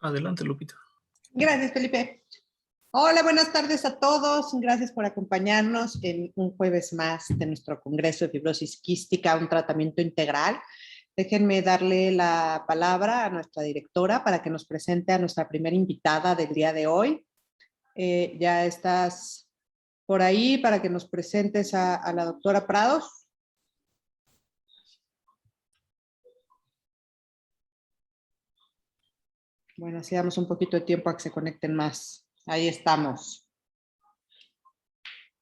Adelante, Lupita. Gracias, Felipe. Hola, buenas tardes a todos. Gracias por acompañarnos en un jueves más de nuestro Congreso de Fibrosis Quística, un tratamiento integral. Déjenme darle la palabra a nuestra directora para que nos presente a nuestra primera invitada del día de hoy. Ya estás por ahí para que nos presentes a la doctora Prados. Bueno, así damos un poquito de tiempo a que se conecten más. Ahí estamos.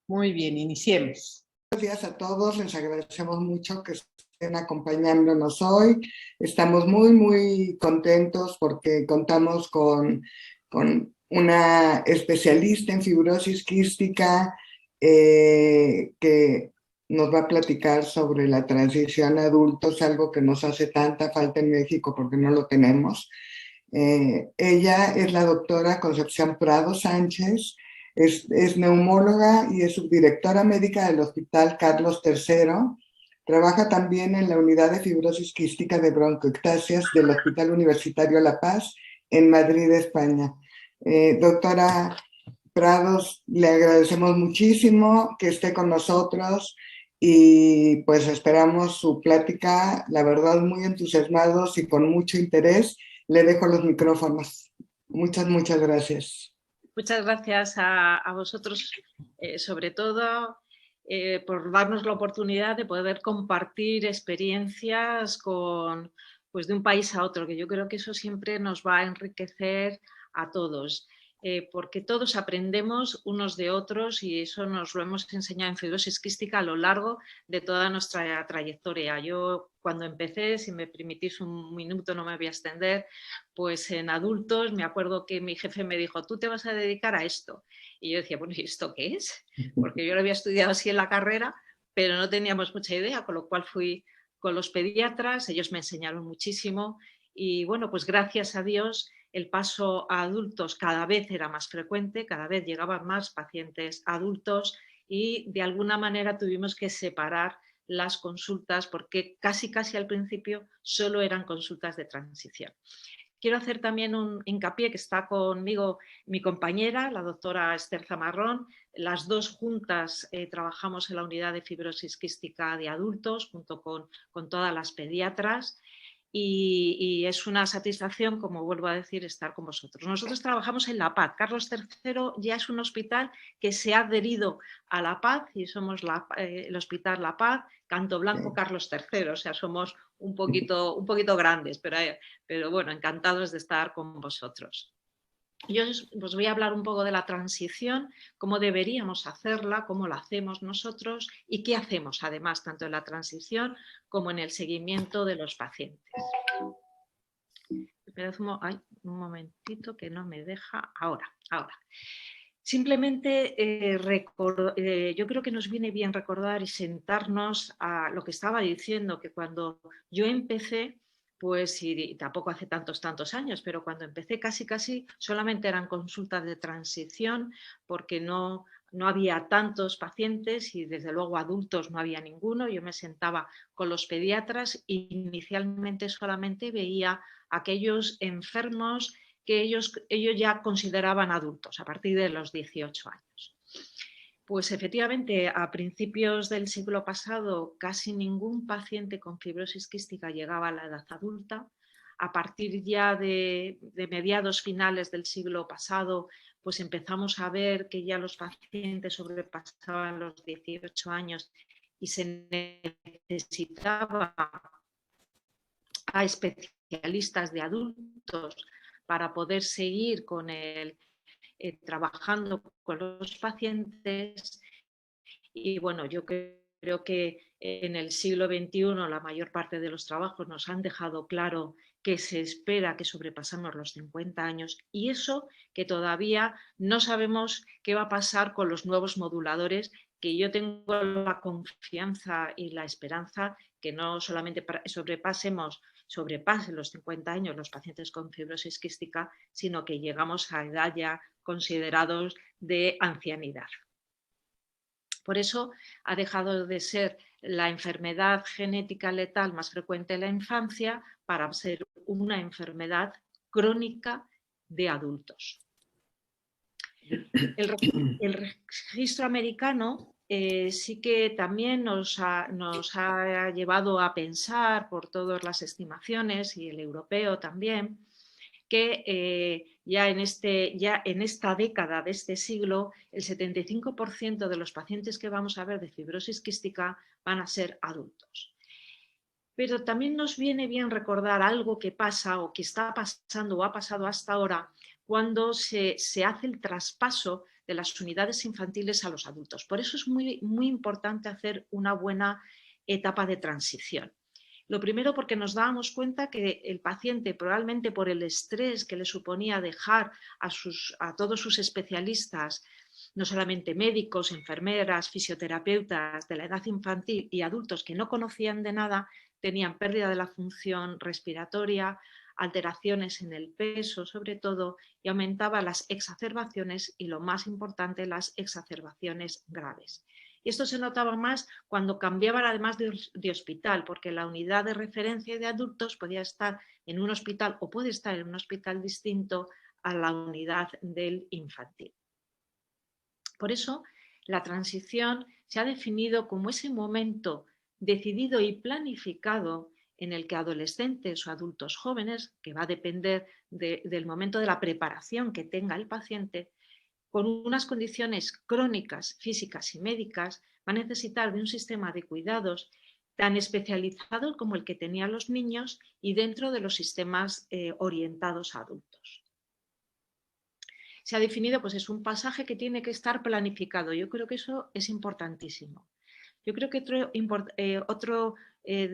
Muy bien, iniciemos. Buenos días a todos, les agradecemos mucho que estén acompañándonos hoy. Estamos muy contentos porque contamos con una especialista en fibrosis quística que nos va a platicar sobre la transición a adultos, algo que nos hace tanta falta en México porque no lo tenemos. Ella es la doctora Concepción Prado Sánchez, es neumóloga y es subdirectora médica del Hospital Carlos III. Trabaja también en la unidad de fibrosis quística de broncoectasias del Hospital Universitario La Paz en Madrid, España. Doctora Prados, le agradecemos muchísimo que esté con nosotros y pues esperamos su plática, la verdad muy entusiasmados y con mucho interés. Le dejo los micrófonos. Muchas gracias. Muchas gracias a vosotros, sobre todo, por darnos la oportunidad de poder compartir experiencias pues de un país a otro, que yo creo que eso siempre nos va a enriquecer a todos. Porque todos aprendemos unos de otros y eso nos lo hemos enseñado en fibrosis quística a lo largo de toda nuestra trayectoria. Yo cuando empecé, si me permitís un minuto, no me voy a extender, pues en adultos me acuerdo que mi jefe me dijo, tú te vas a dedicar a esto. Y yo decía, bueno, ¿y esto qué es? Porque yo lo había estudiado así en la carrera, pero no teníamos mucha idea, con lo cual fui con los pediatras, ellos me enseñaron muchísimo y bueno, pues gracias a Dios el paso a adultos cada vez era más frecuente, cada vez llegaban más pacientes adultos y de alguna manera tuvimos que separar las consultas porque casi al principio solo eran consultas de transición. Quiero hacer también un hincapié que está conmigo mi compañera, la doctora Esther Zamarrón. Las dos juntas trabajamos en la unidad de fibrosis quística de adultos junto con todas las pediatras. Y es una satisfacción, como vuelvo a decir, estar con vosotros. Nosotros trabajamos en La Paz. Carlos III ya es un hospital que se ha adherido a La Paz y somos el Hospital La Paz, Canto Blanco, Carlos III. O sea, somos un poquito grandes, pero bueno, encantados de estar con vosotros. Yo os voy a hablar un poco de la transición, cómo deberíamos hacerla, cómo la hacemos nosotros y qué hacemos además tanto en la transición como en el seguimiento de los pacientes. Un momentito que no me deja. Ahora. Simplemente yo creo que nos viene bien recordar y sentarnos a lo que estaba diciendo, que cuando yo empecé, pues y tampoco hace tantos años, pero cuando empecé casi solamente eran consultas de transición porque no había tantos pacientes y desde luego adultos no había ninguno. Yo me sentaba con los pediatras e inicialmente solamente veía a aquellos enfermos que ellos ya consideraban adultos a partir de los 18 años. Pues efectivamente, a principios del siglo pasado casi ningún paciente con fibrosis quística llegaba a la edad adulta. A partir ya de mediados finales del siglo pasado, pues empezamos a ver que ya los pacientes sobrepasaban los 18 años y se necesitaba a especialistas de adultos para poder seguir con trabajando con los pacientes. Y bueno, yo creo que en el siglo XXI la mayor parte de los trabajos nos han dejado claro que se espera que sobrepasemos los 50 años y eso que todavía no sabemos qué va a pasar con los nuevos moduladores, que yo tengo la confianza y la esperanza que no solamente sobrepasen los 50 años los pacientes con fibrosis quística, sino que llegamos a edad ya considerados de ancianidad. Por eso ha dejado de ser la enfermedad genética letal más frecuente en la infancia para ser una enfermedad crónica de adultos. El registro americano sí que también nos ha llevado a pensar, por todas las estimaciones, y el europeo también, que ya en esta década de este siglo, el 75% de los pacientes que vamos a ver de fibrosis quística van a ser adultos. Pero también nos viene bien recordar algo que pasa o que está pasando o ha pasado hasta ahora cuando se hace el traspaso de las unidades infantiles a los adultos. Por eso es muy, muy importante hacer una buena etapa de transición. Lo primero, porque nos dábamos cuenta que el paciente, probablemente por el estrés que le suponía dejar a todos sus especialistas, no solamente médicos, enfermeras, fisioterapeutas de la edad infantil y adultos que no conocían de nada, tenían pérdida de la función respiratoria, alteraciones en el peso sobre todo, y aumentaba las exacerbaciones y, lo más importante, las exacerbaciones graves. Y esto se notaba más cuando cambiaban además de hospital, porque la unidad de referencia de adultos podía estar en un hospital o puede estar en un hospital distinto a la unidad del infantil. Por eso, la transición se ha definido como ese momento decidido y planificado en el que adolescentes o adultos jóvenes, que va a depender del momento de la preparación que tenga el paciente, con unas condiciones crónicas, físicas y médicas, va a necesitar de un sistema de cuidados tan especializado como el que tenían los niños y dentro de los sistemas orientados a adultos. Se ha definido, pues es un pasaje que tiene que estar planificado. Yo creo que eso es importantísimo. Yo creo que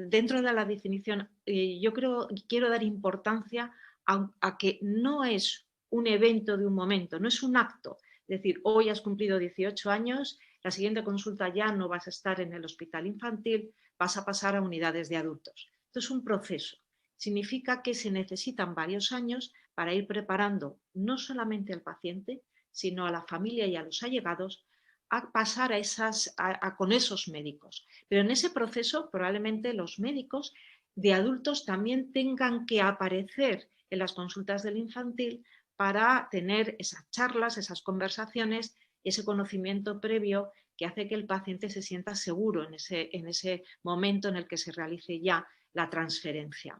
dentro de la definición, quiero dar importancia a que no es un evento de un momento, no es un acto. Es decir, hoy has cumplido 18 años, la siguiente consulta ya no vas a estar en el hospital infantil, vas a pasar a unidades de adultos. Esto es un proceso. Significa que se necesitan varios años para ir preparando no solamente al paciente, sino a la familia y a los allegados a pasar con esos médicos. Pero en ese proceso probablemente los médicos de adultos también tengan que aparecer en las consultas del infantil para tener esas charlas, esas conversaciones, ese conocimiento previo que hace que el paciente se sienta seguro en ese momento en el que se realice ya la transferencia.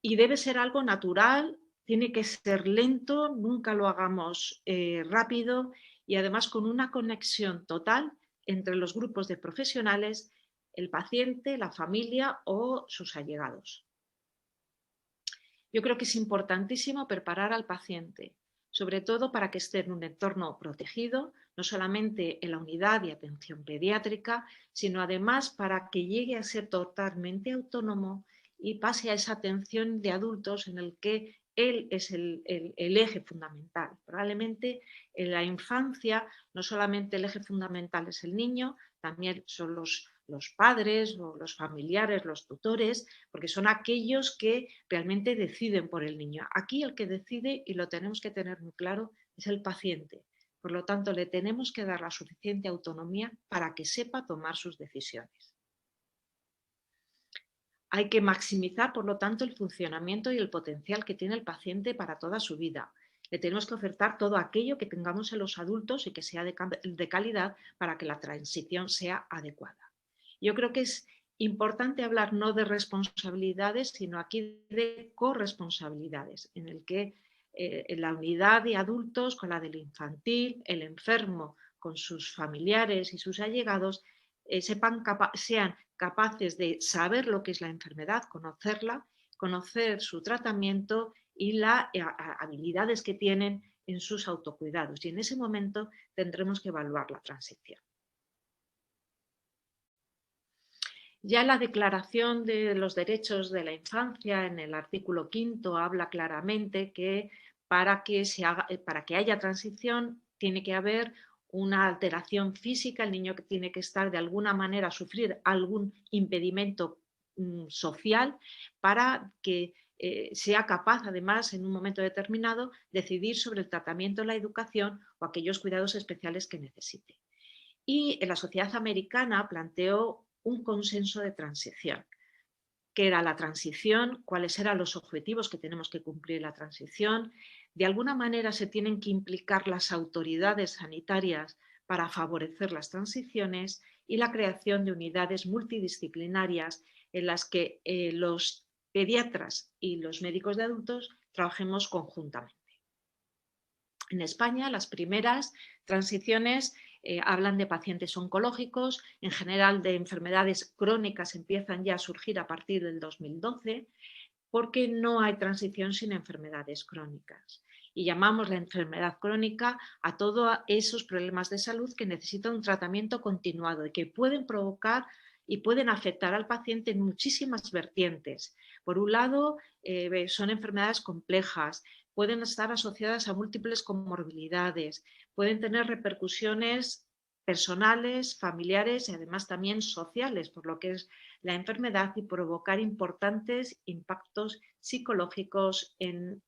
Y debe ser algo natural, tiene que ser lento, nunca lo hagamos rápido, y además con una conexión total entre los grupos de profesionales, el paciente, la familia o sus allegados. Yo creo que es importantísimo preparar al paciente, sobre todo para que esté en un entorno protegido, no solamente en la unidad de atención pediátrica, sino además para que llegue a ser totalmente autónomo y pase a esa atención de adultos en el que él es el eje fundamental. Probablemente en la infancia no solamente el eje fundamental es el niño, también son los padres o los familiares, los tutores, porque son aquellos que realmente deciden por el niño. Aquí el que decide, y lo tenemos que tener muy claro, es el paciente. Por lo tanto, le tenemos que dar la suficiente autonomía para que sepa tomar sus decisiones. Hay que maximizar, por lo tanto, el funcionamiento y el potencial que tiene el paciente para toda su vida. Le tenemos que ofertar todo aquello que tengamos en los adultos y que sea de calidad para que la transición sea adecuada. Yo creo que es importante hablar no de responsabilidades, sino aquí de corresponsabilidades, en el que la unidad de adultos con la del infantil, el enfermo con sus familiares y sus allegados, sean capaces de saber lo que es la enfermedad, conocerla, conocer su tratamiento y las habilidades que tienen en sus autocuidados. Y en ese momento tendremos que evaluar la transición. Ya la Declaración de los Derechos de la Infancia, en el artículo 5, habla claramente que para que haya transición tiene que haber una alteración física, el niño tiene que estar de alguna manera, sufrir algún impedimento social para que sea capaz, además, en un momento determinado, decidir sobre el tratamiento, la educación o aquellos cuidados especiales que necesite. Y en la sociedad americana planteó un consenso de transición, que era la transición, cuáles eran los objetivos que tenemos que cumplir en la transición, de alguna manera se tienen que implicar las autoridades sanitarias para favorecer las transiciones y la creación de unidades multidisciplinarias en las que los pediatras y los médicos de adultos trabajemos conjuntamente. En España, las primeras transiciones hablan de pacientes oncológicos, en general de enfermedades crónicas empiezan ya a surgir a partir del 2012, porque no hay transición sin enfermedades crónicas. Y llamamos la enfermedad crónica a todos esos problemas de salud que necesitan un tratamiento continuado y que pueden provocar y pueden afectar al paciente en muchísimas vertientes. Por un lado, son enfermedades complejas, pueden estar asociadas a múltiples comorbilidades, pueden tener repercusiones personales, familiares y además también sociales, por lo que es la enfermedad, y provocar importantes impactos psicológicos en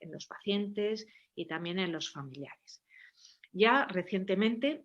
los pacientes y también en los familiares. Ya recientemente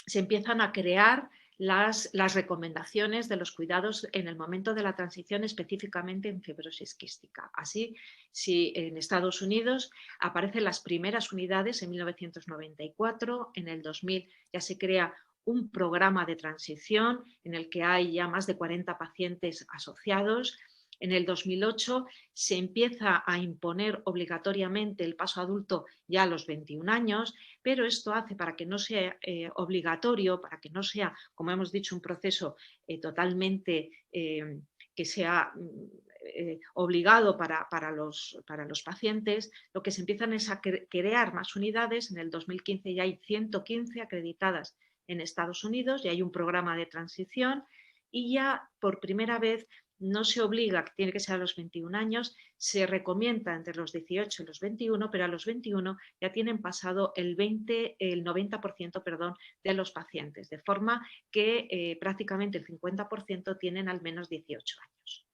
se empiezan a crear las recomendaciones de los cuidados en el momento de la transición, específicamente en fibrosis quística. Así, si en Estados Unidos aparecen las primeras unidades en 1994, en el 2000 ya se crea un programa de transición en el que hay ya más de 40 pacientes asociados. En el 2008 se empieza a imponer obligatoriamente el paso adulto ya a los 21 años, pero esto hace, para que no sea obligatorio, para que no sea, como hemos dicho, un proceso totalmente que sea obligado para los pacientes, lo que se empiezan es a crear más unidades. En el 2015 ya hay 115 acreditadas en Estados Unidos, ya hay un programa de transición y ya por primera vez no se obliga, que tiene que ser a los 21 años, se recomienda entre los 18 y los 21, pero a los 21 ya tienen pasado el 90% de los pacientes, de forma que prácticamente el 50% tienen al menos 18 años.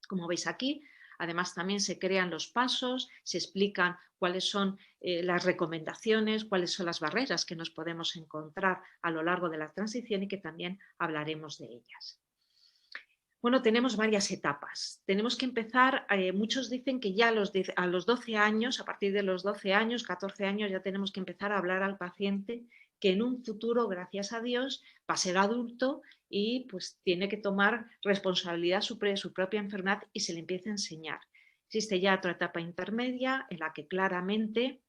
Como veis aquí, además también se crean los pasos, se explican cuáles son las recomendaciones, cuáles son las barreras que nos podemos encontrar a lo largo de la transición y que también hablaremos de ellas. Bueno, tenemos varias etapas. Tenemos que empezar, muchos dicen que ya a los 12 años, a partir de los 12 años, 14 años, ya tenemos que empezar a hablar al paciente que en un futuro, gracias a Dios, va a ser adulto y pues tiene que tomar responsabilidad sobre su propia enfermedad y se le empieza a enseñar. Existe ya otra etapa intermedia en la que claramente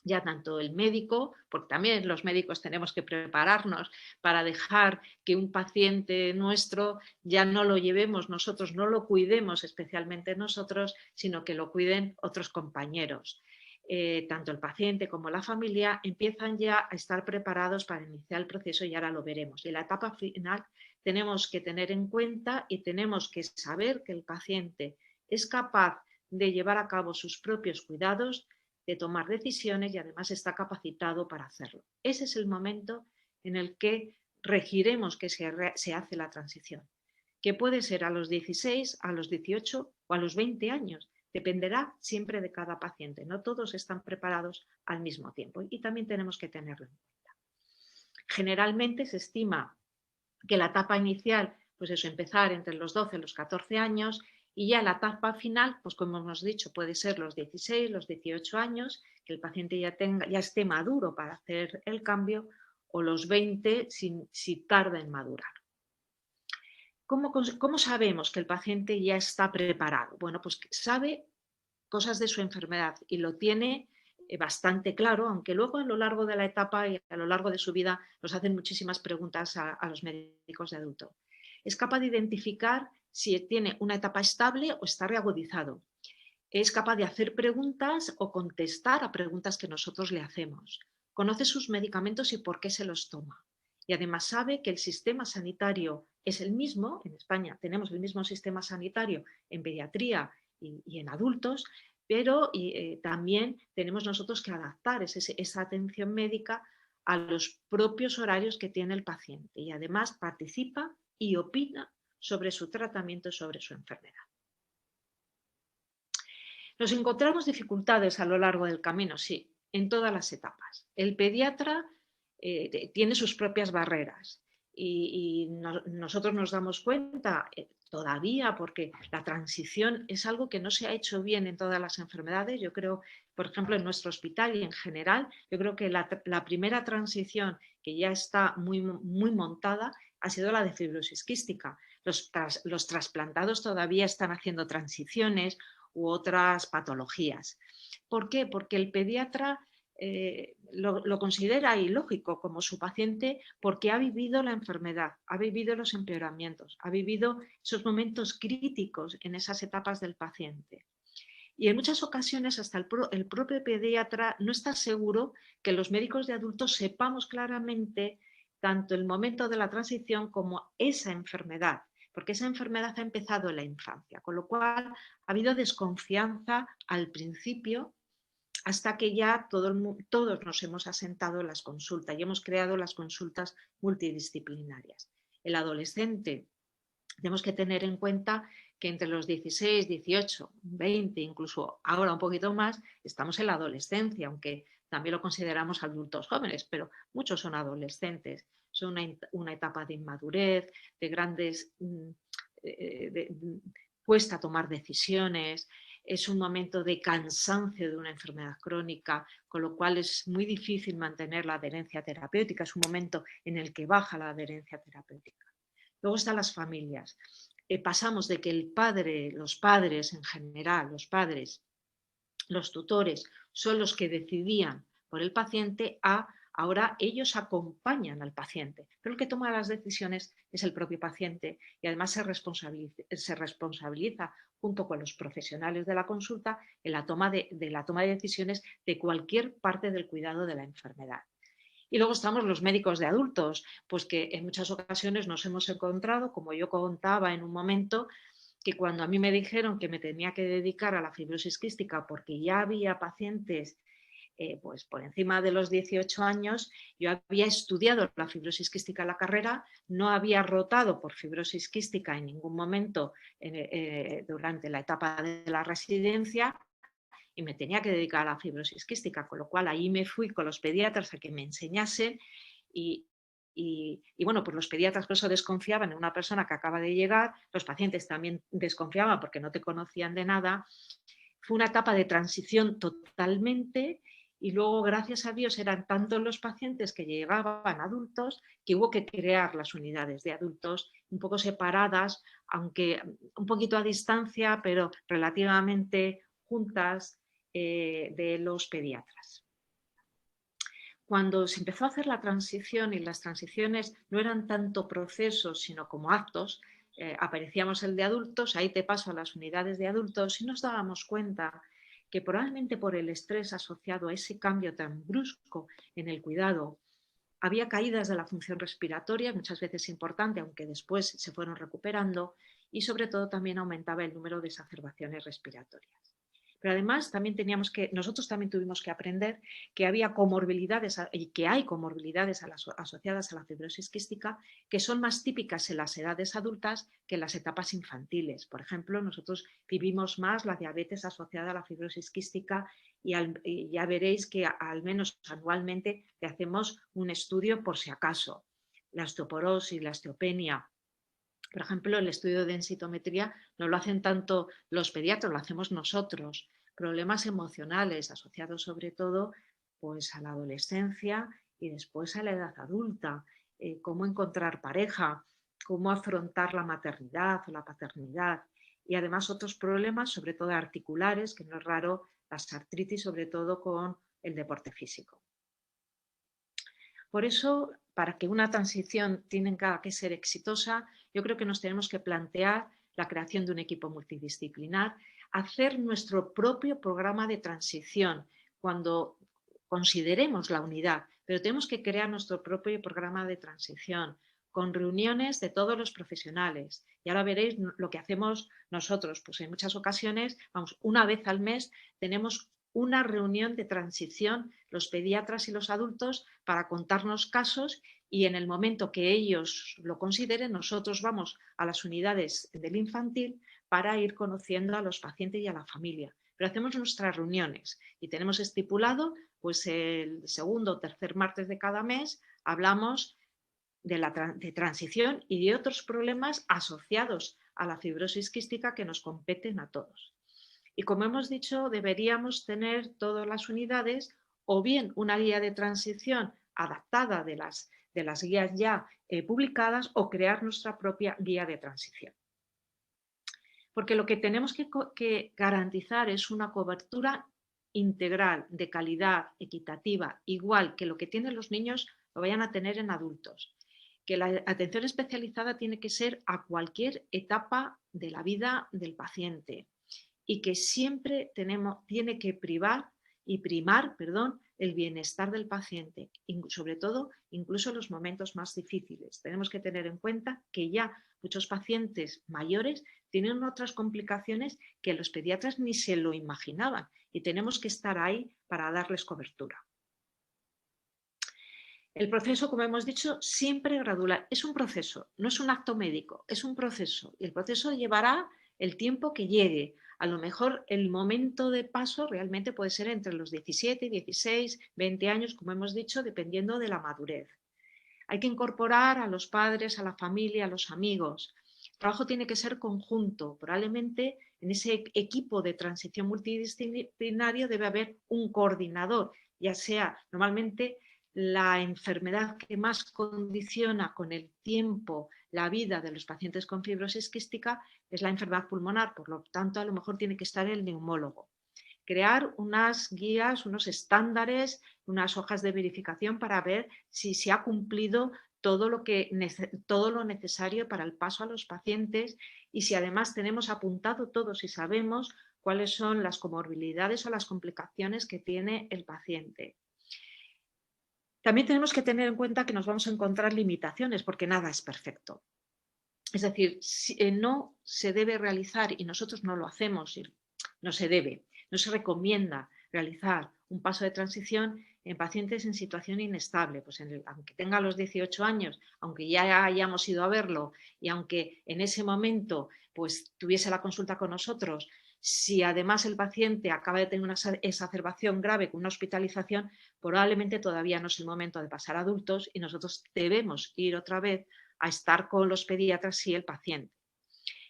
ya tanto el médico, porque también los médicos tenemos que prepararnos para dejar que un paciente nuestro ya no lo llevemos nosotros, no lo cuidemos especialmente nosotros, sino que lo cuiden otros compañeros. Tanto el paciente como la familia empiezan ya a estar preparados para iniciar el proceso y ahora lo veremos. Y en la etapa final tenemos que tener en cuenta y tenemos que saber que el paciente es capaz de llevar a cabo sus propios cuidados, de tomar decisiones y además está capacitado para hacerlo. Ese es el momento en el que regiremos que se hace la transición, que puede ser a los 16, a los 18 o a los 20 años. Dependerá siempre de cada paciente. No todos están preparados al mismo tiempo y también tenemos que tenerlo en cuenta. Generalmente se estima que la etapa inicial, pues eso, empezar entre los 12 y los 14 años, y ya la etapa final, pues como hemos dicho, puede ser los 16, los 18 años, que el paciente ya esté maduro para hacer el cambio, o los 20 si tarda en madurar. ¿Cómo sabemos que el paciente ya está preparado? Bueno, pues sabe cosas de su enfermedad y lo tiene bastante claro, aunque luego a lo largo de la etapa y a lo largo de su vida nos hacen muchísimas preguntas a los médicos de adulto. Es capaz de identificar si tiene una etapa estable o está reagudizado. Es capaz de hacer preguntas o contestar a preguntas que nosotros le hacemos. Conoce sus medicamentos y por qué se los toma. Y además sabe que el sistema sanitario es el mismo. En España tenemos el mismo sistema sanitario en pediatría y en adultos, pero también tenemos nosotros que adaptar esa atención médica a los propios horarios que tiene el paciente y además participa y opina sobre su tratamiento, sobre su enfermedad. Nos encontramos dificultades a lo largo del camino, sí, en todas las etapas. El pediatra tiene sus propias barreras y nosotros nos damos cuenta, todavía, porque la transición es algo que no se ha hecho bien en todas las enfermedades. Yo creo, por ejemplo, en nuestro hospital y en general, yo creo que la primera transición que ya está muy montada ha sido la de fibrosis quística. Los trasplantados todavía están haciendo transiciones u otras patologías. ¿Por qué? Porque el pediatra lo considera ilógico como su paciente, porque ha vivido la enfermedad, ha vivido los empeoramientos, ha vivido esos momentos críticos en esas etapas del paciente. Y en muchas ocasiones hasta el propio pediatra no está seguro que los médicos de adultos sepamos claramente tanto el momento de la transición como esa enfermedad, porque esa enfermedad ha empezado en la infancia, con lo cual ha habido desconfianza al principio, hasta que ya todos nos hemos asentado en las consultas y hemos creado las consultas multidisciplinarias. El adolescente, tenemos que tener en cuenta que entre los 16, 18, 20, incluso ahora un poquito más, estamos en la adolescencia, aunque también lo consideramos adultos jóvenes, pero muchos son adolescentes. Son una etapa de inmadurez, de grandes... cuesta tomar decisiones, es un momento de cansancio de una enfermedad crónica, con lo cual es muy difícil mantener la adherencia terapéutica, es un momento en el que baja la adherencia terapéutica. Luego están las familias. Pasamos de que los padres en general, los tutores, son los que decidían por el paciente, a ahora ellos acompañan al paciente, pero el que toma las decisiones es el propio paciente y además se responsabiliza junto con los profesionales de la consulta en la toma de decisiones de cualquier parte del cuidado de la enfermedad. Y luego estamos los médicos de adultos, pues que en muchas ocasiones nos hemos encontrado, como yo contaba en un momento, que cuando a mí me dijeron que me tenía que dedicar a la fibrosis quística porque ya había pacientes pues por encima de los 18 años, yo había estudiado la fibrosis quística en la carrera, no había rotado por fibrosis quística en ningún momento durante la etapa de la residencia y me tenía que dedicar a la fibrosis quística, con lo cual ahí me fui con los pediatras a que me enseñasen y bueno, pues los pediatras por eso desconfiaban en una persona que acaba de llegar, los pacientes también desconfiaban porque no te conocían de nada. Fue una etapa de transición totalmente y luego, gracias a Dios, eran tantos los pacientes que llegaban adultos que hubo que crear las unidades de adultos un poco separadas, aunque un poquito a distancia, pero relativamente juntas de los pediatras. Cuando se empezó a hacer la transición, y las transiciones no eran tanto procesos, sino como actos, aparecíamos el de adultos, ahí te paso a las unidades de adultos, y nos dábamos cuenta que probablemente por el estrés asociado a ese cambio tan brusco en el cuidado, había caídas de la función respiratoria, muchas veces importante, aunque después se fueron recuperando, y sobre todo también aumentaba el número de exacerbaciones respiratorias. Pero además nosotros también tuvimos que aprender que había comorbilidades y que hay comorbilidades asociadas a la fibrosis quística que son más típicas en las edades adultas que en las etapas infantiles. Por ejemplo, nosotros vivimos más la diabetes asociada a la fibrosis quística y ya veréis que al menos anualmente le hacemos un estudio por si acaso. La osteoporosis, la osteopenia. Por ejemplo, el estudio de densitometría no lo hacen tanto los pediatras, lo hacemos nosotros. Problemas emocionales asociados sobre todo pues, a la adolescencia y después a la edad adulta. Cómo encontrar pareja, cómo afrontar la maternidad o la paternidad. Y además otros problemas, sobre todo articulares, que no es raro, las artritis, sobre todo con el deporte físico. Por eso, para que una transición tenga que ser exitosa, yo creo que nos tenemos que plantear la creación de un equipo multidisciplinar, hacer nuestro propio programa de transición cuando consideremos la unidad, pero tenemos que crear nuestro propio programa de transición con reuniones de todos los profesionales. Y ahora veréis lo que hacemos nosotros, pues en muchas ocasiones, vamos, una vez al mes tenemos una reunión de transición, los pediatras y los adultos, para contarnos casos y en el momento que ellos lo consideren, nosotros vamos a las unidades del infantil para ir conociendo a los pacientes y a la familia. Pero hacemos nuestras reuniones y tenemos estipulado, pues el segundo o tercer martes de cada mes, hablamos de transición y de otros problemas asociados a la fibrosis quística que nos competen a todos. Y como hemos dicho, deberíamos tener todas las unidades o bien una guía de transición adaptada de las guías ya publicadas o crear nuestra propia guía de transición. Porque lo que tenemos que garantizar es una cobertura integral, de calidad, equitativa, igual que lo que tienen los niños lo vayan a tener en adultos. Que la atención especializada tiene que ser a cualquier etapa de la vida del paciente y que siempre tiene que primar el bienestar del paciente, sobre todo incluso en los momentos más difíciles. Tenemos que tener en cuenta que ya muchos pacientes mayores tienen otras complicaciones que los pediatras ni se lo imaginaban y tenemos que estar ahí para darles cobertura. El proceso, como hemos dicho, siempre gradual. Es un proceso, no es un acto médico, es un proceso. Y el proceso llevará el tiempo que llegue. A lo mejor el momento de paso realmente puede ser entre los 17, 16, 20 años, como hemos dicho, dependiendo de la madurez. Hay que incorporar a los padres, a la familia, a los amigos. El trabajo tiene que ser conjunto. Probablemente en ese equipo de transición multidisciplinario debe haber un coordinador, ya sea normalmente la enfermedad que más condiciona con el tiempo la vida de los pacientes con fibrosis quística es la enfermedad pulmonar, por lo tanto a lo mejor tiene que estar el neumólogo. Crear unas guías, unos estándares, unas hojas de verificación para ver si se ha cumplido todo lo necesario para el paso a los pacientes y si además tenemos apuntado todos y sabemos cuáles son las comorbilidades o las complicaciones que tiene el paciente. También tenemos que tener en cuenta que nos vamos a encontrar limitaciones porque nada es perfecto. Es decir, no se debe realizar, y nosotros no lo hacemos, no se debe, no se recomienda realizar un paso de transición en pacientes en situación inestable. Pues aunque tenga los 18 años, aunque ya hayamos ido a verlo y aunque en ese momento pues, tuviese la consulta con nosotros, si además el paciente acaba de tener una exacerbación grave con una hospitalización, probablemente todavía no es el momento de pasar a adultos y nosotros debemos ir otra vez a estar con los pediatras y el paciente.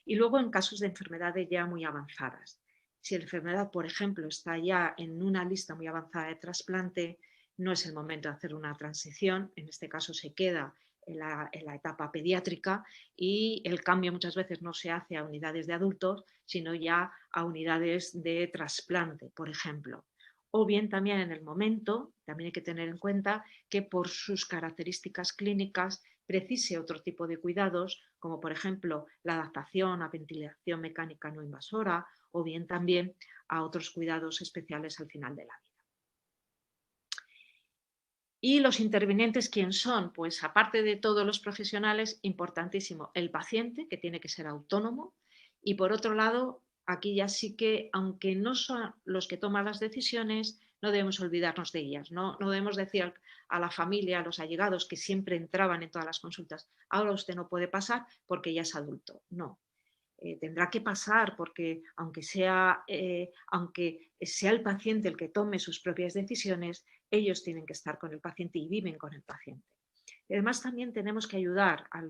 Y luego en casos de enfermedades ya muy avanzadas. Si la enfermedad, por ejemplo, está ya en una lista muy avanzada de trasplante, no es el momento de hacer una transición, en este caso se queda en la etapa pediátrica y el cambio muchas veces no se hace a unidades de adultos, sino ya a unidades de trasplante, por ejemplo. O bien también en el momento, también hay que tener en cuenta que por sus características clínicas precise otro tipo de cuidados, como por ejemplo la adaptación a ventilación mecánica no invasora o bien también a otros cuidados especiales al final de la vida. ¿Y los intervinientes quién son? Pues aparte de todos los profesionales, importantísimo, el paciente, que tiene que ser autónomo, y por otro lado, aquí ya sí que, aunque no son los que toman las decisiones, no debemos olvidarnos de ellas, no debemos decir a la familia, a los allegados que siempre entraban en todas las consultas, ahora usted no puede pasar porque ya es adulto. No, tendrá que pasar porque aunque sea el paciente el que tome sus propias decisiones, ellos tienen que estar con el paciente y viven con el paciente. Y además también tenemos que ayudar a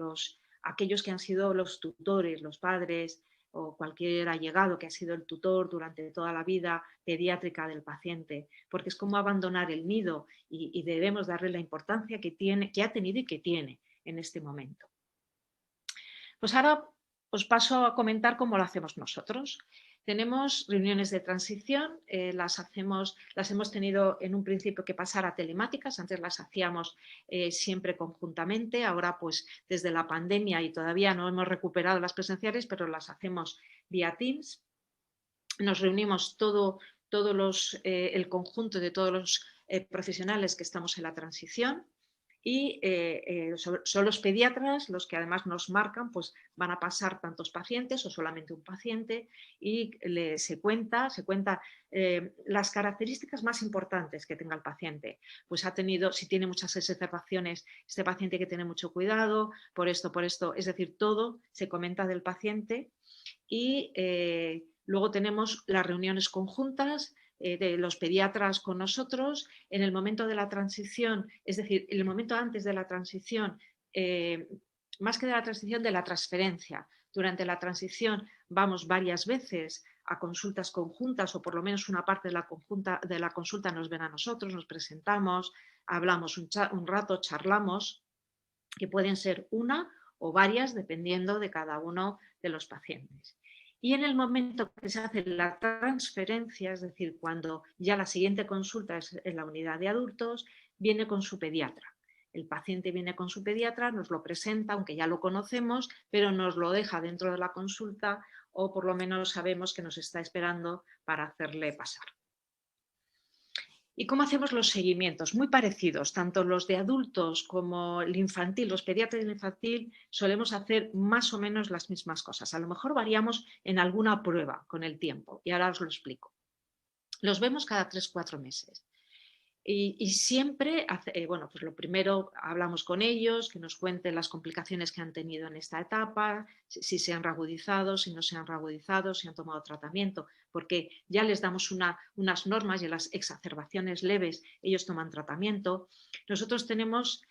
aquellos que han sido los tutores, los padres o cualquier allegado que ha sido el tutor durante toda la vida pediátrica del paciente, porque es como abandonar el nido y debemos darle la importancia que ha tenido y que tiene en este momento. Pues ahora os paso a comentar cómo lo hacemos nosotros. Tenemos reuniones de transición, las hemos tenido en un principio que pasar a telemáticas, antes las hacíamos siempre conjuntamente, ahora pues desde la pandemia y todavía no hemos recuperado las presenciales, pero las hacemos vía Teams. Nos reunimos el conjunto de todos los profesionales que estamos en la transición. Y son los pediatras los que además nos marcan, pues van a pasar tantos pacientes o solamente un paciente y se cuenta las características más importantes que tenga el paciente. Pues si tiene muchas exacerbaciones, este paciente hay que tener mucho cuidado, por esto, es decir, todo se comenta del paciente y luego tenemos las reuniones conjuntas de los pediatras con nosotros en el momento de la transición, es decir, en el momento antes de la transición, más que de la transición, de la transferencia, durante la transición vamos varias veces a consultas conjuntas o por lo menos una parte de la consulta nos ven a nosotros, nos presentamos, hablamos un rato, charlamos, que pueden ser una o varias dependiendo de cada uno de los pacientes. Y en el momento que se hace la transferencia, es decir, cuando ya la siguiente consulta es en la unidad de adultos, viene con su pediatra. El paciente viene con su pediatra, nos lo presenta, aunque ya lo conocemos, pero nos lo deja dentro de la consulta o por lo menos sabemos que nos está esperando para hacerle pasar. ¿Y cómo hacemos los seguimientos? Muy parecidos, tanto los de adultos como el infantil, los pediatras del infantil, solemos hacer más o menos las mismas cosas. A lo mejor variamos en alguna prueba con el tiempo y ahora os lo explico. Los vemos cada 3-4 meses. Y siempre, bueno, pues lo primero hablamos con ellos, que nos cuenten las complicaciones que han tenido en esta etapa, si se han reagudizado, si no se han reagudizado, si han tomado tratamiento, porque ya les damos unas normas y en las exacerbaciones leves ellos toman tratamiento. Nosotros tenemos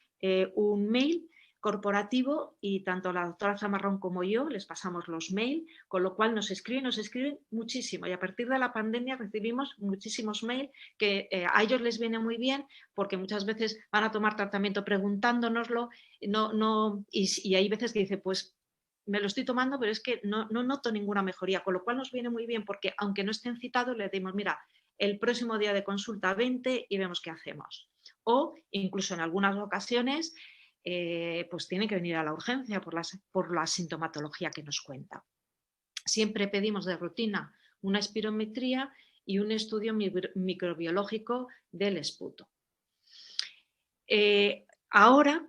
un mail corporativo y tanto la doctora Zamarrón como yo les pasamos los mails, con lo cual nos escriben muchísimo y a partir de la pandemia recibimos muchísimos mails que a ellos les viene muy bien porque muchas veces van a tomar tratamiento preguntándonoslo y hay veces que dice pues me lo estoy tomando pero es que no noto ninguna mejoría, con lo cual nos viene muy bien porque aunque no estén citados le decimos mira, el próximo día de consulta 20 y vemos qué hacemos. O incluso en algunas ocasiones pues tiene que venir a la urgencia por la sintomatología que nos cuenta. Siempre pedimos de rutina una espirometría y un estudio microbiológico del esputo. Ahora,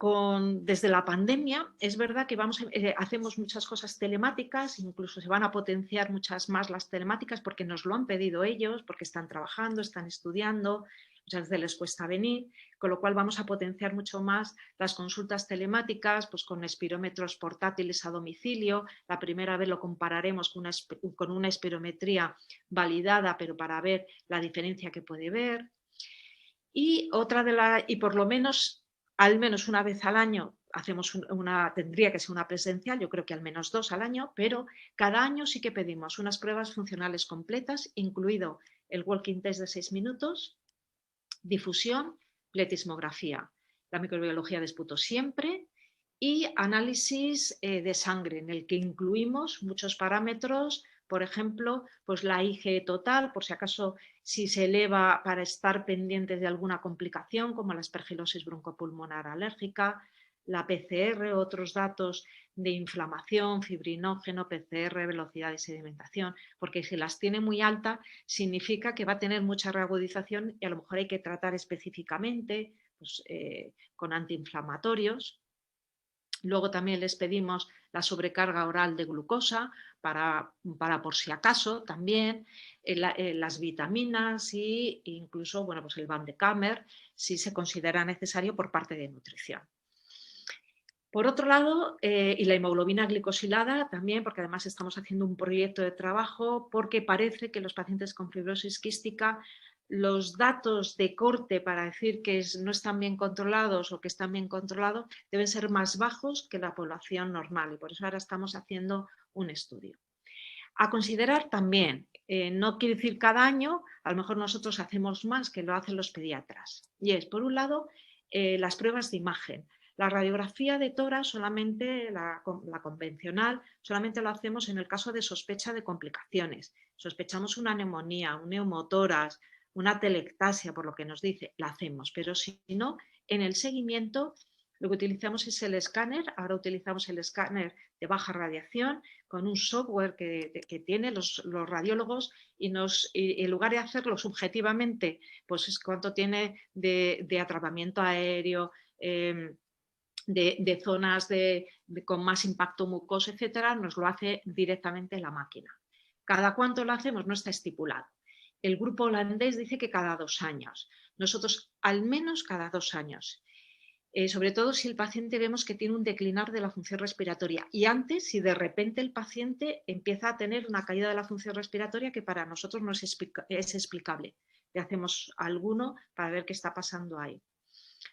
desde la pandemia, es verdad que hacemos muchas cosas telemáticas, incluso se van a potenciar muchas más las telemáticas porque nos lo han pedido ellos, porque están trabajando, están estudiando, muchas veces les cuesta venir, con lo cual vamos a potenciar mucho más las consultas telemáticas pues con espirómetros portátiles a domicilio. La primera vez lo compararemos con una espirometría validada, pero para ver la diferencia que puede ver. Y por lo menos, al menos una vez al año, tendría que ser una presencial, yo creo que al menos 2 al año, pero cada año sí que pedimos unas pruebas funcionales completas, incluido el walking test de 6 minutos, difusión, pletismografía, la microbiología de esputo siempre y análisis de sangre en el que incluimos muchos parámetros, por ejemplo, pues la IgE total, por si acaso si se eleva para estar pendientes de alguna complicación como la aspergilosis broncopulmonar alérgica, la PCR, otros datos de inflamación, fibrinógeno, PCR, velocidad de sedimentación, porque si las tiene muy alta significa que va a tener mucha reagudización y a lo mejor hay que tratar específicamente pues, con antiinflamatorios. Luego también les pedimos la sobrecarga oral de glucosa para por si acaso también, las vitaminas e incluso bueno, pues el Van de Kammer si se considera necesario por parte de nutrición. Por otro lado, y la hemoglobina glicosilada también, porque además estamos haciendo un proyecto de trabajo porque parece que los pacientes con fibrosis quística, los datos de corte para decir que no están bien controlados o que están bien controlados deben ser más bajos que la población normal y por eso ahora estamos haciendo un estudio. A considerar también, no quiere decir cada año, a lo mejor nosotros hacemos más que lo hacen los pediatras. Y es, por un lado, las pruebas de imagen. La radiografía de tórax, solamente la convencional, solamente lo hacemos en el caso de sospecha de complicaciones. Sospechamos una neumonía, un neumotórax, una telectasia, por lo que nos dice, la hacemos. Pero si no, en el seguimiento lo que utilizamos es el escáner. Ahora utilizamos el escáner de baja radiación con un software que tienen los radiólogos y en lugar de hacerlo subjetivamente, pues es cuánto tiene de atrapamiento aéreo, de zonas con más impacto mucoso, etcétera, nos lo hace directamente la máquina. ¿Cada cuánto lo hacemos? No está estipulado. El grupo holandés dice que cada 2 años. Nosotros al menos cada 2 años. Sobre todo si el paciente vemos que tiene un declinar de la función respiratoria y antes si de repente el paciente empieza a tener una caída de la función respiratoria que para nosotros no es explicable. Le hacemos alguno para ver qué está pasando ahí.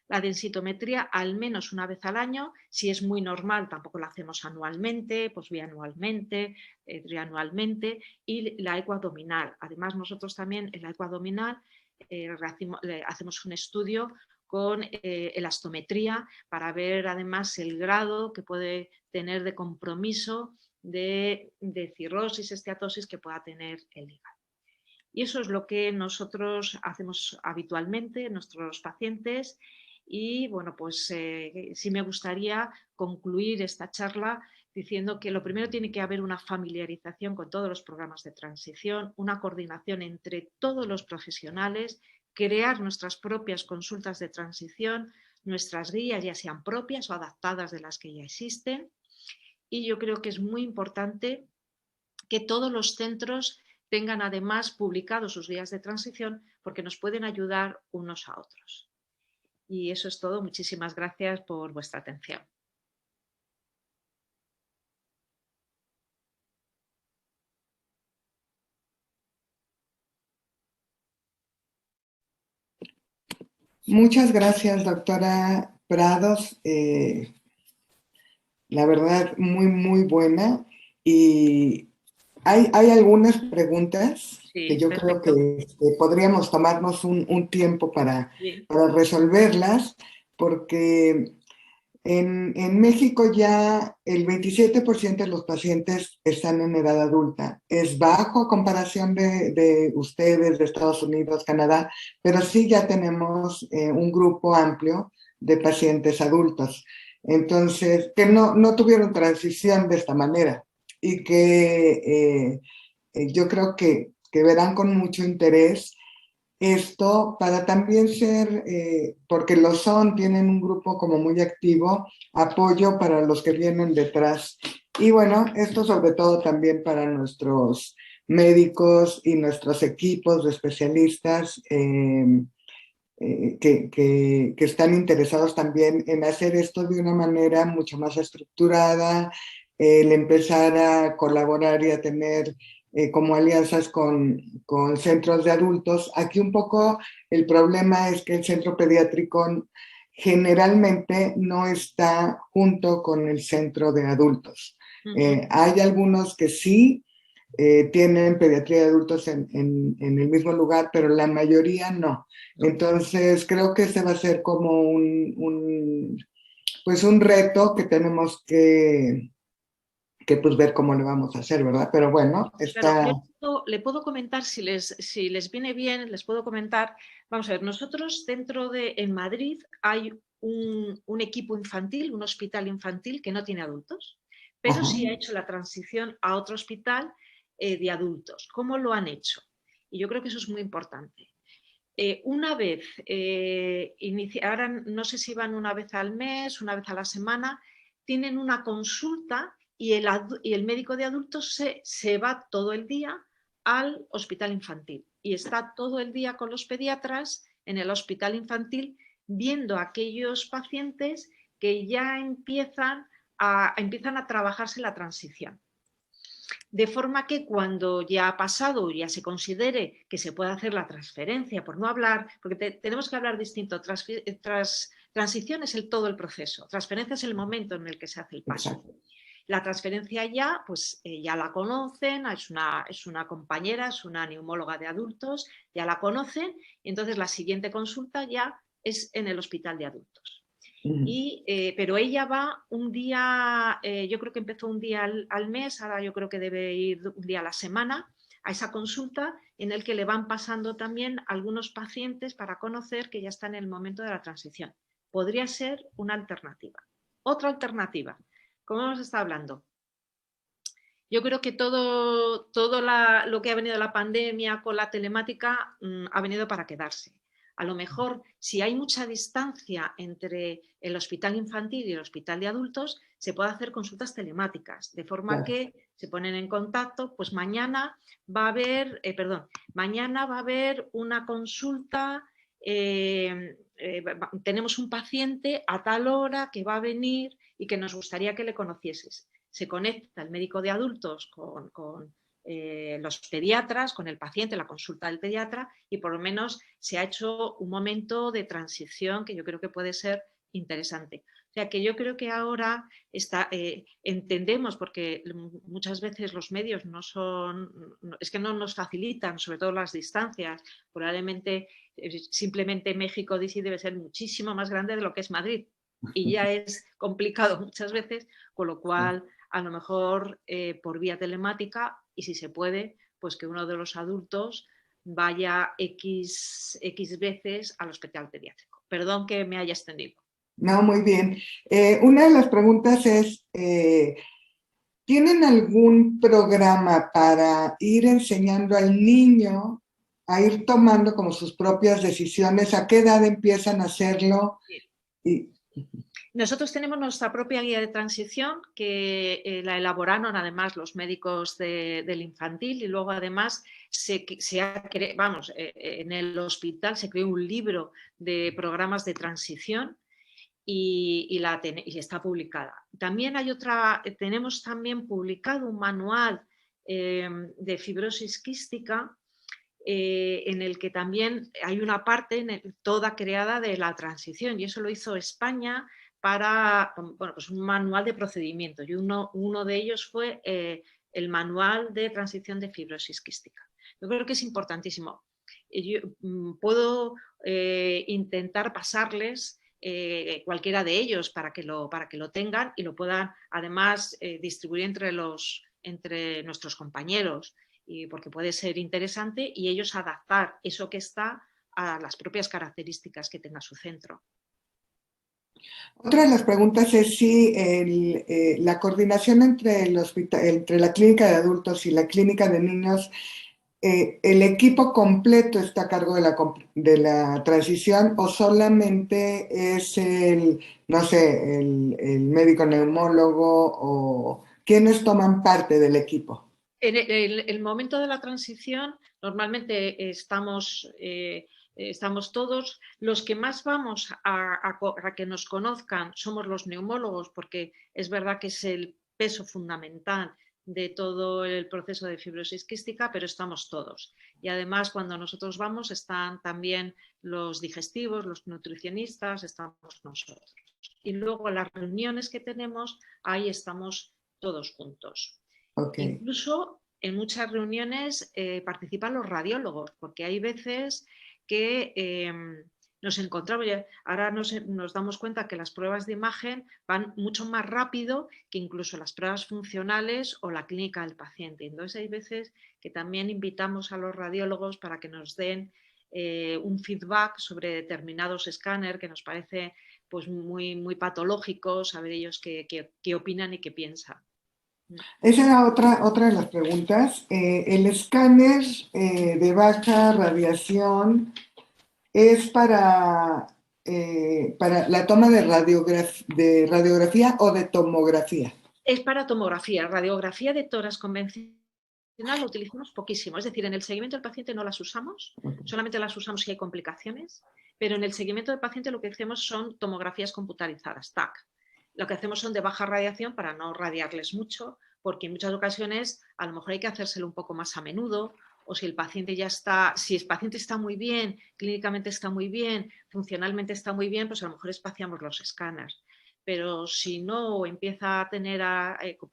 La densitometría al menos una vez al año, si es muy normal tampoco la hacemos anualmente, pues bianualmente, trianualmente, y la ecoabdominal. Además nosotros también en la ecoabdominal hacemos un estudio con elastometría para ver además el grado que puede tener de compromiso de cirrosis, esteatosis que pueda tener el hígado. Y eso es lo que nosotros hacemos habitualmente en nuestros pacientes. Y bueno, pues sí me gustaría concluir esta charla diciendo que lo primero tiene que haber una familiarización con todos los programas de transición, una coordinación entre todos los profesionales, crear nuestras propias consultas de transición, nuestras guías, ya sean propias o adaptadas de las que ya existen. Y yo creo que es muy importante que todos los centros tengan además publicados sus guías de transición porque nos pueden ayudar unos a otros. Y eso es todo. Muchísimas gracias por vuestra atención. Muchas gracias, doctora Prados. La verdad, muy buena. Y hay algunas preguntas que Sí, yo creo perfecto. que podríamos tomarnos un tiempo para Sí. resolverlas, porque en México ya el 27% de los pacientes están en edad adulta. Es bajo a comparación de ustedes, de Estados Unidos, Canadá, pero sí ya tenemos un grupo amplio de pacientes adultos. Entonces, que no tuvieron transición de esta manera y que yo creo que verán con mucho interés esto para también ser, porque lo son, tienen un grupo como muy activo, apoyo para los que vienen detrás. Y bueno, esto sobre todo también para nuestros médicos y nuestros equipos de especialistas que están interesados también en hacer esto de una manera mucho más estructurada, el empezar a colaborar y a tener como alianzas con centros de adultos. Aquí un poco el problema es que el centro pediátrico generalmente no está junto con el centro de adultos. Hay algunos que sí tienen pediatría de adultos en el mismo lugar, pero la mayoría no. Entonces creo que este va a ser como pues un reto que tenemos que pues ver cómo le vamos a hacer, ¿verdad? Pero bueno, Claro, está... yo le puedo comentar, si les viene bien, les puedo comentar. Vamos a ver, nosotros en Madrid hay un equipo infantil, un hospital infantil que no tiene adultos, pero Ajá. sí ha hecho la transición a otro hospital de adultos. ¿Cómo lo han hecho? Y yo creo que eso es muy importante. Una vez, ahora no sé si van una vez al mes, una vez a la semana, tienen una consulta y el médico de adultos se va todo el día al hospital infantil y está todo el día con los pediatras en el hospital infantil viendo a aquellos pacientes que ya empiezan a trabajarse la transición. De forma que cuando ya ha pasado, ya se considere que se puede hacer la transferencia, por no hablar, porque tenemos que hablar distinto, transición es todo el proceso, transferencia es el momento en el que se hace el paso. Exacto. La transferencia ya, pues ya la conocen, es una compañera, es una neumóloga de adultos, ya la conocen, y entonces la siguiente consulta ya es en el hospital de adultos. Pero ella va un día, yo creo que empezó un día al mes, ahora yo creo que debe ir un día a la semana a esa consulta en el que le van pasando también algunos pacientes para conocer que ya está en el momento de la transición. Podría ser una alternativa. Otra alternativa, como hemos estado hablando, yo creo que todo lo que ha venido la pandemia con la telemática ha venido para quedarse. A lo mejor, si hay mucha distancia entre el hospital infantil y el hospital de adultos, se puede hacer consultas telemáticas, de forma que se ponen en contacto, pues mañana va a haber, mañana va a haber una consulta, tenemos un paciente a tal hora que va a venir y que nos gustaría que le conocieses. Se conecta el médico de adultos con los pediatras, con el paciente, la consulta del pediatra, y por lo menos se ha hecho un momento de transición que yo creo que puede ser interesante. O sea que yo creo que ahora entendemos, porque muchas veces los medios es que no nos facilitan, sobre todo las distancias. Probablemente simplemente México DC debe ser muchísimo más grande de lo que es Madrid y ya es complicado muchas veces, con lo cual a lo mejor por vía telemática, y si se puede, pues que uno de los adultos vaya X veces al hospital pediátrico. Perdón que me haya extendido. No, muy bien. Una de las preguntas es, ¿tienen algún programa para ir enseñando al niño a ir tomando como sus propias decisiones? ¿A qué edad empiezan a hacerlo? Nosotros tenemos nuestra propia guía de transición que la elaboraron además los médicos del infantil, y luego además en el hospital se creó un libro de programas de transición y está publicada. También tenemos también publicado un manual de fibrosis quística en el que también hay una parte toda creada de la transición, y eso lo hizo España para pues un manual de procedimientos, y uno de ellos fue el manual de transición de fibrosis quística. Yo creo que es importantísimo. Yo puedo intentar pasarles cualquiera de ellos para que lo tengan y lo puedan además distribuir entre nuestros compañeros, porque puede ser interesante, y ellos adaptar eso que está a las propias características que tenga su centro. Otra de las preguntas es si la coordinación entre la clínica de adultos y la clínica de niños, el equipo completo está a cargo de la transición, o solamente es no sé, el médico neumólogo, o quiénes toman parte del equipo. En el momento de la transición normalmente estamos todos. Los que más vamos a que nos conozcan somos los neumólogos, porque es verdad que es el peso fundamental de todo el proceso de fibrosis quística, pero estamos todos. Y además cuando nosotros vamos están también los digestivos, los nutricionistas, estamos nosotros. Y luego las reuniones que tenemos, ahí estamos todos juntos. Okay. Incluso en muchas reuniones participan los radiólogos, porque hay veces que nos encontramos, ahora nos damos cuenta que las pruebas de imagen van mucho más rápido que incluso las pruebas funcionales o la clínica del paciente. Entonces hay veces que también invitamos a los radiólogos para que nos den un feedback sobre determinados escáneres que nos parece pues muy, muy patológico, saber ellos qué opinan y qué piensan. Esa era otra de las preguntas. El escáner de baja radiación es para la toma de radiografía o de tomografía. Es para tomografía. Radiografía de tórax convencional lo utilizamos poquísimo. Es decir, en el seguimiento del paciente no las usamos, solamente las usamos si hay complicaciones, pero en el seguimiento del paciente lo que hacemos son tomografías computarizadas, TAC. Lo que hacemos son de baja radiación para no radiarles mucho, porque en muchas ocasiones a lo mejor hay que hacérselo un poco más a menudo, o si el paciente está muy bien, clínicamente está muy bien, funcionalmente está muy bien, pues a lo mejor espaciamos los escáneres. Pero si no empieza a tener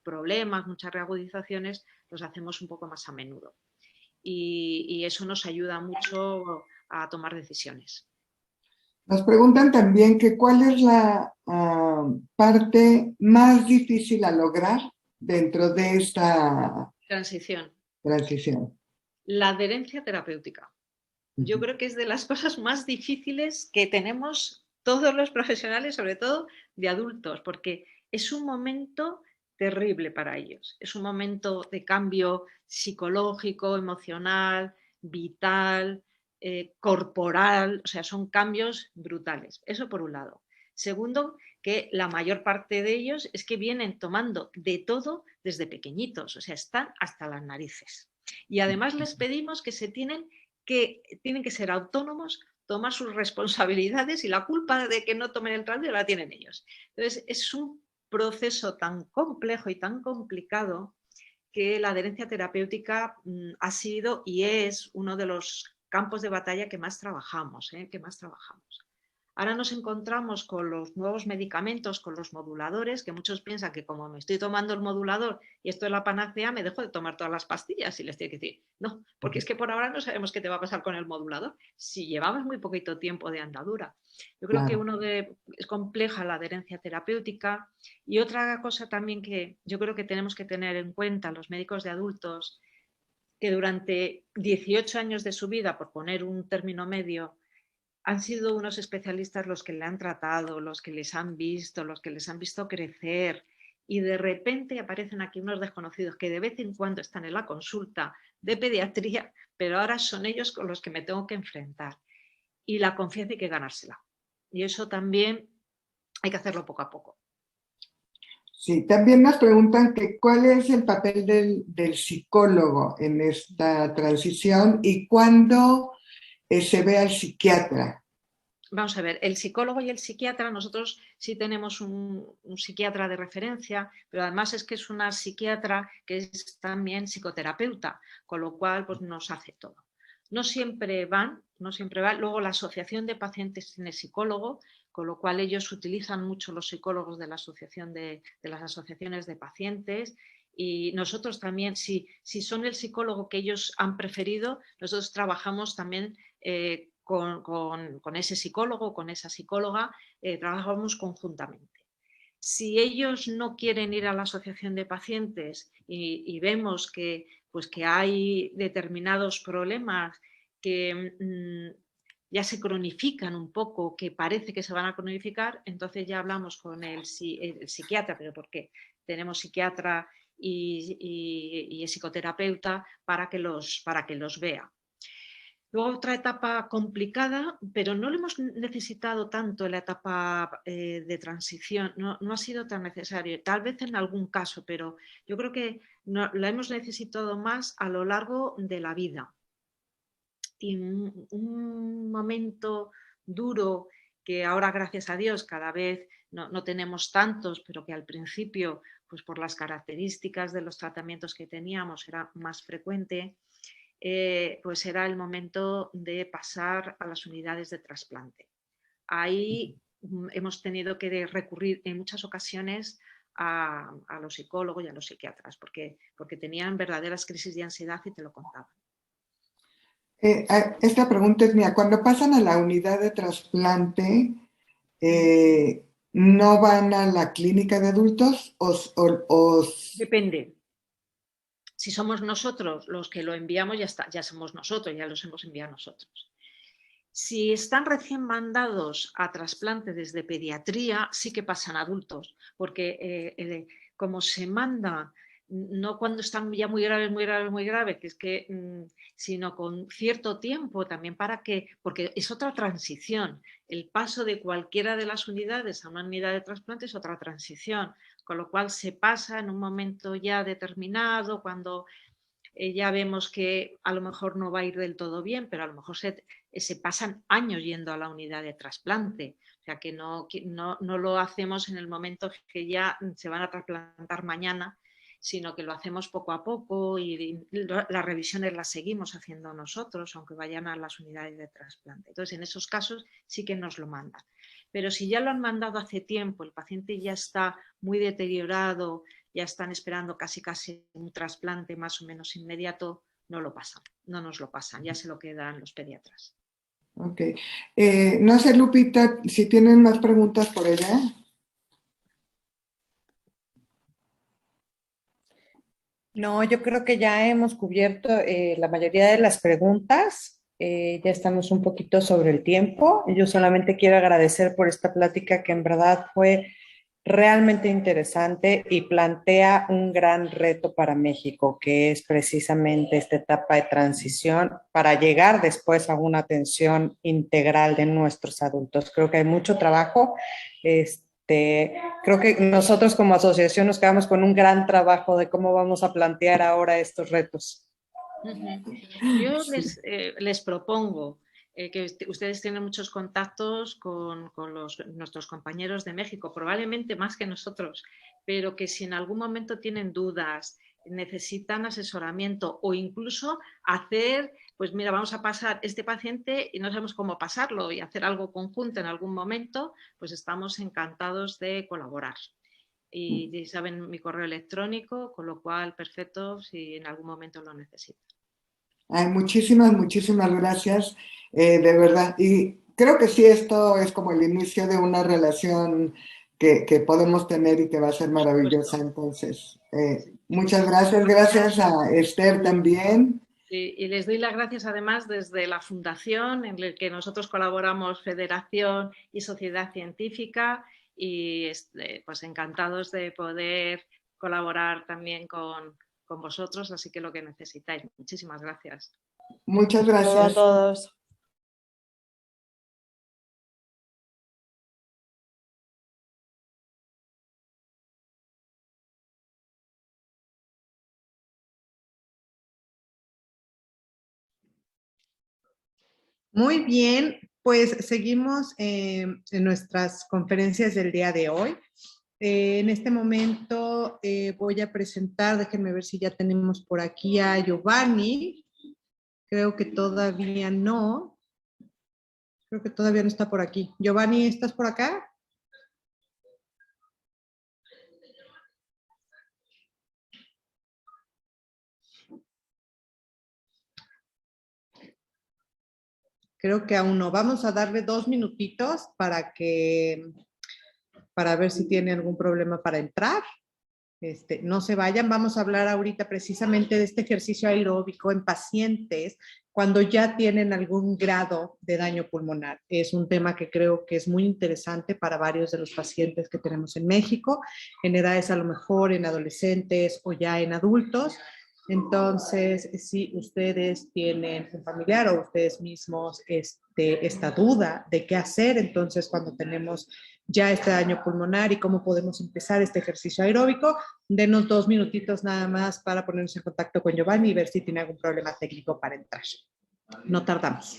problemas, muchas reagudizaciones, los hacemos un poco más a menudo. Y eso nos ayuda mucho a tomar decisiones. Nos preguntan también que cuál es la parte más difícil a lograr dentro de esta transición. La adherencia terapéutica. Yo creo que es de las cosas más difíciles que tenemos todos los profesionales, sobre todo de adultos, porque es un momento terrible para ellos. Es un momento de cambio psicológico, emocional, vital, corporal, o sea, son cambios brutales. Eso por un lado. Segundo, que la mayor parte de ellos es que vienen tomando de todo desde pequeñitos, o sea, están hasta las narices. Y además les pedimos que tienen que ser autónomos, tomar sus responsabilidades, y la culpa de que no tomen el radio la tienen ellos. Entonces, es un proceso tan complejo y tan complicado que la adherencia terapéutica ha sido y es uno de los campos de batalla que más trabajamos, Ahora nos encontramos con los nuevos medicamentos, con los moduladores, que muchos piensan que como me estoy tomando el modulador y esto es la panacea, me dejo de tomar todas las pastillas y les tengo que decir, no, porque es que por ahora no sabemos qué te va a pasar con el modulador, si llevamos muy poquito tiempo de andadura. Yo creo que es compleja la adherencia terapéutica y otra cosa también que yo creo que tenemos que tener en cuenta los médicos de adultos, que durante 18 años de su vida, por poner un término medio, han sido unos especialistas los que le han tratado, los que les han visto, los que les han visto crecer y de repente aparecen aquí unos desconocidos que de vez en cuando están en la consulta de pediatría, pero ahora son ellos con los que me tengo que enfrentar. Y la confianza hay que ganársela. Y eso también hay que hacerlo poco a poco. Sí, también nos preguntan que cuál es el papel del psicólogo en esta transición y cuándo se ve al psiquiatra. Vamos a ver, el psicólogo y el psiquiatra, nosotros sí tenemos un psiquiatra de referencia, pero además es que es una psiquiatra que es también psicoterapeuta, con lo cual pues nos hace todo. No siempre van. Luego la asociación de pacientes tiene psicólogo, con lo cual ellos utilizan mucho los psicólogos de la asociación de las asociaciones de pacientes. Y nosotros también, si son el psicólogo que ellos han preferido, nosotros trabajamos también con ese psicólogo, con esa psicóloga, trabajamos conjuntamente. Si ellos no quieren ir a la asociación de pacientes y vemos que hay determinados problemas que ya se cronifican un poco, que parece que se van a cronificar, entonces ya hablamos con el psiquiatra, pero ¿por qué? Tenemos psiquiatra y psicoterapeuta para que los vea. Luego otra etapa complicada, pero no lo hemos necesitado tanto en la etapa de transición, no ha sido tan necesario, tal vez en algún caso, pero yo creo que la hemos necesitado más a lo largo de la vida. Y un momento duro que ahora, gracias a Dios, cada vez no tenemos tantos, pero que al principio, pues por las características de los tratamientos que teníamos, era más frecuente. Pues era el momento de pasar a las unidades de trasplante. Ahí hemos tenido que recurrir en muchas ocasiones a los psicólogos y a los psiquiatras, porque tenían verdaderas crisis de ansiedad y te lo contaban. Esta pregunta es mía. Cuando pasan a la unidad de trasplante, ¿no van a la clínica de adultos o... Depende. Si somos nosotros los que lo enviamos, ya somos nosotros, ya los hemos enviado nosotros. Si están recién mandados a trasplante desde pediatría, sí que pasan adultos, porque como se manda, no cuando están ya muy graves, que es que, sino con cierto tiempo también porque es otra transición. El paso de cualquiera de las unidades a una unidad de trasplante es otra transición, con lo cual se pasa en un momento ya determinado, cuando ya vemos que a lo mejor no va a ir del todo bien, pero a lo mejor se pasan años yendo a la unidad de trasplante. O sea que no lo hacemos en el momento que ya se van a trasplantar mañana, sino que lo hacemos poco a poco y las revisiones las seguimos haciendo nosotros, aunque vayan a las unidades de trasplante. Entonces, en esos casos sí que nos lo mandan. Pero si ya lo han mandado hace tiempo, el paciente ya está muy deteriorado, ya están esperando casi un trasplante más o menos inmediato, no nos lo pasan, ya se lo quedan los pediatras. Ok. No sé, Lupita, si tienen más preguntas por ella. No, yo creo que ya hemos cubierto la mayoría de las preguntas. Ya estamos un poquito sobre el tiempo. Yo solamente quiero agradecer por esta plática que en verdad fue realmente interesante y plantea un gran reto para México, que es precisamente esta etapa de transición para llegar después a una atención integral de nuestros adultos. Creo que hay mucho trabajo. Creo que nosotros como asociación nos quedamos con un gran trabajo de cómo vamos a plantear ahora estos retos. Yo les propongo que ustedes tienen muchos contactos con nuestros compañeros de México, probablemente más que nosotros, pero que si en algún momento tienen dudas, necesitan asesoramiento o incluso hacer, pues mira, vamos a pasar este paciente y no sabemos cómo pasarlo y hacer algo conjunto en algún momento, pues estamos encantados de colaborar. Y saben mi correo electrónico, con lo cual, perfecto, si en algún momento lo necesitan. Ay, muchísimas, muchísimas gracias, de verdad. Y creo que sí, esto es como el inicio de una relación que podemos tener y que va a ser maravillosa. Entonces, muchas gracias. Gracias a Esther también. Y les doy las gracias además desde la fundación en la que nosotros colaboramos Federación y Sociedad Científica y pues encantados de poder colaborar también con vosotros, así que lo que necesitáis. Muchísimas gracias. Muchas Saludos a gracias. todos. Muy bien, pues seguimos en nuestras conferencias del día de hoy. En este momento voy a presentar, déjenme ver si ya tenemos por aquí a Giovanni. Creo que todavía no. Creo que todavía no está por aquí. Giovanni, ¿estás por acá? Creo que aún no. Vamos a darle 2 minutitos para ver si tiene algún problema para entrar. No se vayan, vamos a hablar ahorita precisamente de este ejercicio aeróbico en pacientes cuando ya tienen algún grado de daño pulmonar. Es un tema que creo que es muy interesante para varios de los pacientes que tenemos en México, en edades a lo mejor en adolescentes o ya en adultos. Entonces, si ustedes tienen un familiar o ustedes mismos esta duda de qué hacer, entonces cuando tenemos ya este daño pulmonar y cómo podemos empezar este ejercicio aeróbico, denos 2 minutitos nada más para ponernos en contacto con Giovanni y ver si tiene algún problema técnico para entrar. No tardamos.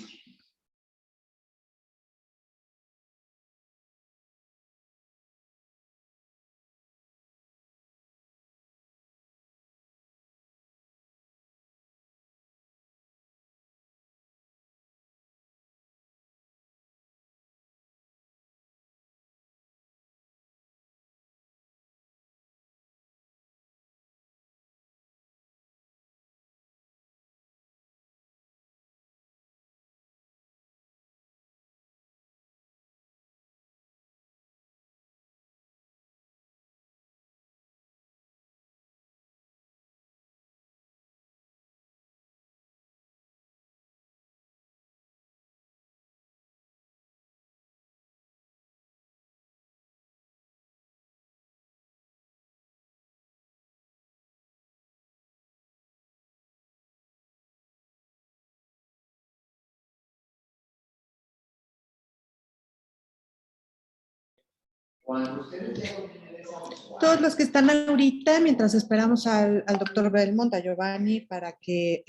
Todos los que están ahorita, mientras esperamos al doctor Belmont, a Giovanni, para que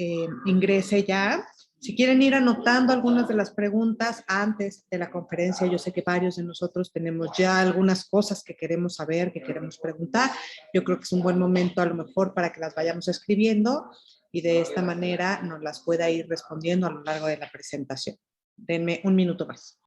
ingrese ya, si quieren ir anotando algunas de las preguntas antes de la conferencia, yo sé que varios de nosotros tenemos ya algunas cosas que queremos saber, que queremos preguntar. Yo creo que es un buen momento a lo mejor para que las vayamos escribiendo y de esta manera nos las pueda ir respondiendo a lo largo de la presentación. Denme un minuto más.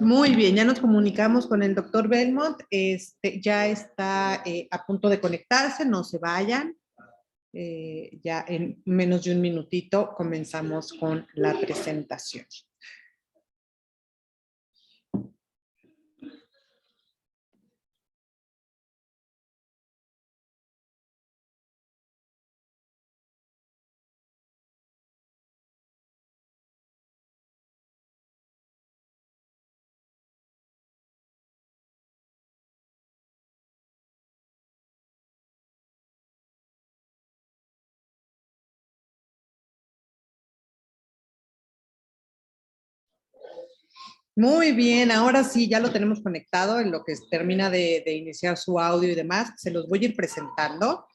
Muy bien, ya nos comunicamos con el doctor Belmont. Ya está a punto de conectarse, no se vayan. Ya en menos de un minutito comenzamos con la presentación. Muy bien, ahora sí, ya lo tenemos conectado en lo que termina de iniciar su audio y demás. Se los voy a ir presentando.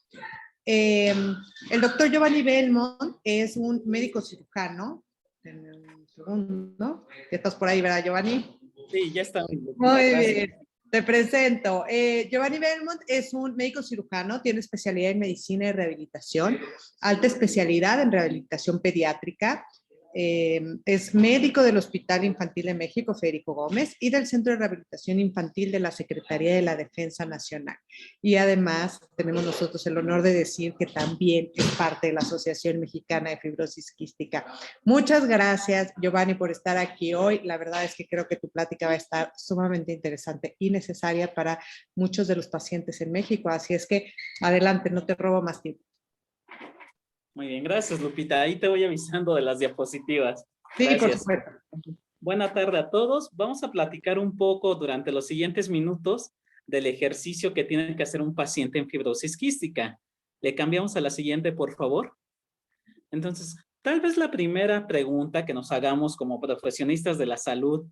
El doctor Giovanni Belmont es un médico cirujano. Un segundo. ¿Ya estás por ahí, verdad, Giovanni? Sí, ya está. Muy bien. Te presento. Giovanni Belmont es un médico cirujano, tiene especialidad en medicina y rehabilitación, alta especialidad en rehabilitación pediátrica. Es médico del Hospital Infantil de México, Federico Gómez, y del Centro de Rehabilitación Infantil de la Secretaría de la Defensa Nacional. Y además tenemos nosotros el honor de decir que también es parte de la Asociación Mexicana de Fibrosis Quística. Muchas gracias, Giovanni, por estar aquí hoy. La verdad es que creo que tu plática va a estar sumamente interesante y necesaria para muchos de los pacientes en México. Así es que adelante, no te robo más tiempo. Muy bien, gracias, Lupita. Ahí te voy avisando de las diapositivas. Sí, gracias. por supuesto. Buena tarde a todos. Vamos a platicar un poco durante los siguientes minutos del ejercicio que tiene que hacer un paciente en fibrosis quística. Le cambiamos a la siguiente, por favor. Entonces, tal vez la primera pregunta que nos hagamos como profesionistas de la salud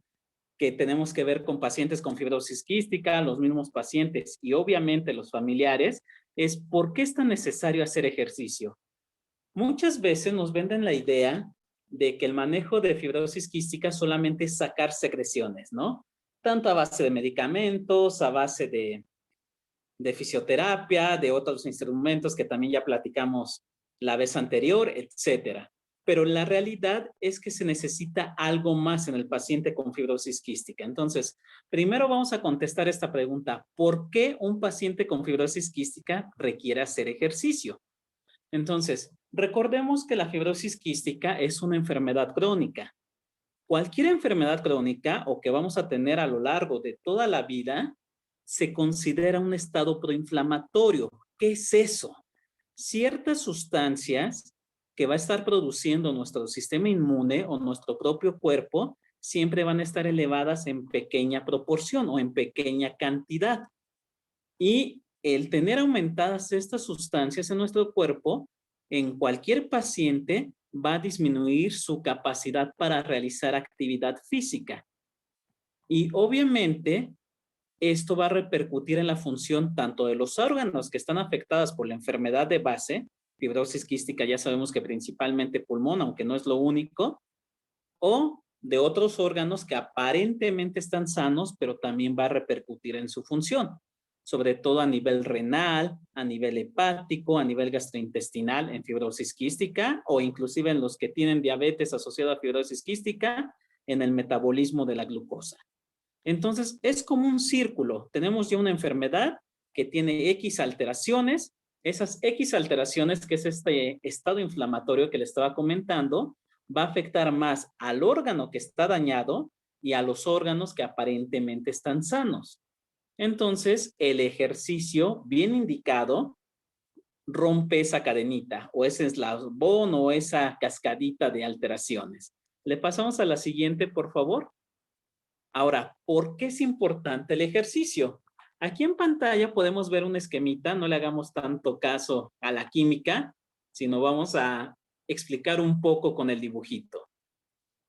que tenemos que ver con pacientes con fibrosis quística, los mismos pacientes y obviamente los familiares, es ¿por qué es tan necesario hacer ejercicio? Muchas veces nos venden la idea de que el manejo de fibrosis quística solamente es sacar secreciones, ¿no? Tanto a base de medicamentos, a base de fisioterapia, de otros instrumentos que también ya platicamos la vez anterior, etcétera. Pero la realidad es que se necesita algo más en el paciente con fibrosis quística. Entonces, primero vamos a contestar esta pregunta. ¿Por qué un paciente con fibrosis quística requiere hacer ejercicio? Entonces, recordemos que la fibrosis quística es una enfermedad crónica. Cualquier enfermedad crónica o que vamos a tener a lo largo de toda la vida se considera un estado proinflamatorio. ¿Qué es eso? Ciertas sustancias que va a estar produciendo nuestro sistema inmune o nuestro propio cuerpo siempre van a estar elevadas en pequeña proporción o en pequeña cantidad. Y el tener aumentadas estas sustancias en nuestro cuerpo, en cualquier paciente va a disminuir su capacidad para realizar actividad física. Y obviamente esto va a repercutir en la función tanto de los órganos que están afectados por la enfermedad de base, fibrosis quística ya sabemos que principalmente pulmón, aunque no es lo único, o de otros órganos que aparentemente están sanos, pero también va a repercutir en su función, sobre todo a nivel renal, a nivel hepático, a nivel gastrointestinal en fibrosis quística o inclusive en los que tienen diabetes asociada a fibrosis quística en el metabolismo de la glucosa. Entonces, es como un círculo. Tenemos ya una enfermedad que tiene X alteraciones. Esas X alteraciones, que es este estado inflamatorio que le estaba comentando, va a afectar más al órgano que está dañado y a los órganos que aparentemente están sanos. Entonces, el ejercicio bien indicado rompe esa cadenita o ese eslabón o esa cascadita de alteraciones. Le pasamos a la siguiente, por favor. Ahora, ¿por qué es importante el ejercicio? Aquí en pantalla podemos ver un esquemita, no le hagamos tanto caso a la química, sino vamos a explicar un poco con el dibujito.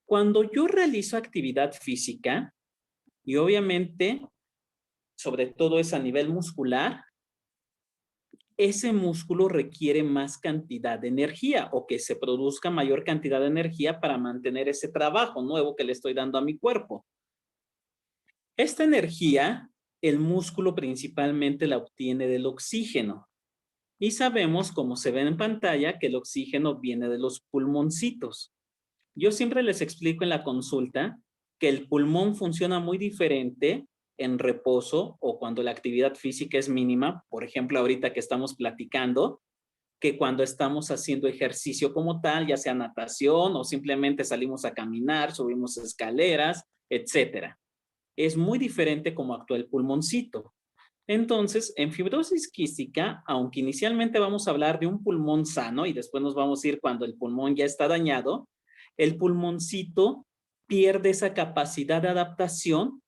Cuando yo realizo actividad física, y obviamente, sobre todo es a nivel muscular, ese músculo requiere más cantidad de energía o que se produzca mayor cantidad de energía para mantener ese trabajo nuevo que le estoy dando a mi cuerpo. Esta energía, el músculo principalmente la obtiene del oxígeno. Y sabemos, como se ve en pantalla, que el oxígeno viene de los pulmoncitos. Yo siempre les explico en la consulta que el pulmón funciona muy diferente en reposo o cuando la actividad física es mínima, por ejemplo, ahorita que estamos platicando, que cuando estamos haciendo ejercicio como tal, ya sea natación o simplemente salimos a caminar, subimos escaleras, etcétera. Es muy diferente cómo actúa el pulmoncito. Entonces, en fibrosis quística, aunque inicialmente vamos a hablar de un pulmón sano y después nos vamos a ir cuando el pulmón ya está dañado, el pulmoncito pierde esa capacidad de adaptación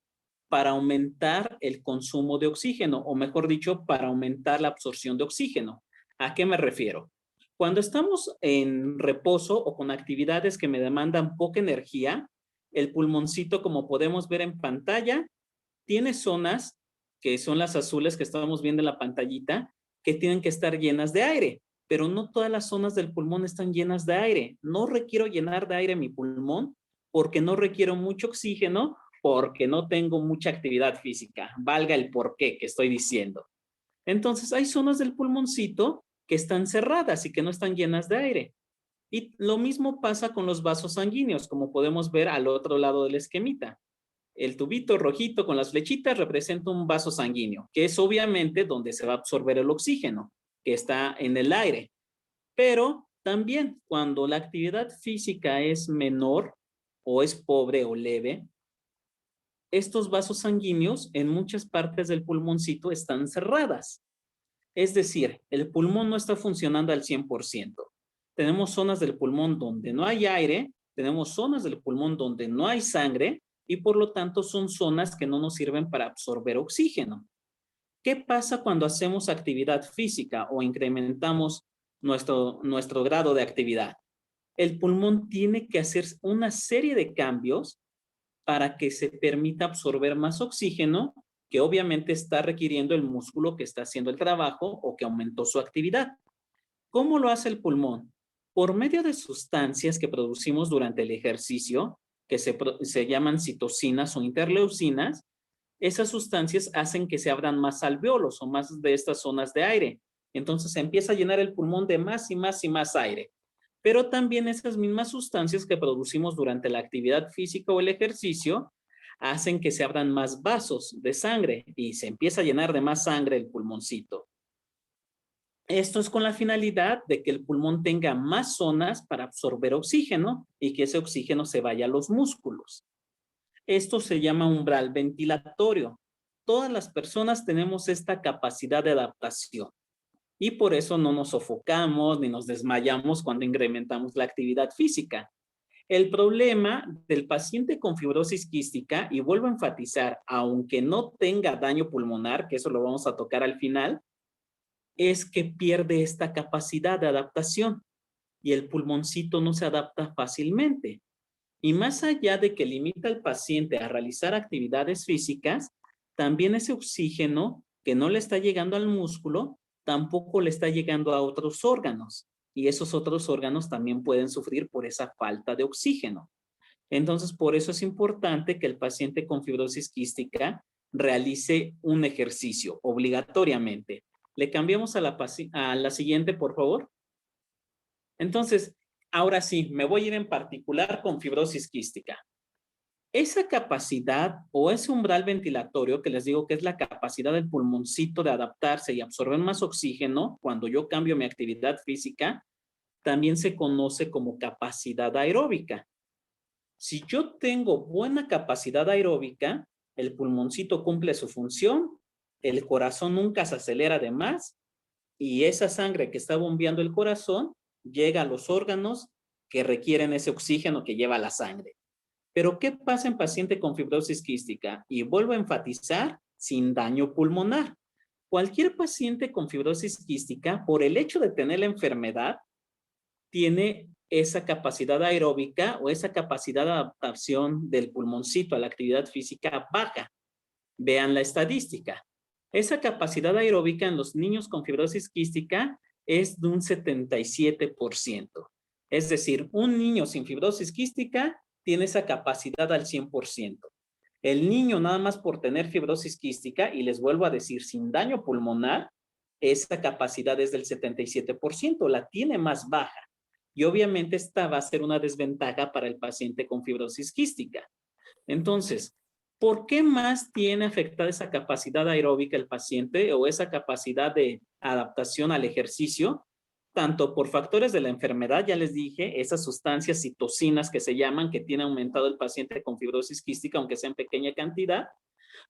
para aumentar el consumo de oxígeno, o mejor dicho, para aumentar la absorción de oxígeno. ¿A qué me refiero? Cuando estamos en reposo o con actividades que me demandan poca energía, el pulmoncito, como podemos ver en pantalla, tiene zonas que son las azules que estamos viendo en la pantallita, que tienen que estar llenas de aire, pero no todas las zonas del pulmón están llenas de aire. No requiero llenar de aire mi pulmón porque no requiero mucho oxígeno, porque no tengo mucha actividad física. Valga el porqué que estoy diciendo. Entonces, hay zonas del pulmoncito que están cerradas y que no están llenas de aire. Y lo mismo pasa con los vasos sanguíneos, como podemos ver al otro lado del esquemita. El tubito rojito con las flechitas representa un vaso sanguíneo, que es obviamente donde se va a absorber el oxígeno, que está en el aire. Pero también cuando la actividad física es menor o es pobre o leve, estos vasos sanguíneos en muchas partes del pulmoncito están cerradas. Es decir, el pulmón no está funcionando al 100%. Tenemos zonas del pulmón donde no hay aire, tenemos zonas del pulmón donde no hay sangre y por lo tanto son zonas que no nos sirven para absorber oxígeno. ¿Qué pasa cuando hacemos actividad física o incrementamos nuestro grado de actividad? El pulmón tiene que hacer una serie de cambios para que se permita absorber más oxígeno, que obviamente está requiriendo el músculo que está haciendo el trabajo o que aumentó su actividad. ¿Cómo lo hace el pulmón? Por medio de sustancias que producimos durante el ejercicio, que se llaman citocinas o interleucinas. Esas sustancias hacen que se abran más alvéolos o más de estas zonas de aire. Entonces se empieza a llenar el pulmón de más y más y más aire. Pero también esas mismas sustancias que producimos durante la actividad física o el ejercicio hacen que se abran más vasos de sangre y se empieza a llenar de más sangre el pulmoncito. Esto es con la finalidad de que el pulmón tenga más zonas para absorber oxígeno y que ese oxígeno se vaya a los músculos. Esto se llama umbral ventilatorio. Todas las personas tenemos esta capacidad de adaptación y por eso no nos sofocamos ni nos desmayamos cuando incrementamos la actividad física. El problema del paciente con fibrosis quística, y vuelvo a enfatizar, aunque no tenga daño pulmonar, que eso lo vamos a tocar al final, es que pierde esta capacidad de adaptación y el pulmoncito no se adapta fácilmente. Y más allá de que limita al paciente a realizar actividades físicas, también ese oxígeno que no le está llegando al músculo, tampoco le está llegando a otros órganos. Y esos otros órganos también pueden sufrir por esa falta de oxígeno. Entonces, por eso es importante que el paciente con fibrosis quística realice un ejercicio obligatoriamente. Le cambiamos a la siguiente, por favor. Entonces, ahora sí, me voy a ir en particular con fibrosis quística. Esa capacidad o ese umbral ventilatorio que les digo que es la capacidad del pulmoncito de adaptarse y absorber más oxígeno cuando yo cambio mi actividad física, también se conoce como capacidad aeróbica. Si yo tengo buena capacidad aeróbica, el pulmoncito cumple su función, el corazón nunca se acelera de más y esa sangre que está bombeando el corazón llega a los órganos que requieren ese oxígeno que lleva la sangre. Pero ¿qué pasa en paciente con fibrosis quística? Y vuelvo a enfatizar, sin daño pulmonar. Cualquier paciente con fibrosis quística, por el hecho de tener la enfermedad, tiene esa capacidad aeróbica o esa capacidad de adaptación del pulmoncito a la actividad física baja. Vean la estadística. Esa capacidad aeróbica en los niños con fibrosis quística es de un 77%. Es decir, un niño sin fibrosis quística tiene esa capacidad al 100%. El niño nada más por tener fibrosis quística, y les vuelvo a decir, sin daño pulmonar, esa capacidad es del 77%, la tiene más baja. Y obviamente esta va a ser una desventaja para el paciente con fibrosis quística. Entonces, ¿por qué más tiene afectada esa capacidad aeróbica el paciente o esa capacidad de adaptación al ejercicio? Tanto por factores de la enfermedad, ya les dije, esas sustancias citocinas que se llaman, que tiene aumentado el paciente con fibrosis quística, aunque sea en pequeña cantidad,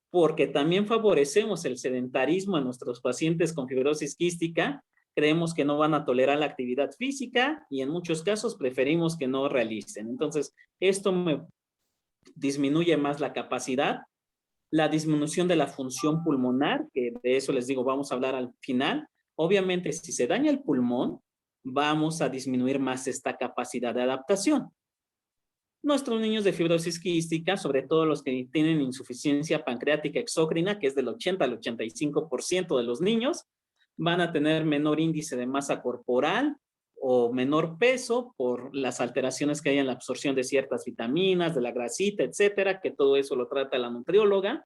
porque también favorecemos el sedentarismo en nuestros pacientes con fibrosis quística. Creemos que no van a tolerar la actividad física y en muchos casos preferimos que no realicen. Entonces, esto disminuye más la capacidad, la disminución de la función pulmonar, que de eso les digo, vamos a hablar al final. Obviamente, si se daña el pulmón, vamos a disminuir más esta capacidad de adaptación. Nuestros niños de fibrosis quística, sobre todo los que tienen insuficiencia pancreática exócrina, que es del 80 al 85% de los niños, van a tener menor índice de masa corporal o menor peso por las alteraciones que hay en la absorción de ciertas vitaminas, de la grasita, etcétera, que todo eso lo trata la nutrióloga.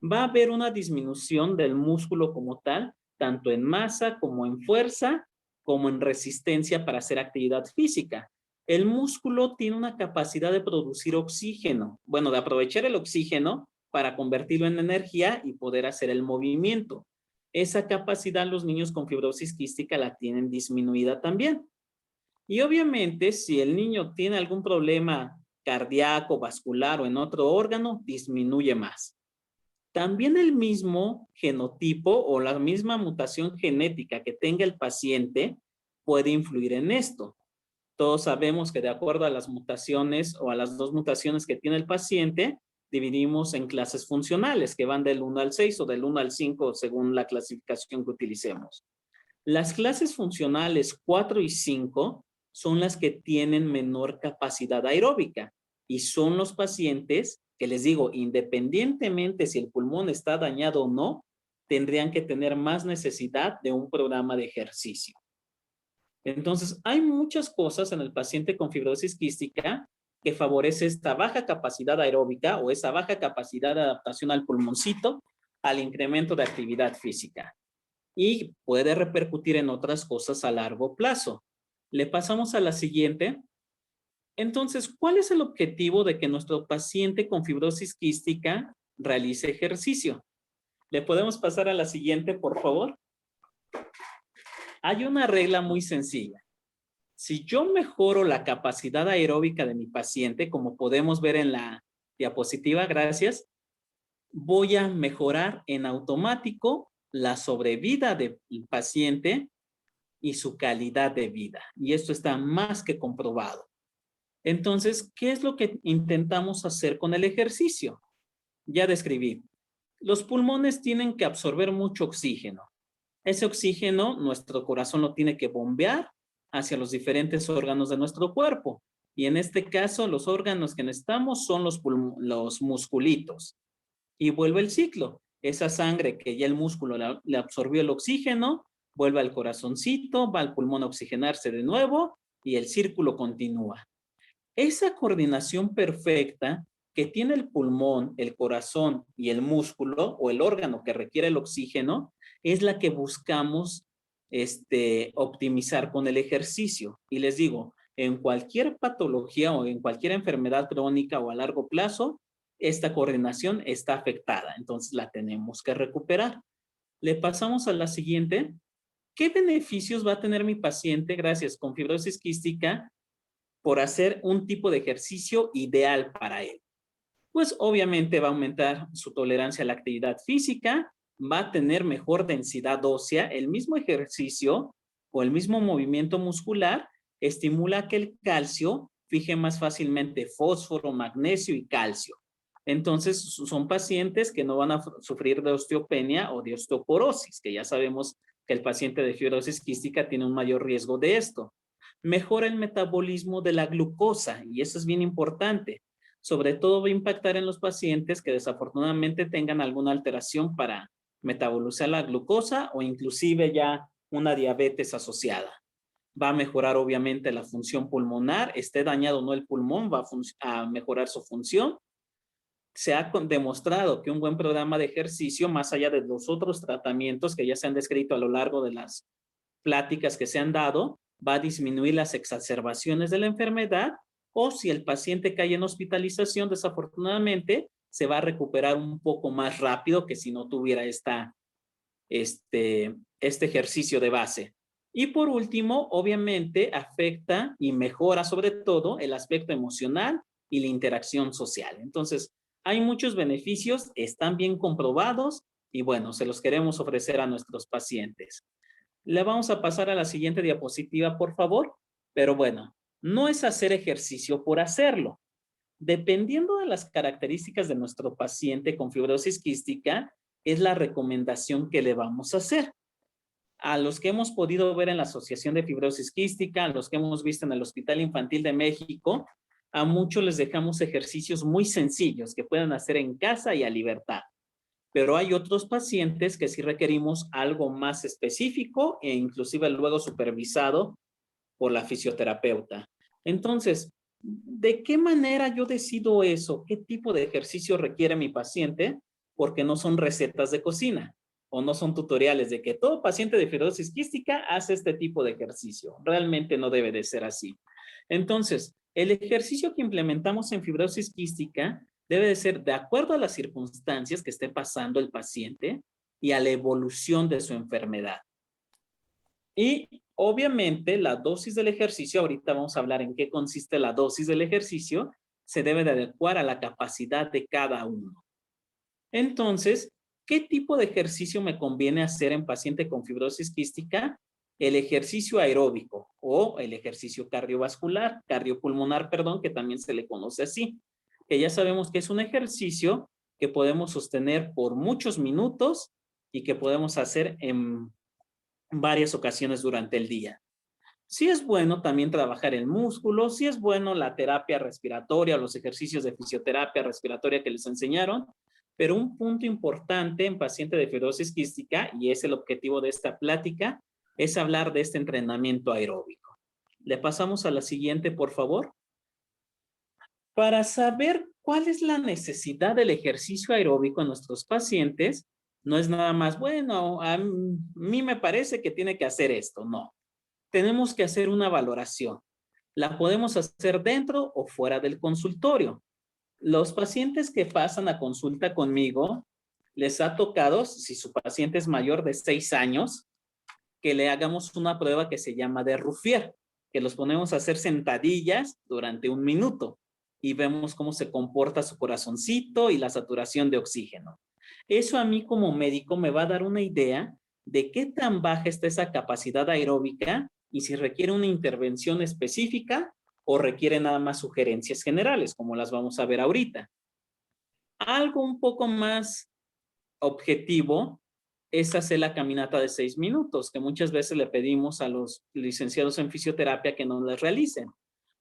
Va a haber una disminución del músculo como tal, tanto en masa como en fuerza, como en resistencia para hacer actividad física. El músculo tiene una capacidad de producir oxígeno, bueno, de aprovechar el oxígeno para convertirlo en energía y poder hacer el movimiento. Esa capacidad los niños con fibrosis quística la tienen disminuida también. Y obviamente, si el niño tiene algún problema cardíaco, vascular o en otro órgano, disminuye más. También el mismo genotipo o la misma mutación genética que tenga el paciente puede influir en esto. Todos sabemos que de acuerdo a las mutaciones o a las 2 mutaciones que tiene el paciente, dividimos en clases funcionales que van del 1 al 6 o del 1 al 5 según la clasificación que utilicemos. Las clases funcionales 4 y 5 son las que tienen menor capacidad aeróbica y son los pacientes que les digo, independientemente si el pulmón está dañado o no, tendrían que tener más necesidad de un programa de ejercicio. Entonces, hay muchas cosas en el paciente con fibrosis quística que favorece esta baja capacidad aeróbica o esa baja capacidad de adaptación al pulmoncito al incremento de actividad física. Y puede repercutir en otras cosas a largo plazo. Le pasamos a la siguiente. Entonces, ¿cuál es el objetivo de que nuestro paciente con fibrosis quística realice ejercicio? ¿Le podemos pasar a la siguiente, por favor? Hay una regla muy sencilla. Si yo mejoro la capacidad aeróbica de mi paciente, como podemos ver en la diapositiva, gracias, voy a mejorar en automático la sobrevida del paciente y su calidad de vida. Y esto está más que comprobado. Entonces, ¿qué es lo que intentamos hacer con el ejercicio? Ya describí. Los pulmones tienen que absorber mucho oxígeno. Ese oxígeno, nuestro corazón lo tiene que bombear hacia los diferentes órganos de nuestro cuerpo. Y en este caso, los órganos que necesitamos son los musculitos. Y vuelve el ciclo. Esa sangre que ya el músculo le absorbió el oxígeno, vuelve al corazoncito, va al pulmón a oxigenarse de nuevo y el círculo continúa. Esa coordinación perfecta que tiene el pulmón, el corazón y el músculo o el órgano que requiere el oxígeno es la que buscamos optimizar con el ejercicio. Y les digo, en cualquier patología o en cualquier enfermedad crónica o a largo plazo, esta coordinación está afectada, entonces la tenemos que recuperar. Le pasamos a la siguiente. ¿Qué beneficios va a tener mi paciente, gracias, con fibrosis quística por hacer un tipo de ejercicio ideal para él? Pues obviamente va a aumentar su tolerancia a la actividad física, va a tener mejor densidad ósea, el mismo ejercicio o el mismo movimiento muscular estimula que el calcio fije más fácilmente fósforo, magnesio y calcio. Entonces son pacientes que no van a sufrir de osteopenia o de osteoporosis, que ya sabemos que el paciente de fibrosis quística tiene un mayor riesgo de esto. Mejora el metabolismo de la glucosa y eso es bien importante. Sobre todo va a impactar en los pacientes que desafortunadamente tengan alguna alteración para metabolizar la glucosa o inclusive ya una diabetes asociada. Va a mejorar obviamente la función pulmonar, esté dañado o no el pulmón, va a mejorar su función. Se ha demostrado que un buen programa de ejercicio, más allá de los otros tratamientos que ya se han descrito a lo largo de las pláticas que se han dado, va a disminuir las exacerbaciones de la enfermedad o si el paciente cae en hospitalización, desafortunadamente, se va a recuperar un poco más rápido que si no tuviera este ejercicio de base. Y por último, obviamente, afecta y mejora sobre todo el aspecto emocional y la interacción social. Entonces, hay muchos beneficios, están bien comprobados y bueno, se los queremos ofrecer a nuestros pacientes. Le vamos a pasar a la siguiente diapositiva, por favor. Pero bueno, no es hacer ejercicio por hacerlo. Dependiendo de las características de nuestro paciente con fibrosis quística, es la recomendación que le vamos a hacer. A los que hemos podido ver en la Asociación de Fibrosis Quística, a los que hemos visto en el Hospital Infantil de México, a muchos les dejamos ejercicios muy sencillos que pueden hacer en casa y a libertad. Pero hay otros pacientes que sí requerimos algo más específico e inclusive luego supervisado por la fisioterapeuta. Entonces, ¿de qué manera yo decido eso? ¿Qué tipo de ejercicio requiere mi paciente? Porque no son recetas de cocina o no son tutoriales de que todo paciente de fibrosis quística hace este tipo de ejercicio. Realmente no debe de ser así. Entonces, el ejercicio que implementamos en fibrosis quística debe de ser de acuerdo a las circunstancias que esté pasando el paciente y a la evolución de su enfermedad. Y obviamente la dosis del ejercicio, ahorita vamos a hablar en qué consiste la dosis del ejercicio, se debe de adecuar a la capacidad de cada uno. Entonces, ¿qué tipo de ejercicio me conviene hacer en paciente con fibrosis quística? El ejercicio aeróbico o el ejercicio cardiovascular, cardiopulmonar, perdón, que también se le conoce así. Que ya sabemos que es un ejercicio que podemos sostener por muchos minutos y que podemos hacer en varias ocasiones durante el día. Sí es bueno también trabajar el músculo, sí es bueno la terapia respiratoria, los ejercicios de fisioterapia respiratoria que les enseñaron, pero un punto importante en paciente de fibrosis quística, y es el objetivo de esta plática, es hablar de este entrenamiento aeróbico. Le pasamos a la siguiente, por favor. Para saber cuál es la necesidad del ejercicio aeróbico en nuestros pacientes, no es nada más, bueno, a mí me parece que tiene que hacer esto, no. Tenemos que hacer una valoración. La podemos hacer dentro o fuera del consultorio. Los pacientes que pasan a consulta conmigo, les ha tocado, si su paciente es mayor de 6 años, que le hagamos una prueba que se llama de Ruffier, que los ponemos a hacer sentadillas durante 1 minuto y vemos cómo se comporta su corazoncito y la saturación de oxígeno. Eso a mí como médico me va a dar una idea de qué tan baja está esa capacidad aeróbica y si requiere una intervención específica o requiere nada más sugerencias generales, como las vamos a ver ahorita. Algo un poco más objetivo es hacer la caminata de 6 minutos, que muchas veces le pedimos a los licenciados en fisioterapia que nos las realicen.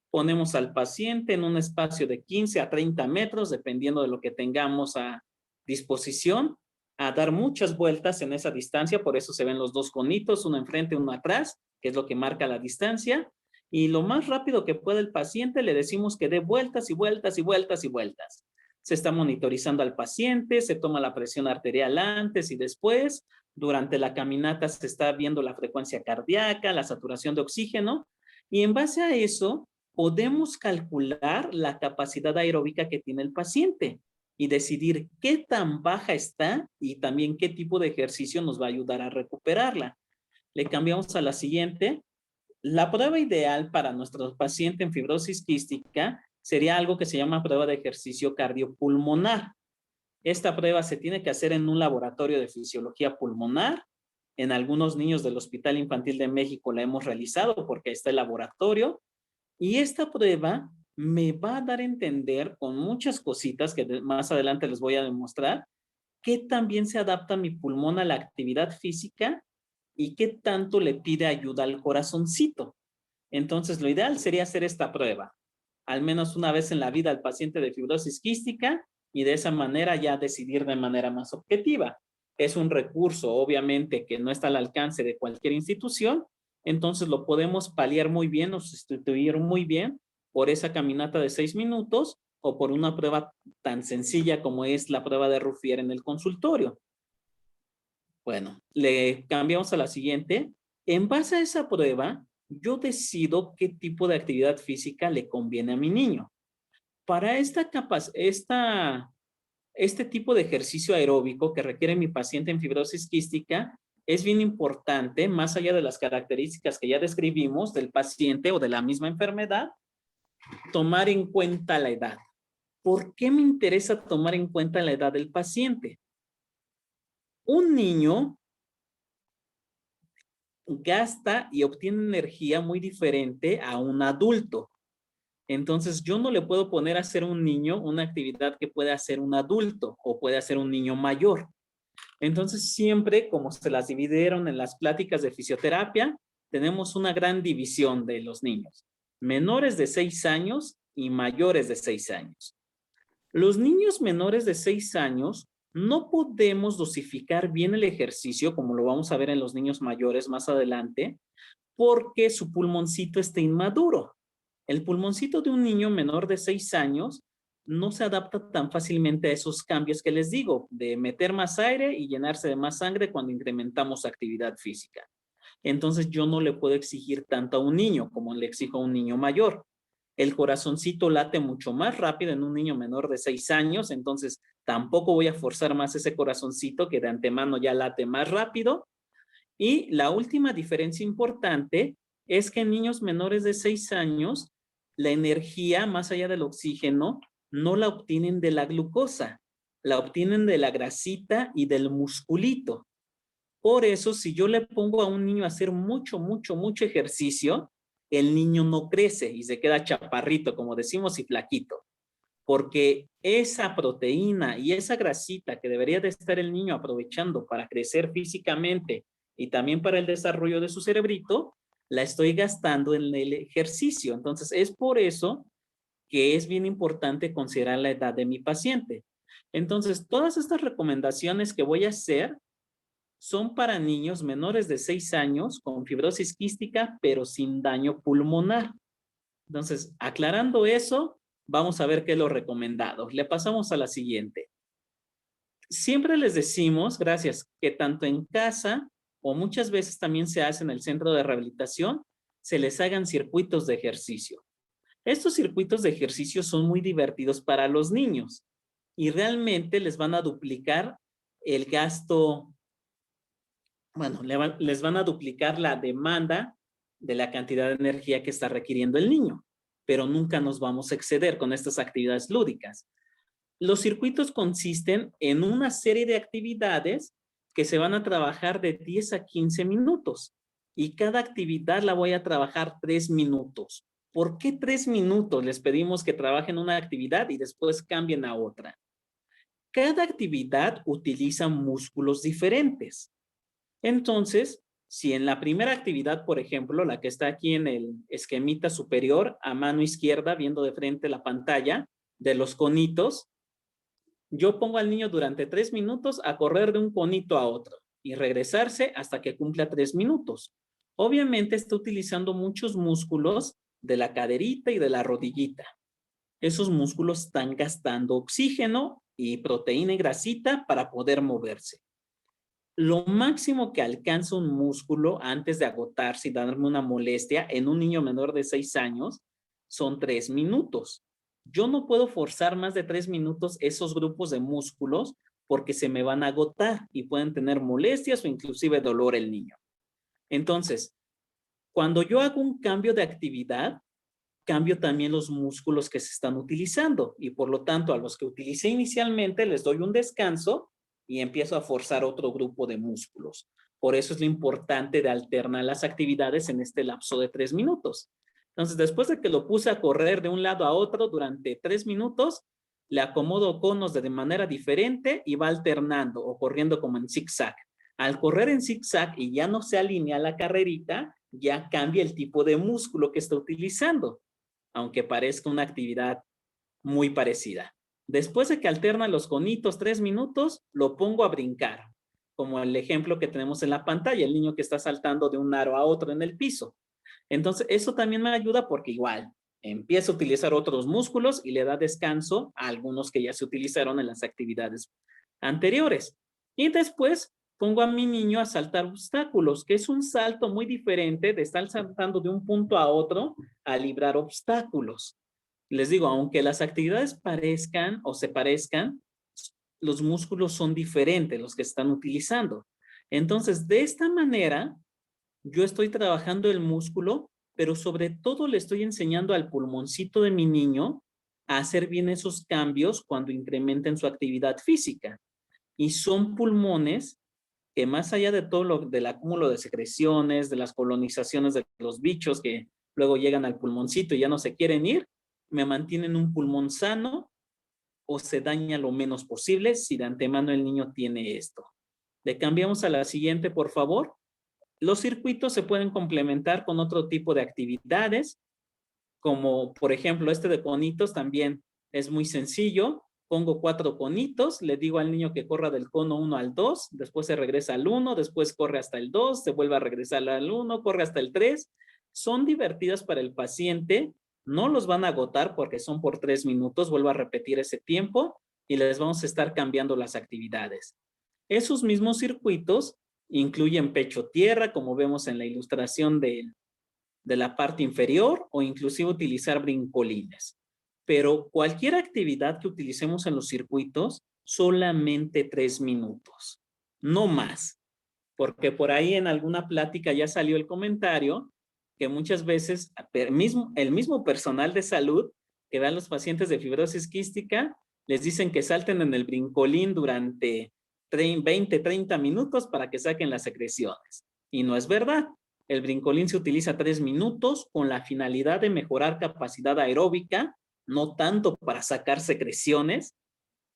Ponemos al paciente en un espacio de 15 a 30 metros, dependiendo de lo que tengamos a disposición, a dar muchas vueltas en esa distancia, por eso se ven los dos conitos, uno enfrente, uno atrás, que es lo que marca la distancia, y lo más rápido que pueda el paciente le decimos que dé vueltas y vueltas y vueltas y vueltas. Se está monitorizando al paciente, se toma la presión arterial antes y después, durante la caminata se está viendo la frecuencia cardíaca, la saturación de oxígeno, y en base a eso podemos calcular la capacidad aeróbica que tiene el paciente y decidir qué tan baja está y también qué tipo de ejercicio nos va a ayudar a recuperarla. Le cambiamos a la siguiente. La prueba ideal para nuestro paciente en fibrosis quística sería algo que se llama prueba de ejercicio cardiopulmonar. Esta prueba se tiene que hacer en un laboratorio de fisiología pulmonar. En algunos niños del Hospital Infantil de México la hemos realizado porque está el laboratorio. Y esta prueba me va a dar a entender con muchas cositas que más adelante les voy a demostrar, qué también se adapta mi pulmón a la actividad física y qué tanto le pide ayuda al corazoncito. Entonces, lo ideal sería hacer esta prueba, al menos una vez en la vida al paciente de fibrosis quística y de esa manera ya decidir de manera más objetiva. Es un recurso, obviamente, que no está al alcance de cualquier institución, entonces lo podemos paliar muy bien o sustituir muy bien por esa caminata de 6 minutos o por una prueba tan sencilla como es la prueba de Ruffier en el consultorio. Bueno, le cambiamos a la siguiente. En base a esa prueba, yo decido qué tipo de actividad física le conviene a mi niño. Para este tipo de ejercicio aeróbico que requiere mi paciente en fibrosis quística, es bien importante, más allá de las características que ya describimos del paciente o de la misma enfermedad, tomar en cuenta la edad. ¿Por qué me interesa tomar en cuenta la edad del paciente? Un niño gasta y obtiene energía muy diferente a un adulto. Entonces, yo no le puedo poner a hacer a un niño una actividad que puede hacer un adulto o puede hacer un niño mayor. Entonces, siempre, como se las dividieron en las pláticas de fisioterapia, tenemos una gran división de los niños. Menores de 6 años y mayores de 6 años. Los niños menores de 6 años no podemos dosificar bien el ejercicio, como lo vamos a ver en los niños mayores más adelante, porque su pulmoncito está inmaduro. El pulmoncito de un niño menor de 6 años no se adapta tan fácilmente a esos cambios que les digo, de meter más aire y llenarse de más sangre cuando incrementamos actividad física. Entonces yo no le puedo exigir tanto a un niño como le exijo a un niño mayor. El corazoncito late mucho más rápido en un niño menor de 6 años, entonces tampoco voy a forzar más ese corazoncito que de antemano ya late más rápido. Y la última diferencia importante es que en niños menores de 6 años, la energía, más allá del oxígeno, no la obtienen de la glucosa, la obtienen de la grasita y del musculito. Por eso, si yo le pongo a un niño a hacer mucho ejercicio, el niño no crece y se queda chaparrito, como decimos, y flaquito. Porque esa proteína y esa grasita que debería de estar el niño aprovechando para crecer físicamente y también para el desarrollo de su cerebrito, la estoy gastando en el ejercicio. Entonces, es por eso que es bien importante considerar la edad de mi paciente. Entonces, todas estas recomendaciones que voy a hacer son para niños menores de 6 años con fibrosis quística, pero sin daño pulmonar. Entonces, aclarando eso, vamos a ver qué es lo recomendado. Le pasamos a la siguiente. Siempre les decimos, gracias, que tanto en casa o muchas veces también se hace en el centro de rehabilitación, se les hagan circuitos de ejercicio. Estos circuitos de ejercicio son muy divertidos para los niños y realmente les van a duplicar el gasto, bueno, les van a duplicar la demanda de la cantidad de energía que está requiriendo el niño, pero nunca nos vamos a exceder con estas actividades lúdicas. Los circuitos consisten en una serie de actividades que se van a trabajar de 10 a 15 minutos y cada actividad la voy a trabajar 3 minutos. ¿Por qué 3 minutos? Les pedimos que trabajen una actividad y después cambien a otra. Cada actividad utiliza músculos diferentes. Entonces, si en la primera actividad, por ejemplo, la que está aquí en el esquemita superior, a mano izquierda, viendo de frente la pantalla de los conitos, yo pongo al niño durante 3 minutos a correr de un conito a otro y regresarse hasta que cumpla 3 minutos. Obviamente está utilizando muchos músculos de la caderita y de la rodillita. Esos músculos están gastando oxígeno y proteína y grasita para poder moverse. Lo máximo que alcanza un músculo antes de agotarse y darme una molestia en un niño menor de 6 años son 3 minutos. Yo no puedo forzar más de 3 minutos esos grupos de músculos porque se me van a agotar y pueden tener molestias o inclusive dolor el niño. Entonces, cuando yo hago un cambio de actividad, cambio también los músculos que se están utilizando y por lo tanto a los que utilicé inicialmente les doy un descanso y empiezo a forzar otro grupo de músculos. Por eso es lo importante de alternar las actividades en este lapso de 3 minutos. Entonces, después de que lo puse a correr de un lado a otro durante 3 minutos, le acomodo conos de manera diferente y va alternando o corriendo como en zigzag. Al correr en zigzag y ya no se alinea la carrerita, ya cambia el tipo de músculo que está utilizando, aunque parezca una actividad muy parecida. Después de que alterna los conitos 3 minutos, lo pongo a brincar, como el ejemplo que tenemos en la pantalla, el niño que está saltando de un aro a otro en el piso. Entonces, eso también me ayuda porque igual empieza a utilizar otros músculos y le da descanso a algunos que ya se utilizaron en las actividades anteriores. Y después pongo a mi niño a saltar obstáculos, que es un salto muy diferente de estar saltando de un punto a otro a librar obstáculos. Les digo, aunque las actividades parezcan o se parezcan, los músculos son diferentes los que están utilizando. Entonces, de esta manera, yo estoy trabajando el músculo, pero sobre todo le estoy enseñando al pulmoncito de mi niño a hacer bien esos cambios cuando incrementen su actividad física. Y son pulmones que más allá de todo del acúmulo de secreciones, de las colonizaciones de los bichos que luego llegan al pulmoncito y ya no se quieren ir, me mantienen un pulmón sano o se daña lo menos posible si de antemano el niño tiene esto. Le cambiamos a la siguiente, por favor. Los circuitos se pueden complementar con otro tipo de actividades, como por ejemplo este de conitos también es muy sencillo. Pongo 4 conitos, le digo al niño que corra del cono 1 al 2, después se regresa al 1, después corre hasta el 2, se vuelve a regresar al 1, corre hasta el 3. Son divertidas para el paciente, no los van a agotar porque son por 3 minutos, vuelvo a repetir ese tiempo y les vamos a estar cambiando las actividades. Esos mismos circuitos incluyen pecho-tierra, como vemos en la ilustración de la parte inferior, o inclusive utilizar brincolines. Pero cualquier actividad que utilicemos en los circuitos, solamente 3 minutos, no más. Porque por ahí en alguna plática ya salió el comentario que muchas veces el mismo personal de salud que ve a los pacientes de fibrosis quística, les dicen que salten en el brincolín durante 20, 30 minutos para que saquen las secreciones. Y no es verdad. El brincolín se utiliza 3 minutos con la finalidad de mejorar capacidad aeróbica, no tanto para sacar secreciones.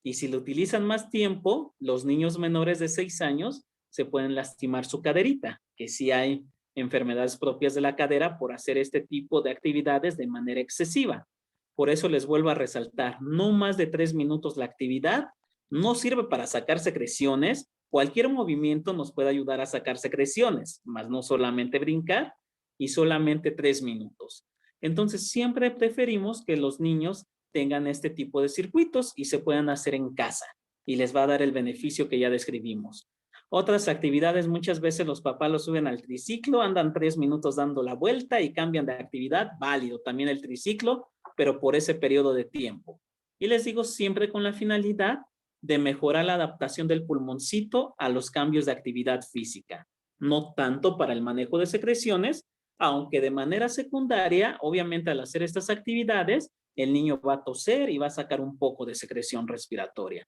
Y si lo utilizan más tiempo, los niños menores de 6 años se pueden lastimar su caderita, que sí hay enfermedades propias de la cadera por hacer este tipo de actividades de manera excesiva. Por eso les vuelvo a resaltar, no más de 3 minutos la actividad, no sirve para sacar secreciones. Cualquier movimiento nos puede ayudar a sacar secreciones, más no solamente brincar, y solamente 3 minutos. Entonces siempre preferimos que los niños tengan este tipo de circuitos y se puedan hacer en casa y les va a dar el beneficio que ya describimos. Otras actividades, muchas veces los papás los suben al triciclo, andan 3 minutos dando la vuelta y cambian de actividad, válido también el triciclo, pero por ese periodo de tiempo. Y les digo siempre con la finalidad de mejorar la adaptación del pulmoncito a los cambios de actividad física, no tanto para el manejo de secreciones, aunque de manera secundaria, obviamente al hacer estas actividades, el niño va a toser y va a sacar un poco de secreción respiratoria.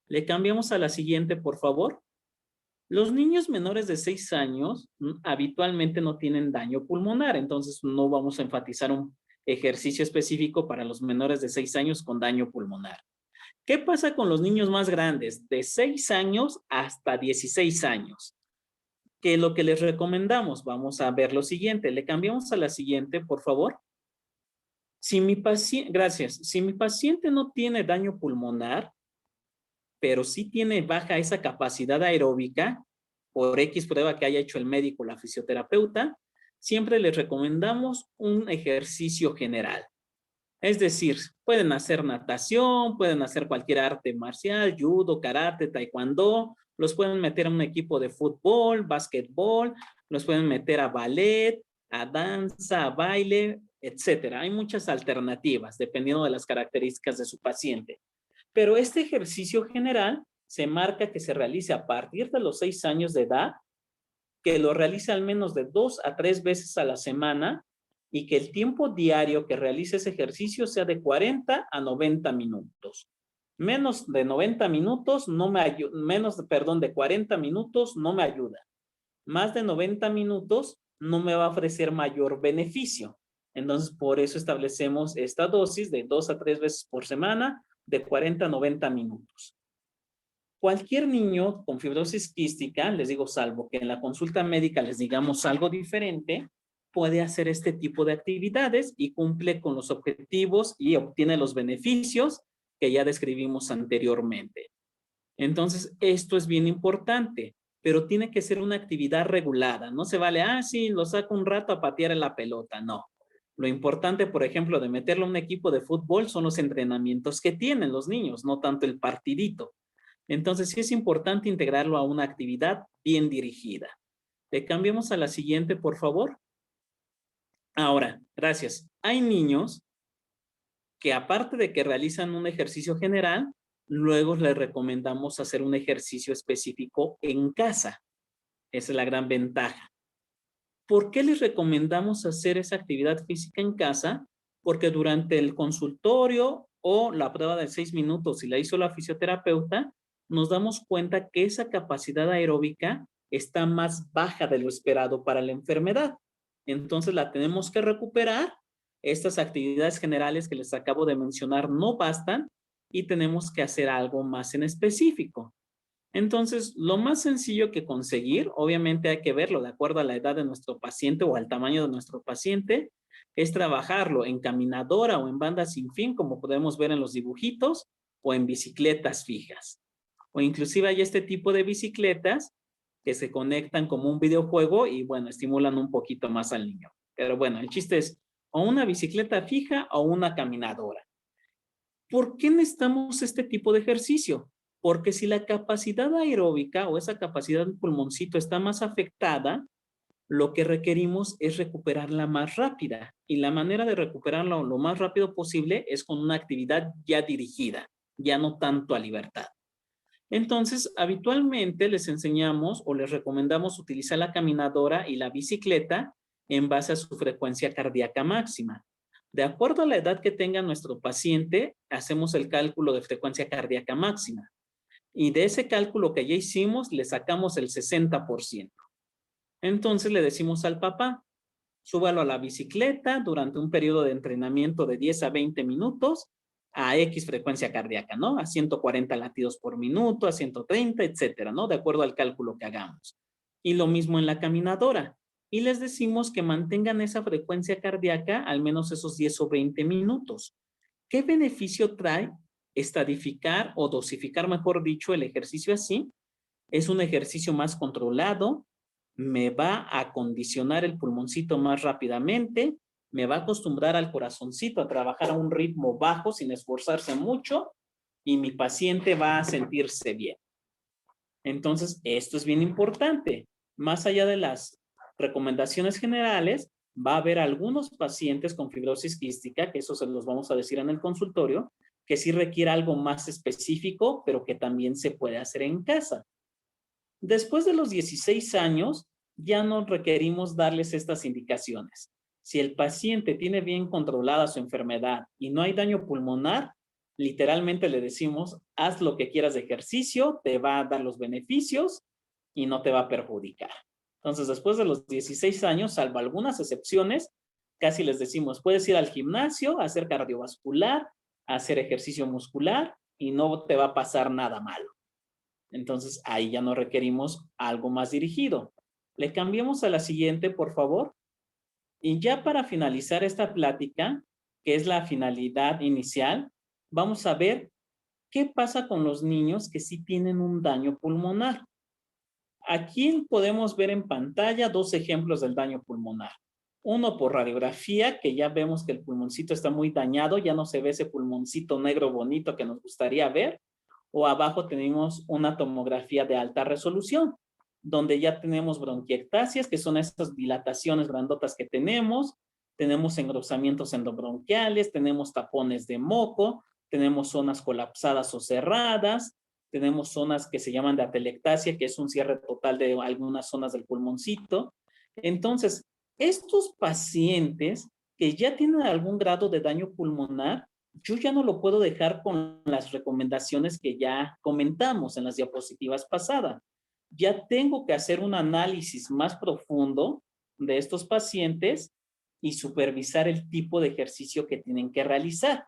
Le cambiamos a la siguiente, por favor. Los niños menores de 6 años habitualmente no tienen daño pulmonar, entonces no vamos a enfatizar un ejercicio específico para los menores de 6 años con daño pulmonar. ¿Qué pasa con los niños más grandes? De 6 años hasta 16 años. ¿Qué es lo que les recomendamos? Vamos a ver lo siguiente. Le cambiamos a la siguiente, por favor. Gracias. Si mi paciente no tiene daño pulmonar, pero sí tiene baja esa capacidad aeróbica, por X prueba que haya hecho el médico o la fisioterapeuta, siempre les recomendamos un ejercicio general. Es decir, pueden hacer natación, pueden hacer cualquier arte marcial, judo, karate, taekwondo, los pueden meter a un equipo de fútbol, básquetbol, los pueden meter a ballet, a danza, a baile, etcétera. Hay muchas alternativas dependiendo de las características de su paciente. Pero este ejercicio general se marca que se realice a partir de los 6 años de edad, que lo realice al menos de 2 a 3 veces a la semana y que el tiempo diario que realice ese ejercicio sea de 40 a 90 minutos. Menos de 90 minutos no me ayuda, de 40 minutos no me ayuda. Más de 90 minutos no me va a ofrecer mayor beneficio. Entonces, por eso establecemos esta dosis de 2 a 3 veces por semana, de 40 a 90 minutos. Cualquier niño con fibrosis quística, les digo, salvo que en la consulta médica les digamos algo diferente, puede hacer este tipo de actividades y cumple con los objetivos y obtiene los beneficios que ya describimos anteriormente. Entonces, esto es bien importante, pero tiene que ser una actividad regulada. No se vale, sí, lo saco un rato a patear en la pelota. No. Lo importante, por ejemplo, de meterlo a un equipo de fútbol son los entrenamientos que tienen los niños, no tanto el partidito. Entonces, sí es importante integrarlo a una actividad bien dirigida. Le cambiamos a la siguiente, por favor. Ahora, gracias. Hay niños que aparte de que realizan un ejercicio general, luego les recomendamos hacer un ejercicio específico en casa. Esa es la gran ventaja. ¿Por qué les recomendamos hacer esa actividad física en casa? Porque durante el consultorio o la prueba de 6 minutos, si la hizo la fisioterapeuta, nos damos cuenta que esa capacidad aeróbica está más baja de lo esperado para la enfermedad. Entonces la tenemos que recuperar. Estas actividades generales que les acabo de mencionar no bastan y tenemos que hacer algo más en específico. Entonces, lo más sencillo que conseguir, obviamente hay que verlo de acuerdo a la edad de nuestro paciente o al tamaño de nuestro paciente, es trabajarlo en caminadora o en banda sin fin, como podemos ver en los dibujitos, o en bicicletas fijas. O inclusive hay este tipo de bicicletas que se conectan como un videojuego y, bueno, estimulan un poquito más al niño. Pero bueno, el chiste es o una bicicleta fija o una caminadora. ¿Por qué necesitamos este tipo de ejercicio? Porque si la capacidad aeróbica o esa capacidad del pulmoncito está más afectada, lo que requerimos es recuperarla más rápida. Y la manera de recuperarla lo más rápido posible es con una actividad ya dirigida, ya no tanto a libertad. Entonces, habitualmente les enseñamos o les recomendamos utilizar la caminadora y la bicicleta en base a su frecuencia cardíaca máxima. De acuerdo a la edad que tenga nuestro paciente, hacemos el cálculo de frecuencia cardíaca máxima. Y de ese cálculo que ya hicimos, le sacamos el 60%. Entonces le decimos al papá, súbalo a la bicicleta durante un periodo de entrenamiento de 10 a 20 minutos a X frecuencia cardíaca, ¿no? A 140 latidos por minuto, a 130, etcétera, ¿no? De acuerdo al cálculo que hagamos. Y lo mismo en la caminadora. Y les decimos que mantengan esa frecuencia cardíaca al menos esos 10 o 20 minutos. ¿Qué beneficio trae estadificar o dosificar, mejor dicho, el ejercicio así? Es un ejercicio más controlado, me va a acondicionar el pulmoncito más rápidamente, me va a acostumbrar al corazoncito a trabajar a un ritmo bajo sin esforzarse mucho y mi paciente va a sentirse bien. Entonces, esto es bien importante. Más allá de las recomendaciones generales, va a haber algunos pacientes con fibrosis quística, que eso se los vamos a decir en el consultorio, que sí requiere algo más específico, pero que también se puede hacer en casa. Después de los 16 años, ya no requerimos darles estas indicaciones. Si el paciente tiene bien controlada su enfermedad y no hay daño pulmonar, literalmente le decimos, haz lo que quieras de ejercicio, te va a dar los beneficios y no te va a perjudicar. Entonces, después de los 16 años, salvo algunas excepciones, casi les decimos, puedes ir al gimnasio, a hacer cardiovascular, a hacer ejercicio muscular y no te va a pasar nada malo. Entonces, ahí ya no requerimos algo más dirigido. Le cambiamos a la siguiente, por favor. Y ya para finalizar esta plática, que es la finalidad inicial, vamos a ver qué pasa con los niños que sí tienen un daño pulmonar. Aquí podemos ver en pantalla dos ejemplos del daño pulmonar. Uno por radiografía, que ya vemos que el pulmoncito está muy dañado, ya no se ve ese pulmoncito negro bonito que nos gustaría ver. O abajo tenemos una tomografía de alta resolución, donde ya tenemos bronquiectasias, que son estas dilataciones grandotas que tenemos engrosamientos endobronquiales, tenemos tapones de moco, tenemos zonas colapsadas o cerradas, tenemos zonas que se llaman de atelectasia, que es un cierre total de algunas zonas del pulmoncito. Entonces, estos pacientes que ya tienen algún grado de daño pulmonar, yo ya no lo puedo dejar con las recomendaciones que ya comentamos en las diapositivas pasadas. Ya tengo que hacer un análisis más profundo de estos pacientes y supervisar el tipo de ejercicio que tienen que realizar.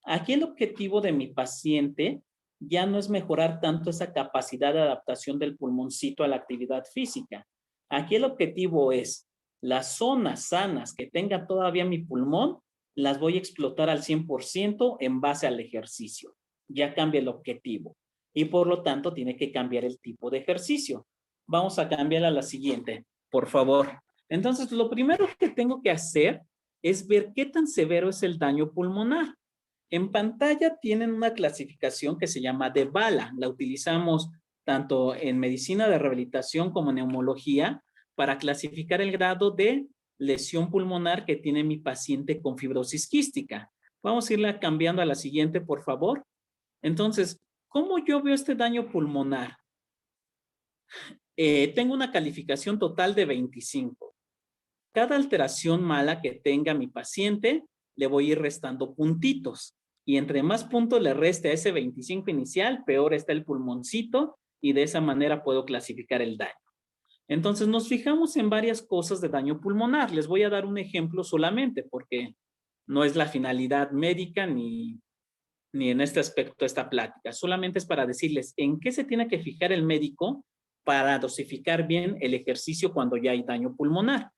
Aquí el objetivo de mi paciente ya no es mejorar tanto esa capacidad de adaptación del pulmoncito a la actividad física. Aquí el objetivo es las zonas sanas que tenga todavía mi pulmón, las voy a explotar al 100% en base al ejercicio. Ya cambia el objetivo y por lo tanto tiene que cambiar el tipo de ejercicio. Vamos a cambiar a la siguiente, por favor. Entonces, lo primero que tengo que hacer es ver qué tan severo es el daño pulmonar. En pantalla tienen una clasificación que se llama de Bala. La utilizamos tanto en medicina de rehabilitación como en neumología para clasificar el grado de lesión pulmonar que tiene mi paciente con fibrosis quística. Vamos a irla cambiando a la siguiente, por favor. Entonces, ¿cómo yo veo este daño pulmonar? Tengo una calificación total de 25. Cada alteración mala que tenga mi paciente, le voy a ir restando puntitos. Y entre más puntos le reste a ese 25 inicial, peor está el pulmoncito y de esa manera puedo clasificar el daño. Entonces nos fijamos en varias cosas de daño pulmonar. Les voy a dar un ejemplo solamente porque no es la finalidad médica ni en este aspecto esta plática. Solamente es para decirles en qué se tiene que fijar el médico para dosificar bien el ejercicio cuando ya hay daño pulmonar.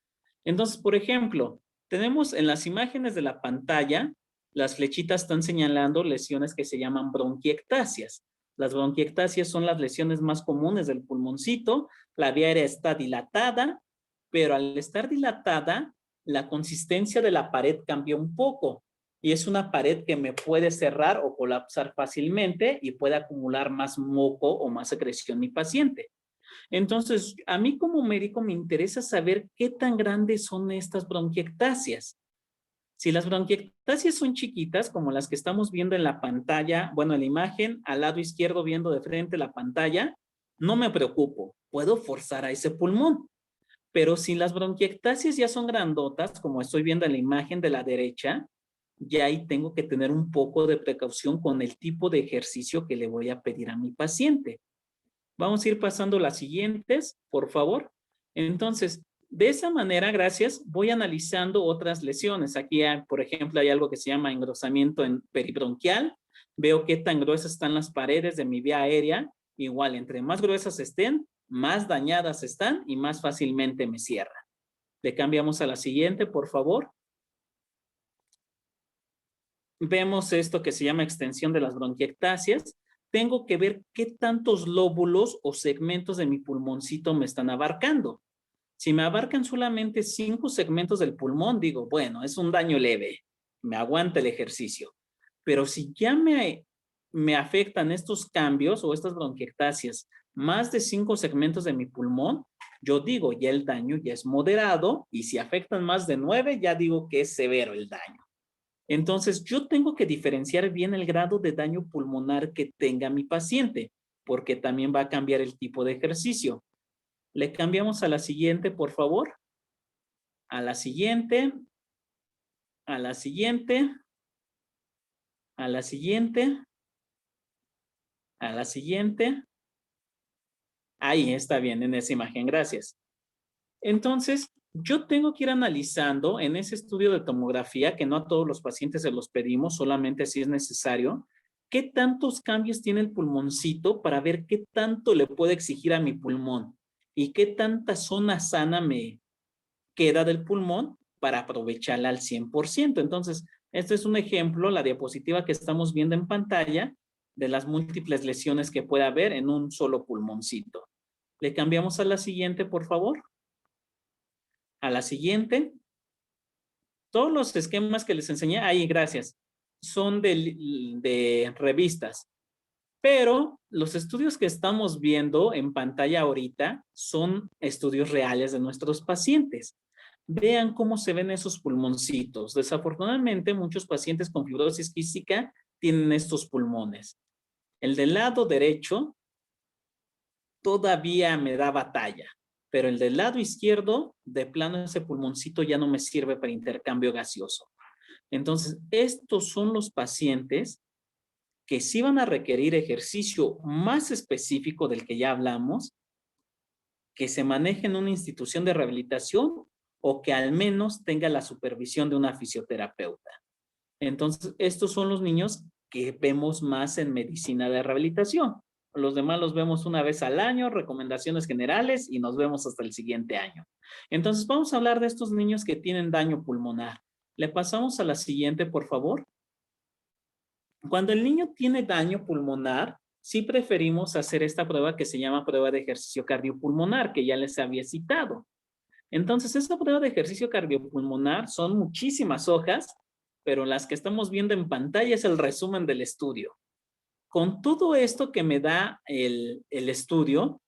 Entonces, por ejemplo, tenemos en las imágenes de la pantalla, las flechitas están señalando lesiones que se llaman bronquiectasias. Las bronquiectasias son las lesiones más comunes del pulmoncito. La vía aérea está dilatada, pero al estar dilatada, la consistencia de la pared cambia un poco. Y es una pared que me puede cerrar o colapsar fácilmente y puede acumular más moco o más secreción mi paciente. Entonces, a mí como médico me interesa saber qué tan grandes son estas bronquiectasias. Si las bronquiectasias son chiquitas, como las que estamos viendo en la pantalla, bueno, en la imagen, al lado izquierdo viendo de frente la pantalla, no me preocupo, puedo forzar a ese pulmón. Pero si las bronquiectasias ya son grandotas, como estoy viendo en la imagen de la derecha, ya ahí tengo que tener un poco de precaución con el tipo de ejercicio que le voy a pedir a mi paciente. Vamos a ir pasando las siguientes, por favor. Entonces, de esa manera, gracias, voy analizando otras lesiones. Aquí, por ejemplo, hay algo que se llama engrosamiento peribronquial. Veo qué tan gruesas están las paredes de mi vía aérea. Igual, entre más gruesas estén, más dañadas están y más fácilmente me cierran. Le cambiamos a la siguiente, por favor. Vemos esto que se llama extensión de las bronquiectasias. Tengo que ver qué tantos lóbulos o segmentos de mi pulmoncito me están abarcando. Si me abarcan solamente 5 segmentos del pulmón, digo, bueno, es un daño leve, me aguanta el ejercicio. Pero si ya me afectan estos cambios o estas bronquiectasias, más de 5 segmentos de mi pulmón, yo digo, ya el daño ya es moderado y si afectan más de 9, ya digo que es severo el daño. Entonces, yo tengo que diferenciar bien el grado de daño pulmonar que tenga mi paciente, porque también va a cambiar el tipo de ejercicio. Le cambiamos a la siguiente, por favor. A la siguiente. A la siguiente. A la siguiente. A la siguiente. Ahí está bien, en esa imagen, gracias. Entonces, yo tengo que ir analizando en ese estudio de tomografía, que no a todos los pacientes se los pedimos, solamente si es necesario, qué tantos cambios tiene el pulmoncito para ver qué tanto le puede exigir a mi pulmón y qué tanta zona sana me queda del pulmón para aprovecharla al 100%. Entonces, este es un ejemplo, la diapositiva que estamos viendo en pantalla, de las múltiples lesiones que puede haber en un solo pulmoncito. Le cambiamos a la siguiente, por favor. A la siguiente. Todos los esquemas que les enseñé, ahí, gracias, son de revistas. Pero los estudios que estamos viendo en pantalla ahorita son estudios reales de nuestros pacientes. Vean cómo se ven esos pulmoncitos. Desafortunadamente, muchos pacientes con fibrosis quística tienen estos pulmones. El del lado derecho todavía me da batalla, pero el del lado izquierdo, de plano ese pulmoncito ya no me sirve para intercambio gaseoso. Entonces, estos son los pacientes que sí van a requerir ejercicio más específico del que ya hablamos, que se maneje en una institución de rehabilitación o que al menos tenga la supervisión de una fisioterapeuta. Entonces, estos son los niños que vemos más en medicina de rehabilitación. Los demás los vemos una vez al año, recomendaciones generales y nos vemos hasta el siguiente año. Entonces, vamos a hablar de estos niños que tienen daño pulmonar. Le pasamos a la siguiente, por favor. Cuando el niño tiene daño pulmonar, sí preferimos hacer esta prueba que se llama prueba de ejercicio cardiopulmonar, que ya les había citado. Entonces, esta prueba de ejercicio cardiopulmonar son muchísimas hojas pero las que estamos viendo en pantalla es el resumen del estudio. Con todo esto que me da el estudio,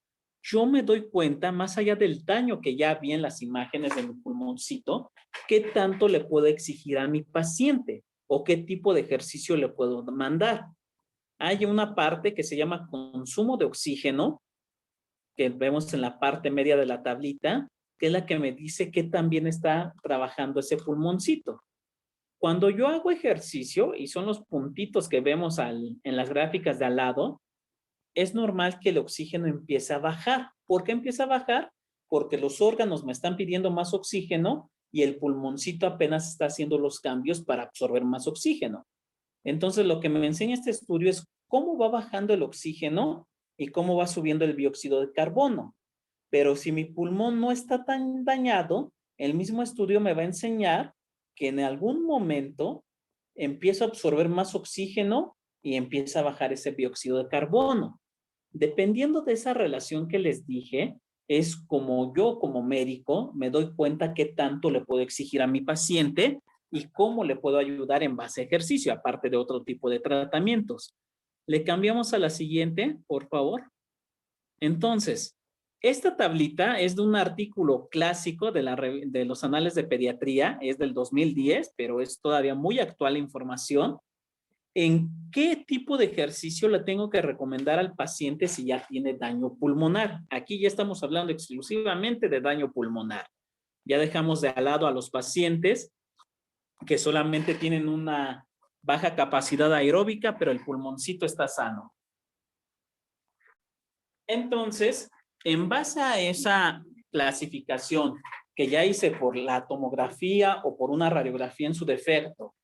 yo me doy cuenta, más allá del daño que ya vi en las imágenes de mi pulmoncito, qué tanto le puedo exigir a mi paciente o qué tipo de ejercicio le puedo mandar. Hay una parte que se llama consumo de oxígeno, que vemos en la parte media de la tablita, que es la que me dice qué tan bien está trabajando ese pulmoncito. Cuando yo hago ejercicio, y son los puntitos que vemos en las gráficas de al lado, es normal que el oxígeno empiece a bajar. ¿Por qué empieza a bajar? Porque los órganos me están pidiendo más oxígeno y el pulmoncito apenas está haciendo los cambios para absorber más oxígeno. Entonces, lo que me enseña este estudio es cómo va bajando el oxígeno y cómo va subiendo el dióxido de carbono. Pero si mi pulmón no está tan dañado, el mismo estudio me va a enseñar que en algún momento empiezo a absorber más oxígeno y empieza a bajar ese dióxido de carbono. Dependiendo de esa relación que les dije, es como yo como médico me doy cuenta qué tanto le puedo exigir a mi paciente y cómo le puedo ayudar en base a ejercicio, aparte de otro tipo de tratamientos. Le cambiamos a la siguiente, por favor. Entonces, esta tablita es de un artículo clásico de los Anales de Pediatría, es del 2010, pero es todavía muy actual la información. ¿En qué tipo de ejercicio le tengo que recomendar al paciente si ya tiene daño pulmonar? Aquí ya estamos hablando exclusivamente de daño pulmonar. Ya dejamos de al lado a los pacientes que solamente tienen una baja capacidad aeróbica, pero el pulmoncito está sano. Entonces, en base a esa clasificación que ya hice por la tomografía o por una radiografía en su defecto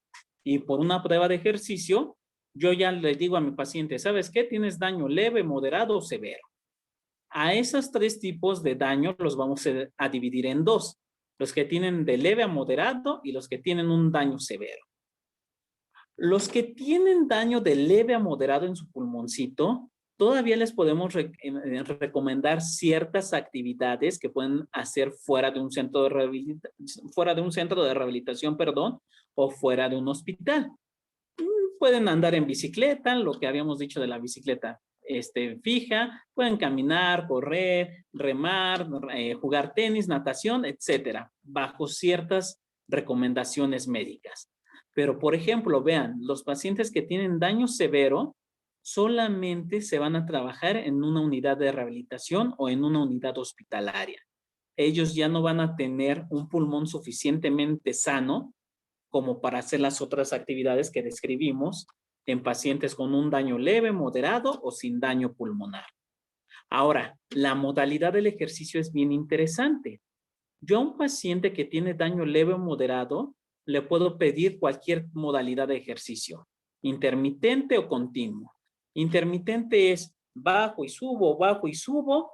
y por una prueba de ejercicio, yo ya le digo a mi paciente, ¿sabes qué? Tienes daño leve, moderado o severo. A esos tres tipos de daño los vamos a dividir en dos. Los que tienen de leve a moderado y los que tienen un daño severo. Los que tienen daño de leve a moderado en su pulmoncito, todavía les podemos recomendar ciertas actividades que pueden hacer fuera de un centro de rehabilitación, o fuera de un hospital. Pueden andar en bicicleta, lo que habíamos dicho de la bicicleta fija, pueden caminar, correr, remar, jugar tenis, natación, etcétera, bajo ciertas recomendaciones médicas. Pero, por ejemplo, vean, los pacientes que tienen daño severo solamente se van a trabajar en una unidad de rehabilitación o en una unidad hospitalaria. Ellos ya no van a tener un pulmón suficientemente sano como para hacer las otras actividades que describimos en pacientes con un daño leve, moderado o sin daño pulmonar. Ahora, la modalidad del ejercicio es bien interesante. Yo a un paciente que tiene daño leve o moderado, le puedo pedir cualquier modalidad de ejercicio, intermitente o continuo. Intermitente es bajo y subo,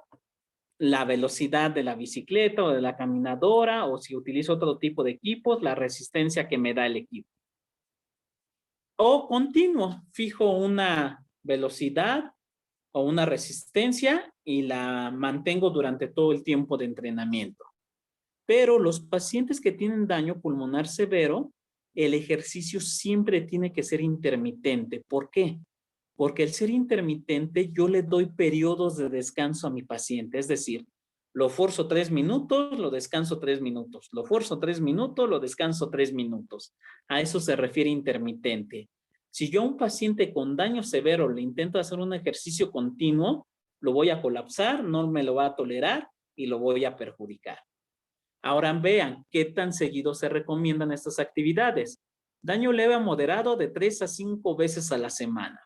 la velocidad de la bicicleta o de la caminadora, o si utilizo otro tipo de equipos, la resistencia que me da el equipo. O continuo, fijo una velocidad o una resistencia y la mantengo durante todo el tiempo de entrenamiento. Pero los pacientes que tienen daño pulmonar severo, el ejercicio siempre tiene que ser intermitente. ¿Por qué? Porque al ser intermitente yo le doy periodos de descanso a mi paciente. Es decir, lo forzo 3 minutos, lo descanso 3 minutos. Lo forzo 3 minutos, lo descanso 3 minutos. A eso se refiere intermitente. Si yo a un paciente con daño severo le intento hacer un ejercicio continuo, lo voy a colapsar, no me lo va a tolerar y lo voy a perjudicar. Ahora vean qué tan seguido se recomiendan estas actividades. Daño leve a moderado de 3 a 5 veces a la semana.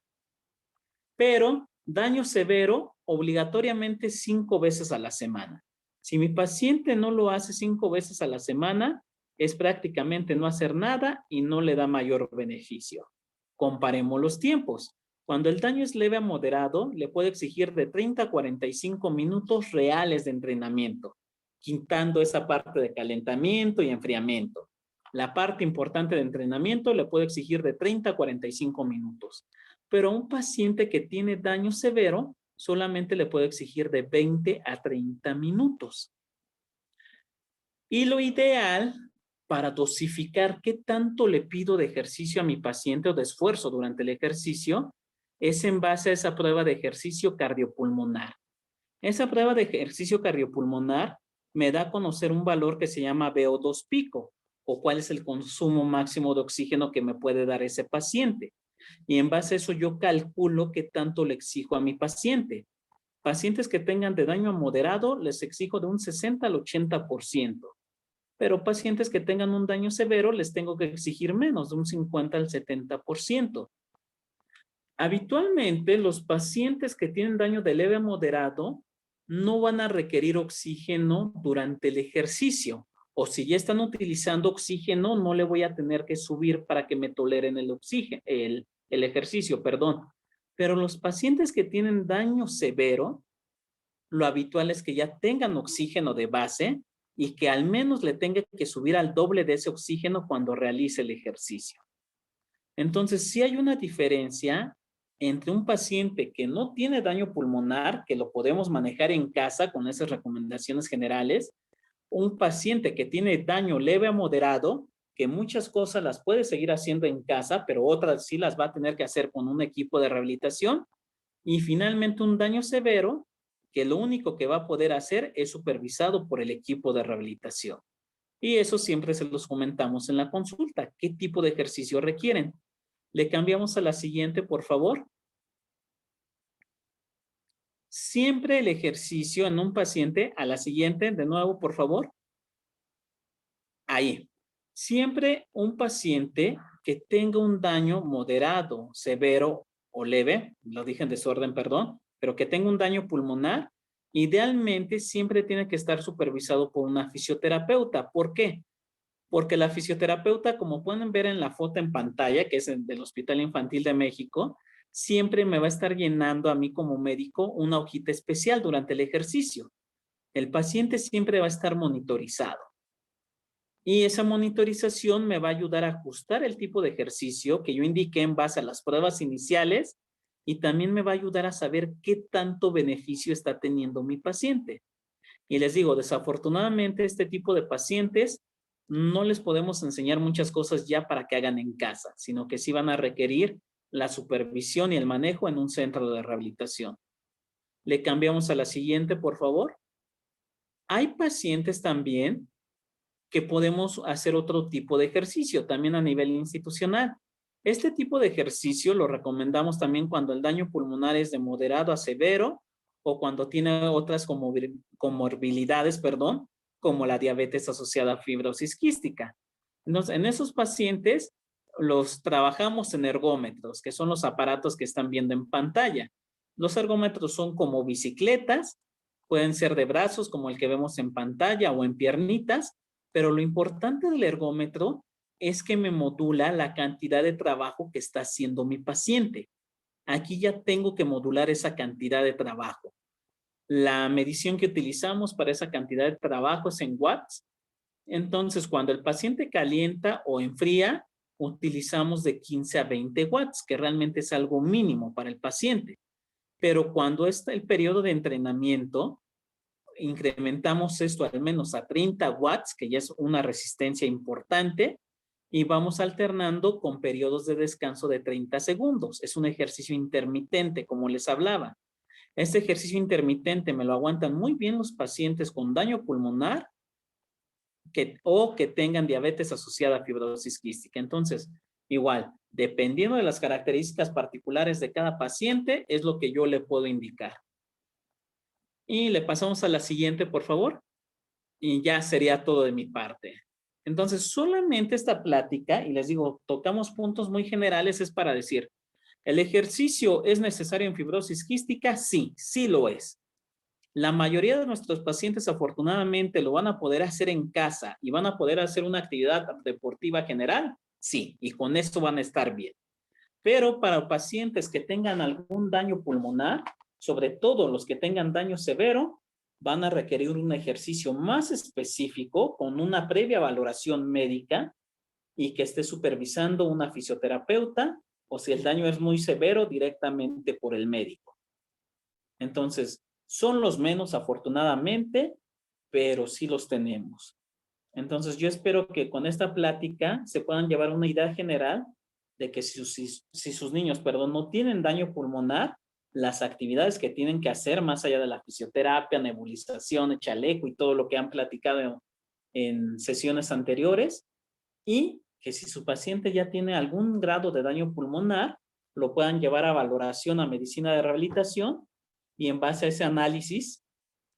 Pero daño severo obligatoriamente 5 veces a la semana. Si mi paciente no lo hace 5 veces a la semana, es prácticamente no hacer nada y no le da mayor beneficio. Comparemos los tiempos. Cuando el daño es leve a moderado, le puedo exigir de 30 a 45 minutos reales de entrenamiento, quitando esa parte de calentamiento y enfriamiento. La parte importante de entrenamiento le puedo exigir de 30 a 45 minutos. Pero a un paciente que tiene daño severo, solamente le puedo exigir de 20 a 30 minutos. Y lo ideal para dosificar qué tanto le pido de ejercicio a mi paciente o de esfuerzo durante el ejercicio es en base a esa prueba de ejercicio cardiopulmonar. Esa prueba de ejercicio cardiopulmonar me da a conocer un valor que se llama VO2 pico, o cuál es el consumo máximo de oxígeno que me puede dar ese paciente. Y en base a eso yo calculo qué tanto le exijo a mi paciente. Pacientes que tengan de daño moderado les exijo de un 60 al 80%. Pero pacientes que tengan un daño severo les tengo que exigir menos, de un 50 al 70%. Habitualmente los pacientes que tienen daño de leve a moderado no van a requerir oxígeno durante el ejercicio, o si ya están utilizando oxígeno no le voy a tener que subir para que me toleren el oxígeno, el ejercicio, perdón. Pero los pacientes que tienen daño severo, lo habitual es que ya tengan oxígeno de base y que al menos le tenga que subir al doble de ese oxígeno cuando realice el ejercicio. Entonces, sí hay una diferencia entre un paciente que no tiene daño pulmonar, que lo podemos manejar en casa con esas recomendaciones generales, un paciente que tiene daño leve a moderado, que muchas cosas las puede seguir haciendo en casa, pero otras sí las va a tener que hacer con un equipo de rehabilitación, y finalmente un daño severo, que lo único que va a poder hacer es supervisado por el equipo de rehabilitación. Y eso siempre se los comentamos en la consulta. ¿Qué tipo de ejercicio requieren? Le cambiamos a la siguiente, por favor. Siempre el ejercicio en un paciente, a la siguiente, de nuevo, por favor. Ahí. Siempre un paciente que tenga un daño moderado, severo o leve, lo dije en desorden, perdón, pero que tenga un daño pulmonar, idealmente siempre tiene que estar supervisado por una fisioterapeuta. ¿Por qué? Porque la fisioterapeuta, como pueden ver en la foto en pantalla, que es del Hospital Infantil de México, siempre me va a estar llenando a mí como médico una hojita especial durante el ejercicio. El paciente siempre va a estar monitorizado. Y esa monitorización me va a ayudar a ajustar el tipo de ejercicio que yo indiqué en base a las pruebas iniciales y también me va a ayudar a saber qué tanto beneficio está teniendo mi paciente. Y les digo, desafortunadamente este tipo de pacientes no les podemos enseñar muchas cosas ya para que hagan en casa, sino que sí van a requerir la supervisión y el manejo en un centro de rehabilitación. Le cambiamos a la siguiente, por favor. Hay pacientes también que podemos hacer otro tipo de ejercicio, también a nivel institucional. Este tipo de ejercicio lo recomendamos también cuando el daño pulmonar es de moderado a severo o cuando tiene otras comorbilidades, perdón, como la diabetes asociada a fibrosis quística. Entonces, en esos pacientes los trabajamos en ergómetros, que son los aparatos que están viendo en pantalla. Los ergómetros son como bicicletas, pueden ser de brazos como el que vemos en pantalla o en piernitas, pero lo importante del ergómetro es que me modula la cantidad de trabajo que está haciendo mi paciente. Aquí ya tengo que modular esa cantidad de trabajo. La medición que utilizamos para esa cantidad de trabajo es en watts. Entonces, cuando el paciente calienta o enfría, utilizamos de 15 a 20 watts, que realmente es algo mínimo para el paciente. Pero cuando está el periodo de entrenamiento, incrementamos esto al menos a 30 watts, que ya es una resistencia importante, y vamos alternando con periodos de descanso de 30 segundos. Es un ejercicio intermitente, como les hablaba. Este ejercicio intermitente me lo aguantan muy bien los pacientes con daño pulmonar o que tengan diabetes asociada a fibrosis quística. Entonces, igual, dependiendo de las características particulares de cada paciente, es lo que yo le puedo indicar. Y le pasamos a la siguiente, por favor. Y ya sería todo de mi parte. Entonces, solamente esta plática, y les digo, tocamos puntos muy generales, es para decir, ¿el ejercicio es necesario en fibrosis quística? Sí, sí lo es. La mayoría de nuestros pacientes, afortunadamente, lo van a poder hacer en casa y van a poder hacer una actividad deportiva general. Sí, y con esto van a estar bien. Pero para pacientes que tengan algún daño pulmonar, sobre todo los que tengan daño severo, van a requerir un ejercicio más específico con una previa valoración médica y que esté supervisando una fisioterapeuta o si el daño es muy severo, directamente por el médico. Entonces, son los menos afortunadamente, pero sí los tenemos. Entonces, yo espero que con esta plática se puedan llevar una idea general de que si sus niños, perdón, no tienen daño pulmonar, las actividades que tienen que hacer más allá de la fisioterapia, nebulización, el chaleco y todo lo que han platicado en sesiones anteriores, y que si su paciente ya tiene algún grado de daño pulmonar, lo puedan llevar a valoración a medicina de rehabilitación y en base a ese análisis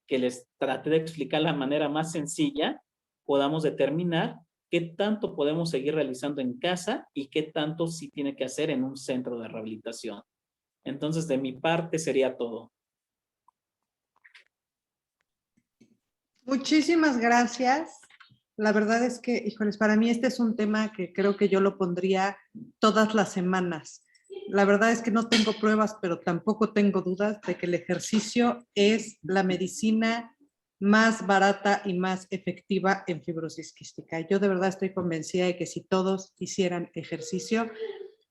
que les traté de explicar de la manera más sencilla, podamos determinar qué tanto podemos seguir realizando en casa y qué tanto sí tiene que hacer en un centro de rehabilitación. Entonces, de mi parte sería todo. Muchísimas gracias. La verdad es que, híjoles, para mí este es un tema que creo que yo lo pondría todas las semanas. La verdad es que no tengo pruebas, pero tampoco tengo dudas de que el ejercicio es la medicina más barata y más efectiva en fibrosis quística. Yo de verdad estoy convencida de que si todos hicieran ejercicio,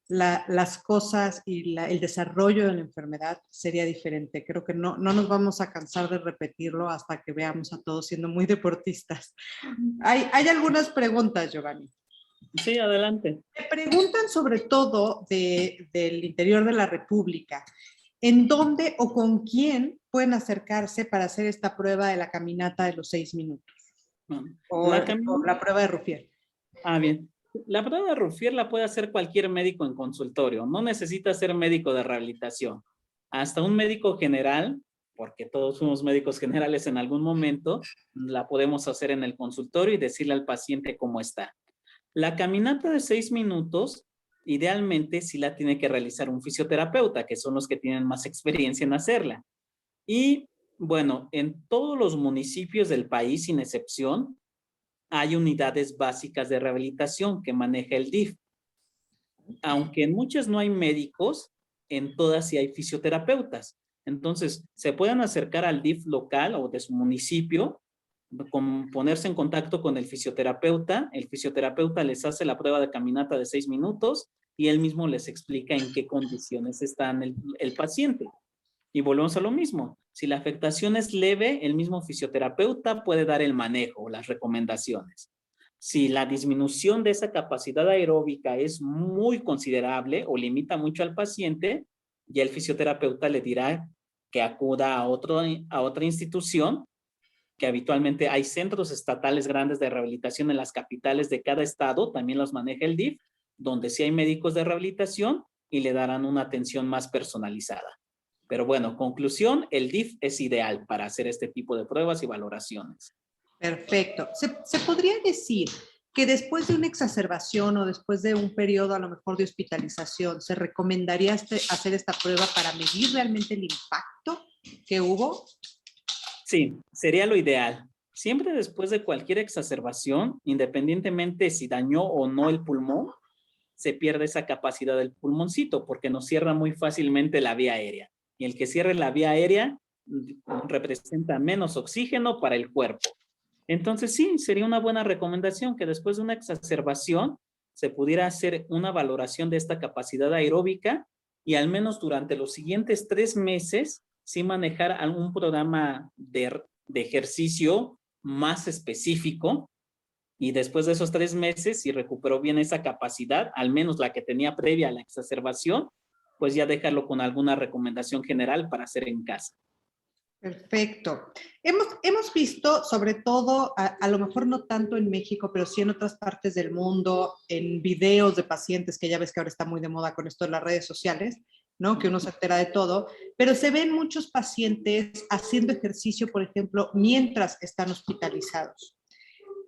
las cosas y el desarrollo de la enfermedad sería diferente. Creo que no nos vamos a cansar de repetirlo hasta que veamos a todos siendo muy deportistas. Hay algunas preguntas, Giovanni. Sí, adelante. Me preguntan sobre todo del interior de la República. ¿En dónde o con quién pueden acercarse para hacer esta prueba de la caminata de los 6 minutos? O la prueba de Ruffier. Ah, bien. La prueba de Ruffier la puede hacer cualquier médico en consultorio. No necesita ser médico de rehabilitación. Hasta un médico general, porque todos somos médicos generales en algún momento, la podemos hacer en el consultorio y decirle al paciente cómo está. La caminata de 6 minutos, idealmente sí la tiene que realizar un fisioterapeuta, que son los que tienen más experiencia en hacerla. Y bueno, en todos los municipios del país, sin excepción, hay unidades básicas de rehabilitación que maneja el DIF. Aunque en muchas no hay médicos, en todas sí hay fisioterapeutas. Entonces, se pueden acercar al DIF local o de su municipio, ponerse en contacto con el fisioterapeuta les hace la prueba de caminata de 6 minutos y él mismo les explica en qué condiciones está el paciente. Y volvemos a lo mismo. Si la afectación es leve, el mismo fisioterapeuta puede dar el manejo o las recomendaciones. Si la disminución de esa capacidad aeróbica es muy considerable o limita mucho al paciente, ya el fisioterapeuta le dirá que acuda a otra institución, que habitualmente hay centros estatales grandes de rehabilitación en las capitales de cada estado, también los maneja el DIF, donde sí hay médicos de rehabilitación y le darán una atención más personalizada. Pero bueno, conclusión, el DIF es ideal para hacer este tipo de pruebas y valoraciones. Perfecto. ¿Se podría decir que después de una exacerbación o después de un periodo a lo mejor de hospitalización, se recomendaría hacer esta prueba para medir realmente el impacto que hubo? Sí, sería lo ideal. Siempre después de cualquier exacerbación, independientemente si dañó o no el pulmón, se pierde esa capacidad del pulmoncito porque nos cierra muy fácilmente la vía aérea. Y el que cierre la vía aérea representa menos oxígeno para el cuerpo. Entonces sí, sería una buena recomendación que después de una exacerbación se pudiera hacer una valoración de esta capacidad aeróbica y al menos durante los siguientes 3 meses sí manejar algún programa de ejercicio más específico y después de esos 3 meses, si recuperó bien esa capacidad, al menos la que tenía previa a la exacerbación, pues ya dejarlo con alguna recomendación general para hacer en casa. Perfecto. Hemos visto, sobre todo, a lo mejor no tanto en México, pero sí en otras partes del mundo, en videos de pacientes, que ya ves que ahora está muy de moda con esto de las redes sociales, ¿no? Que uno se entera de todo, pero se ven muchos pacientes haciendo ejercicio, por ejemplo, mientras están hospitalizados.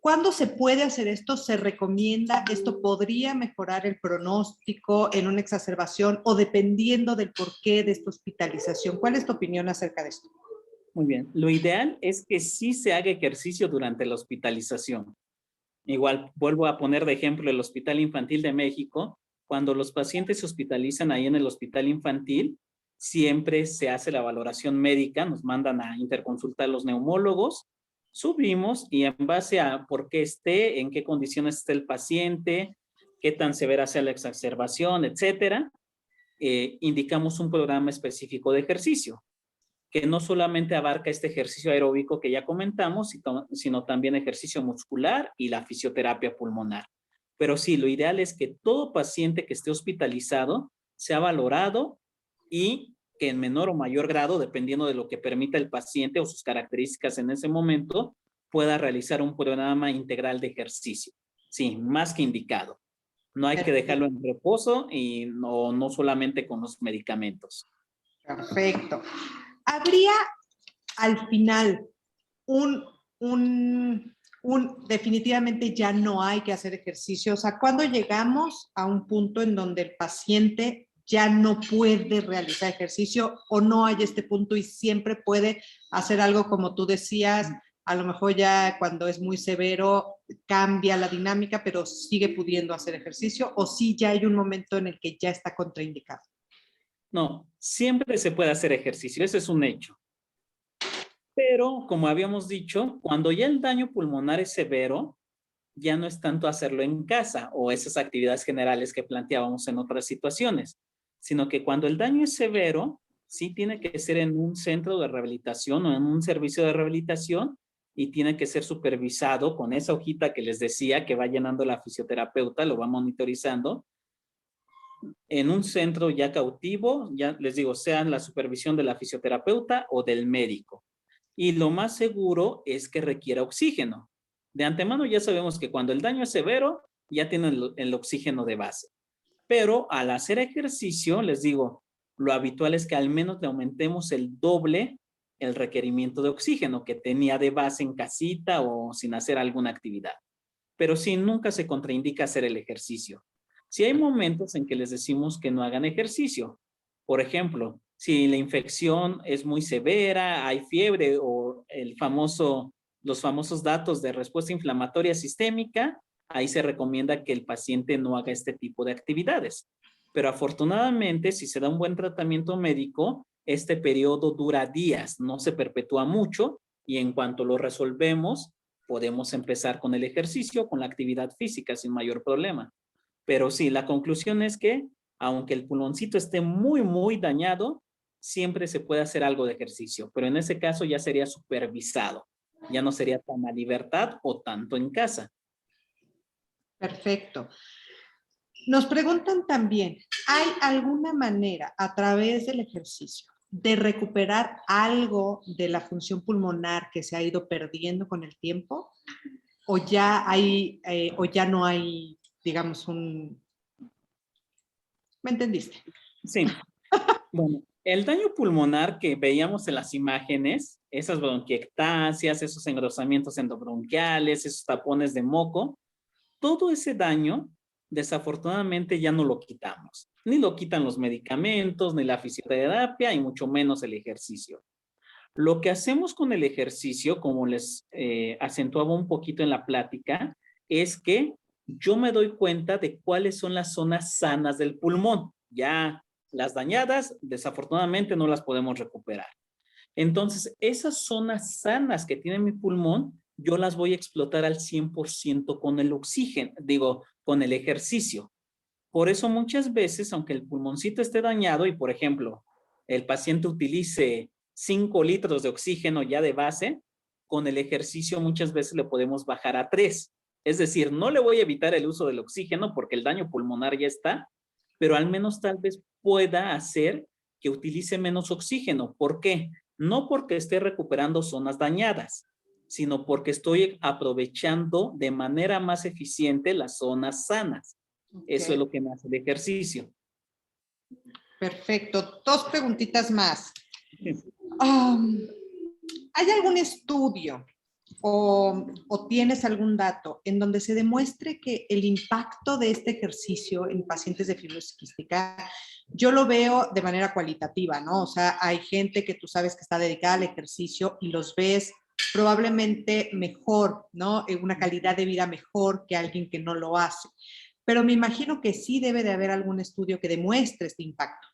¿Cuándo se puede hacer esto? ¿Se recomienda? ¿Esto podría mejorar el pronóstico en una exacerbación o dependiendo del porqué de esta hospitalización? ¿Cuál es tu opinión acerca de esto? Muy bien. Lo ideal es que sí se haga ejercicio durante la hospitalización. Igual, vuelvo a poner de ejemplo el Hospital Infantil de México. Cuando los pacientes se hospitalizan ahí en el hospital infantil, siempre se hace la valoración médica, nos mandan a interconsultar los neumólogos, subimos y en base a por qué esté, en qué condiciones esté el paciente, qué tan severa sea la exacerbación, etcétera, indicamos un programa específico de ejercicio. que no solamente abarca este ejercicio aeróbico que ya comentamos, sino también ejercicio muscular y la fisioterapia pulmonar. Pero sí, lo ideal es que todo paciente que esté hospitalizado sea valorado y que en menor o mayor grado, dependiendo de lo que permita el paciente o sus características en ese momento, pueda realizar un programa integral de ejercicio. Sí, más que indicado. No hay que dejarlo en reposo y no solamente con los medicamentos. Perfecto. ¿Habría al final definitivamente ya no hay que hacer ejercicio? O sea, ¿cuándo llegamos a un punto en donde el paciente ya no puede realizar ejercicio o no hay este punto y siempre puede hacer algo como tú decías? A lo mejor ya cuando es muy severo cambia la dinámica, pero sigue pudiendo hacer ejercicio, o sí ya hay un momento en el que ya está contraindicado. No, siempre se puede hacer ejercicio, ese es un hecho. Pero, como habíamos dicho, cuando ya el daño pulmonar es severo, ya no es tanto hacerlo en casa o esas actividades generales que planteábamos en otras situaciones, sino que cuando el daño es severo, sí tiene que ser en un centro de rehabilitación o en un servicio de rehabilitación y tiene que ser supervisado con esa hojita que les decía que va llenando la fisioterapeuta, lo va monitorizando, en un centro ya cautivo, ya les digo, sea la supervisión de la fisioterapeuta o del médico. Y lo más seguro es que requiera oxígeno. De antemano ya sabemos que cuando el daño es severo, ya tienen el oxígeno de base. Pero al hacer ejercicio, les digo, lo habitual es que al menos le aumentemos el doble el requerimiento de oxígeno que tenía de base en casita o sin hacer alguna actividad. Pero sí, nunca se contraindica hacer el ejercicio. Sí hay momentos en que les decimos que no hagan ejercicio. Por ejemplo, si la infección es muy severa, hay fiebre o los famosos datos de respuesta inflamatoria sistémica, ahí se recomienda que el paciente no haga este tipo de actividades. Pero afortunadamente, si se da un buen tratamiento médico, este periodo dura días, no se perpetúa mucho y en cuanto lo resolvemos, podemos empezar con el ejercicio, con la actividad física sin mayor problema. Pero sí, la conclusión es que aunque el pulmoncito esté muy, muy dañado, siempre se puede hacer algo de ejercicio, pero en ese caso ya sería supervisado, ya no sería tan a libertad o tanto en casa. Perfecto. Nos preguntan también, ¿hay alguna manera a través del ejercicio de recuperar algo de la función pulmonar que se ha ido perdiendo con el tiempo? ¿O ya no hay, digamos, ¿me entendiste? Sí. Bueno, el daño pulmonar que veíamos en las imágenes, esas bronquiectasias, esos engrosamientos endobronquiales, esos tapones de moco, todo ese daño, desafortunadamente ya no lo quitamos. Ni lo quitan los medicamentos, ni la fisioterapia, y mucho menos el ejercicio. Lo que hacemos con el ejercicio, como les acentuaba un poquito en la plática, es que yo me doy cuenta de cuáles son las zonas sanas del pulmón. Ya las dañadas, desafortunadamente, no las podemos recuperar. Entonces, esas zonas sanas que tiene mi pulmón, yo las voy a explotar al 100% con el oxígeno, con el ejercicio. Por eso muchas veces, aunque el pulmoncito esté dañado y, por ejemplo, el paciente utilice 5 litros de oxígeno ya de base, con el ejercicio muchas veces le podemos bajar a 3. Es decir, no le voy a evitar el uso del oxígeno porque el daño pulmonar ya está, pero al menos tal vez pueda hacer que utilice menos oxígeno. ¿Por qué? No porque esté recuperando zonas dañadas, sino porque estoy aprovechando de manera más eficiente las zonas sanas. Okay. Eso es lo que me hace el ejercicio. Perfecto. 2 preguntitas más. ¿Hay algún estudio o tienes algún dato en donde se demuestre que el impacto de este ejercicio en pacientes de fibrosis quística, yo lo veo de manera cualitativa, ¿no? O sea, hay gente que tú sabes que está dedicada al ejercicio y los ves probablemente mejor, ¿no? Una calidad de vida mejor que alguien que no lo hace. Pero me imagino que sí debe de haber algún estudio que demuestre este impacto.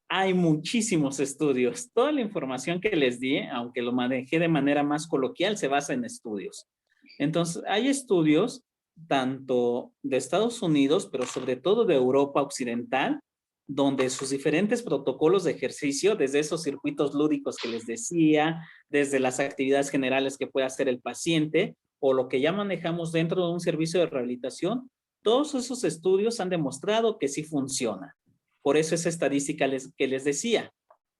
Hay muchísimos estudios. Toda la información que les di, aunque lo manejé de manera más coloquial, se basa en estudios. Entonces, hay estudios tanto de Estados Unidos, pero sobre todo de Europa Occidental, donde sus diferentes protocolos de ejercicio, desde esos circuitos lúdicos que les decía, desde las actividades generales que puede hacer el paciente, o lo que ya manejamos dentro de un servicio de rehabilitación, todos esos estudios han demostrado que sí funciona. Por eso esa estadística que les decía,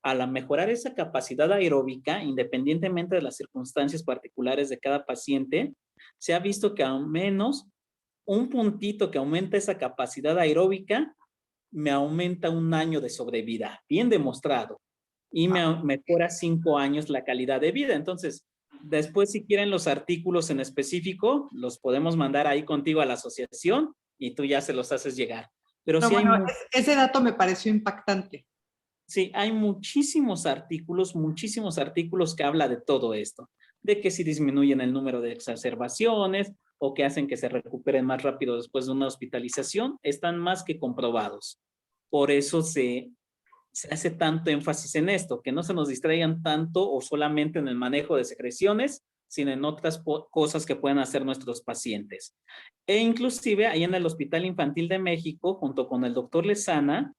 al mejorar esa capacidad aeróbica, independientemente de las circunstancias particulares de cada paciente, se ha visto que al menos un puntito que aumenta esa capacidad aeróbica me aumenta 1 año de sobrevida, bien demostrado, y me mejora 5 años la calidad de vida. Entonces, después si quieren los artículos en específico, los podemos mandar ahí contigo a la asociación y tú ya se los haces llegar. Pero No, sí bueno, ese dato me pareció impactante. Sí, hay muchísimos artículos que habla de todo esto, de que si disminuyen el número de exacerbaciones o que hacen que se recuperen más rápido después de una hospitalización, están más que comprobados. Por eso se hace tanto énfasis en esto, que no se nos distraigan tanto o solamente en el manejo de secreciones, sino en otras cosas que pueden hacer nuestros pacientes. E inclusive ahí en el Hospital Infantil de México, junto con el doctor Lezana,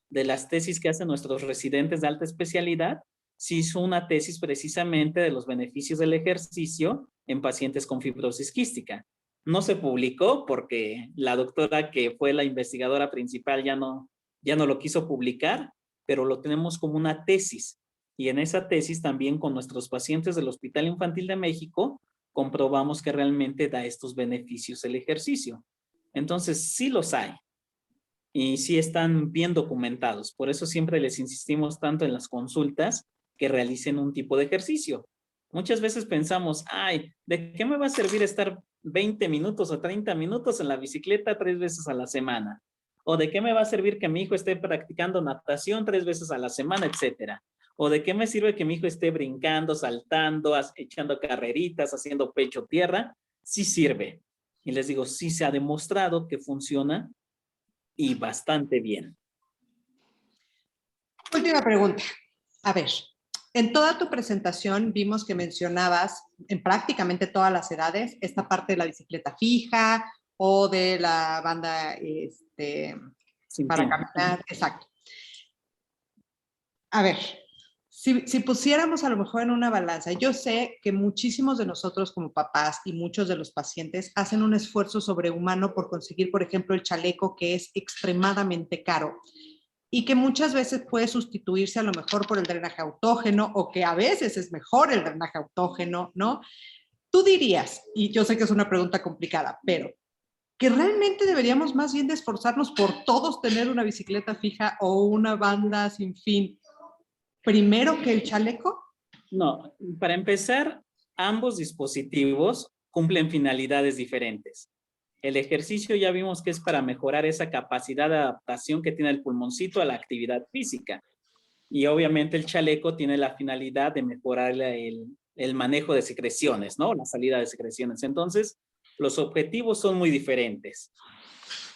de las tesis que hacen nuestros residentes de alta especialidad, se hizo una tesis precisamente de los beneficios del ejercicio en pacientes con fibrosis quística. No se publicó porque la doctora que fue la investigadora principal ya no lo quiso publicar, pero lo tenemos como una tesis. Y en esa tesis también con nuestros pacientes del Hospital Infantil de México comprobamos que realmente da estos beneficios el ejercicio. Entonces, sí los hay. Y sí están bien documentados. Por eso siempre les insistimos tanto en las consultas que realicen un tipo de ejercicio. Muchas veces pensamos, ay, ¿de qué me va a servir estar 20 minutos o 30 minutos en la bicicleta 3 veces a la semana? ¿O de qué me va a servir que mi hijo esté practicando natación 3 veces a la semana, etcétera? ¿O de qué me sirve que mi hijo esté brincando, saltando, echando carreritas, haciendo pecho tierra? Sí sirve. Y les digo, sí se ha demostrado que funciona y bastante bien. Última pregunta. A ver, en toda tu presentación vimos que mencionabas en prácticamente todas las edades esta parte de la bicicleta fija o de la banda para caminar. Exacto. A ver, si pusiéramos a lo mejor en una balanza, yo sé que muchísimos de nosotros como papás y muchos de los pacientes hacen un esfuerzo sobrehumano por conseguir, por ejemplo, el chaleco, que es extremadamente caro y que muchas veces puede sustituirse a lo mejor por el drenaje autógeno o que a veces es mejor el drenaje autógeno, ¿no? Tú dirías, y yo sé que es una pregunta complicada, pero que realmente deberíamos más bien de esforzarnos por todos tener una bicicleta fija o una banda sin fin, primero que el chaleco. No, para empezar, ambos dispositivos cumplen finalidades diferentes. El ejercicio ya vimos que es para mejorar esa capacidad de adaptación que tiene el pulmoncito a la actividad física. Y obviamente el chaleco tiene la finalidad de mejorar el manejo de secreciones, ¿no? La salida de secreciones. Entonces, los objetivos son muy diferentes.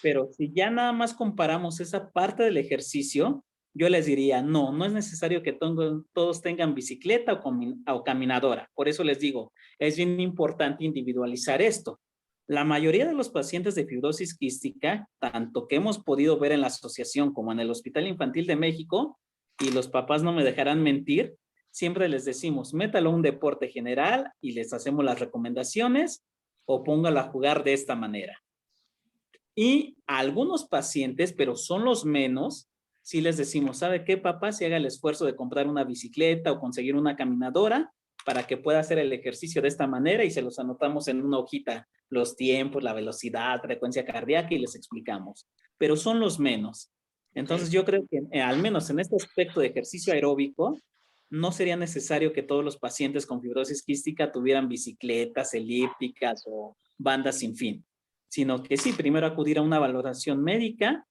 Pero si ya nada más comparamos esa parte del ejercicio, yo les diría, no es necesario que todos tengan bicicleta o caminadora. Por eso les digo, es bien importante individualizar esto. La mayoría de los pacientes de fibrosis quística, tanto que hemos podido ver en la asociación como en el Hospital Infantil de México, y los papás no me dejarán mentir, siempre les decimos, métalo a un deporte general y les hacemos las recomendaciones o póngalo a jugar de esta manera. Y a algunos pacientes, pero son los menos, sí les decimos, ¿sabe qué, papá? Si haga el esfuerzo de comprar una bicicleta o conseguir una caminadora para que pueda hacer el ejercicio de esta manera y se los anotamos en una hojita, los tiempos, la velocidad, frecuencia cardíaca y les explicamos. Pero son los menos. Entonces yo creo que al menos en este aspecto de ejercicio aeróbico, no sería necesario que todos los pacientes con fibrosis quística tuvieran bicicletas elípticas o bandas sin fin, sino que sí, primero acudir a una valoración médica,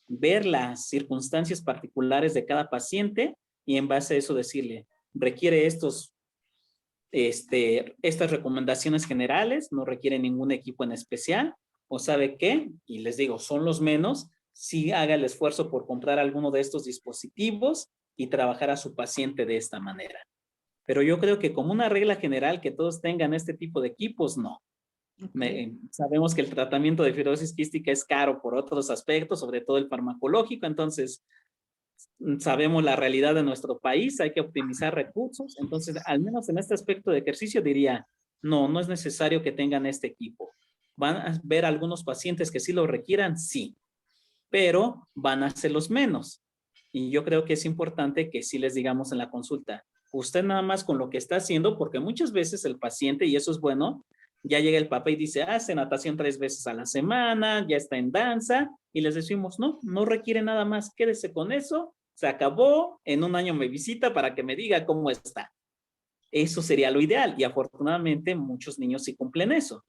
ver las circunstancias particulares de cada paciente y en base a eso decirle, requiere estas recomendaciones generales, no requiere ningún equipo en especial, o sabe qué, y les digo, son los menos, sí haga el esfuerzo por comprar alguno de estos dispositivos y trabajar a su paciente de esta manera. Pero yo creo que como una regla general que todos tengan este tipo de equipos, no. Sabemos que el tratamiento de fibrosis quística es caro por otros aspectos, sobre todo el farmacológico, entonces sabemos la realidad de nuestro país, hay que optimizar recursos, entonces al menos en este aspecto de ejercicio diría, no es necesario que tengan este equipo. ¿Van a ver algunos pacientes que sí lo requieran? Sí, pero van a ser los menos. Y yo creo que es importante que sí les digamos en la consulta, usted nada más con lo que está haciendo, porque muchas veces el paciente, y eso es bueno, ya llega el papá y dice, hace natación 3 veces a la semana, ya está en danza, y les decimos, no requiere nada más, quédese con eso, se acabó, en un año me visita para que me diga cómo está. Eso sería lo ideal, y afortunadamente muchos niños sí cumplen eso.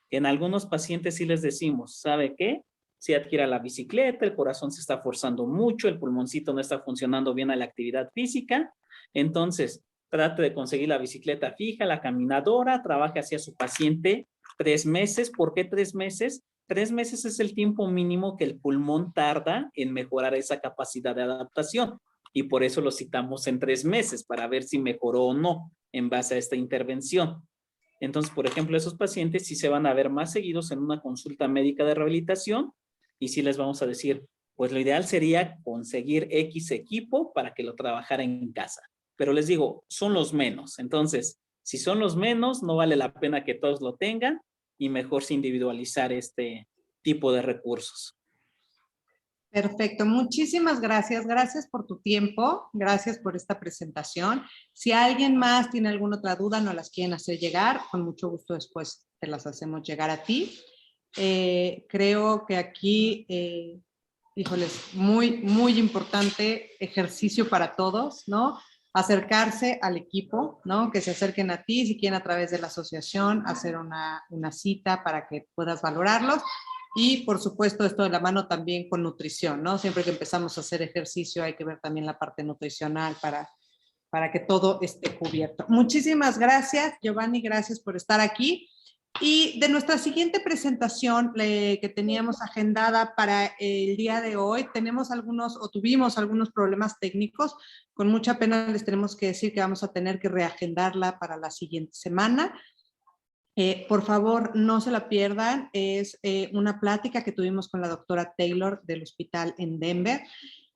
En algunos pacientes sí les decimos, ¿sabe qué? Si adquiera la bicicleta, el corazón se está forzando mucho, el pulmoncito no está funcionando bien a la actividad física, entonces trate de conseguir la bicicleta fija, la caminadora, trabaje hacia su paciente 3 meses. ¿Por qué 3 meses? 3 meses es el tiempo mínimo que el pulmón tarda en mejorar esa capacidad de adaptación y por eso lo citamos en 3 meses para ver si mejoró o no en base a esta intervención. Entonces, por ejemplo, esos pacientes sí se van a ver más seguidos en una consulta médica de rehabilitación y sí les vamos a decir, pues lo ideal sería conseguir X equipo para que lo trabajara en casa. Pero les digo, son los menos. Entonces, si son los menos, no vale la pena que todos lo tengan y mejor se individualizar este tipo de recursos. Perfecto, muchísimas gracias. Gracias por tu tiempo, gracias por esta presentación. Si alguien más tiene alguna otra duda, nos las quieren hacer llegar, con mucho gusto después te las hacemos llegar a ti. Creo que aquí, híjoles, muy importante ejercicio para todos, ¿no? Acercarse al equipo, ¿no? Que se acerquen a ti, si quieren a través de la asociación, hacer una cita para que puedas valorarlos. Y por supuesto esto de la mano también con nutrición, ¿no? Siempre que empezamos a hacer ejercicio hay que ver también la parte nutricional para que todo esté cubierto. Muchísimas gracias, Giovanni, gracias por estar aquí. Y de nuestra siguiente presentación que teníamos agendada para el día de hoy, tuvimos algunos problemas técnicos. Con mucha pena les tenemos que decir que vamos a tener que reagendarla para la siguiente semana. Por favor, no se la pierdan. Es una plática que tuvimos con la doctora Taylor del hospital en Denver.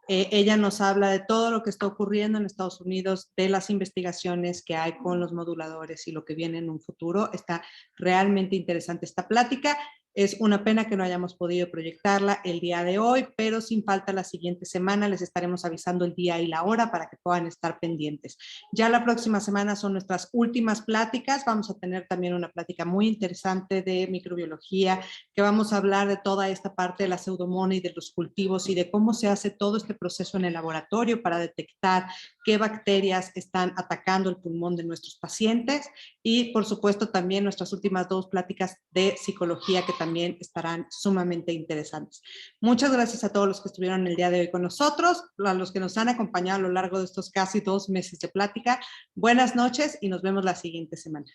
Ella nos habla de todo lo que está ocurriendo en Estados Unidos, de las investigaciones que hay con los moduladores y lo que viene en un futuro. Está realmente interesante esta plática. Es una pena que no hayamos podido proyectarla el día de hoy, pero sin falta la siguiente semana les estaremos avisando el día y la hora para que puedan estar pendientes. Ya la próxima semana son nuestras últimas pláticas. Vamos a tener también una plática muy interesante de microbiología, que vamos a hablar de toda esta parte de la pseudomonas y de los cultivos y de cómo se hace todo este proceso en el laboratorio para detectar qué bacterias están atacando el pulmón de nuestros pacientes y por supuesto también nuestras últimas 2 pláticas de psicología que también estarán sumamente interesantes. Muchas gracias a todos los que estuvieron el día de hoy con nosotros, a los que nos han acompañado a lo largo de estos casi 2 meses de plática. Buenas noches y nos vemos la siguiente semana.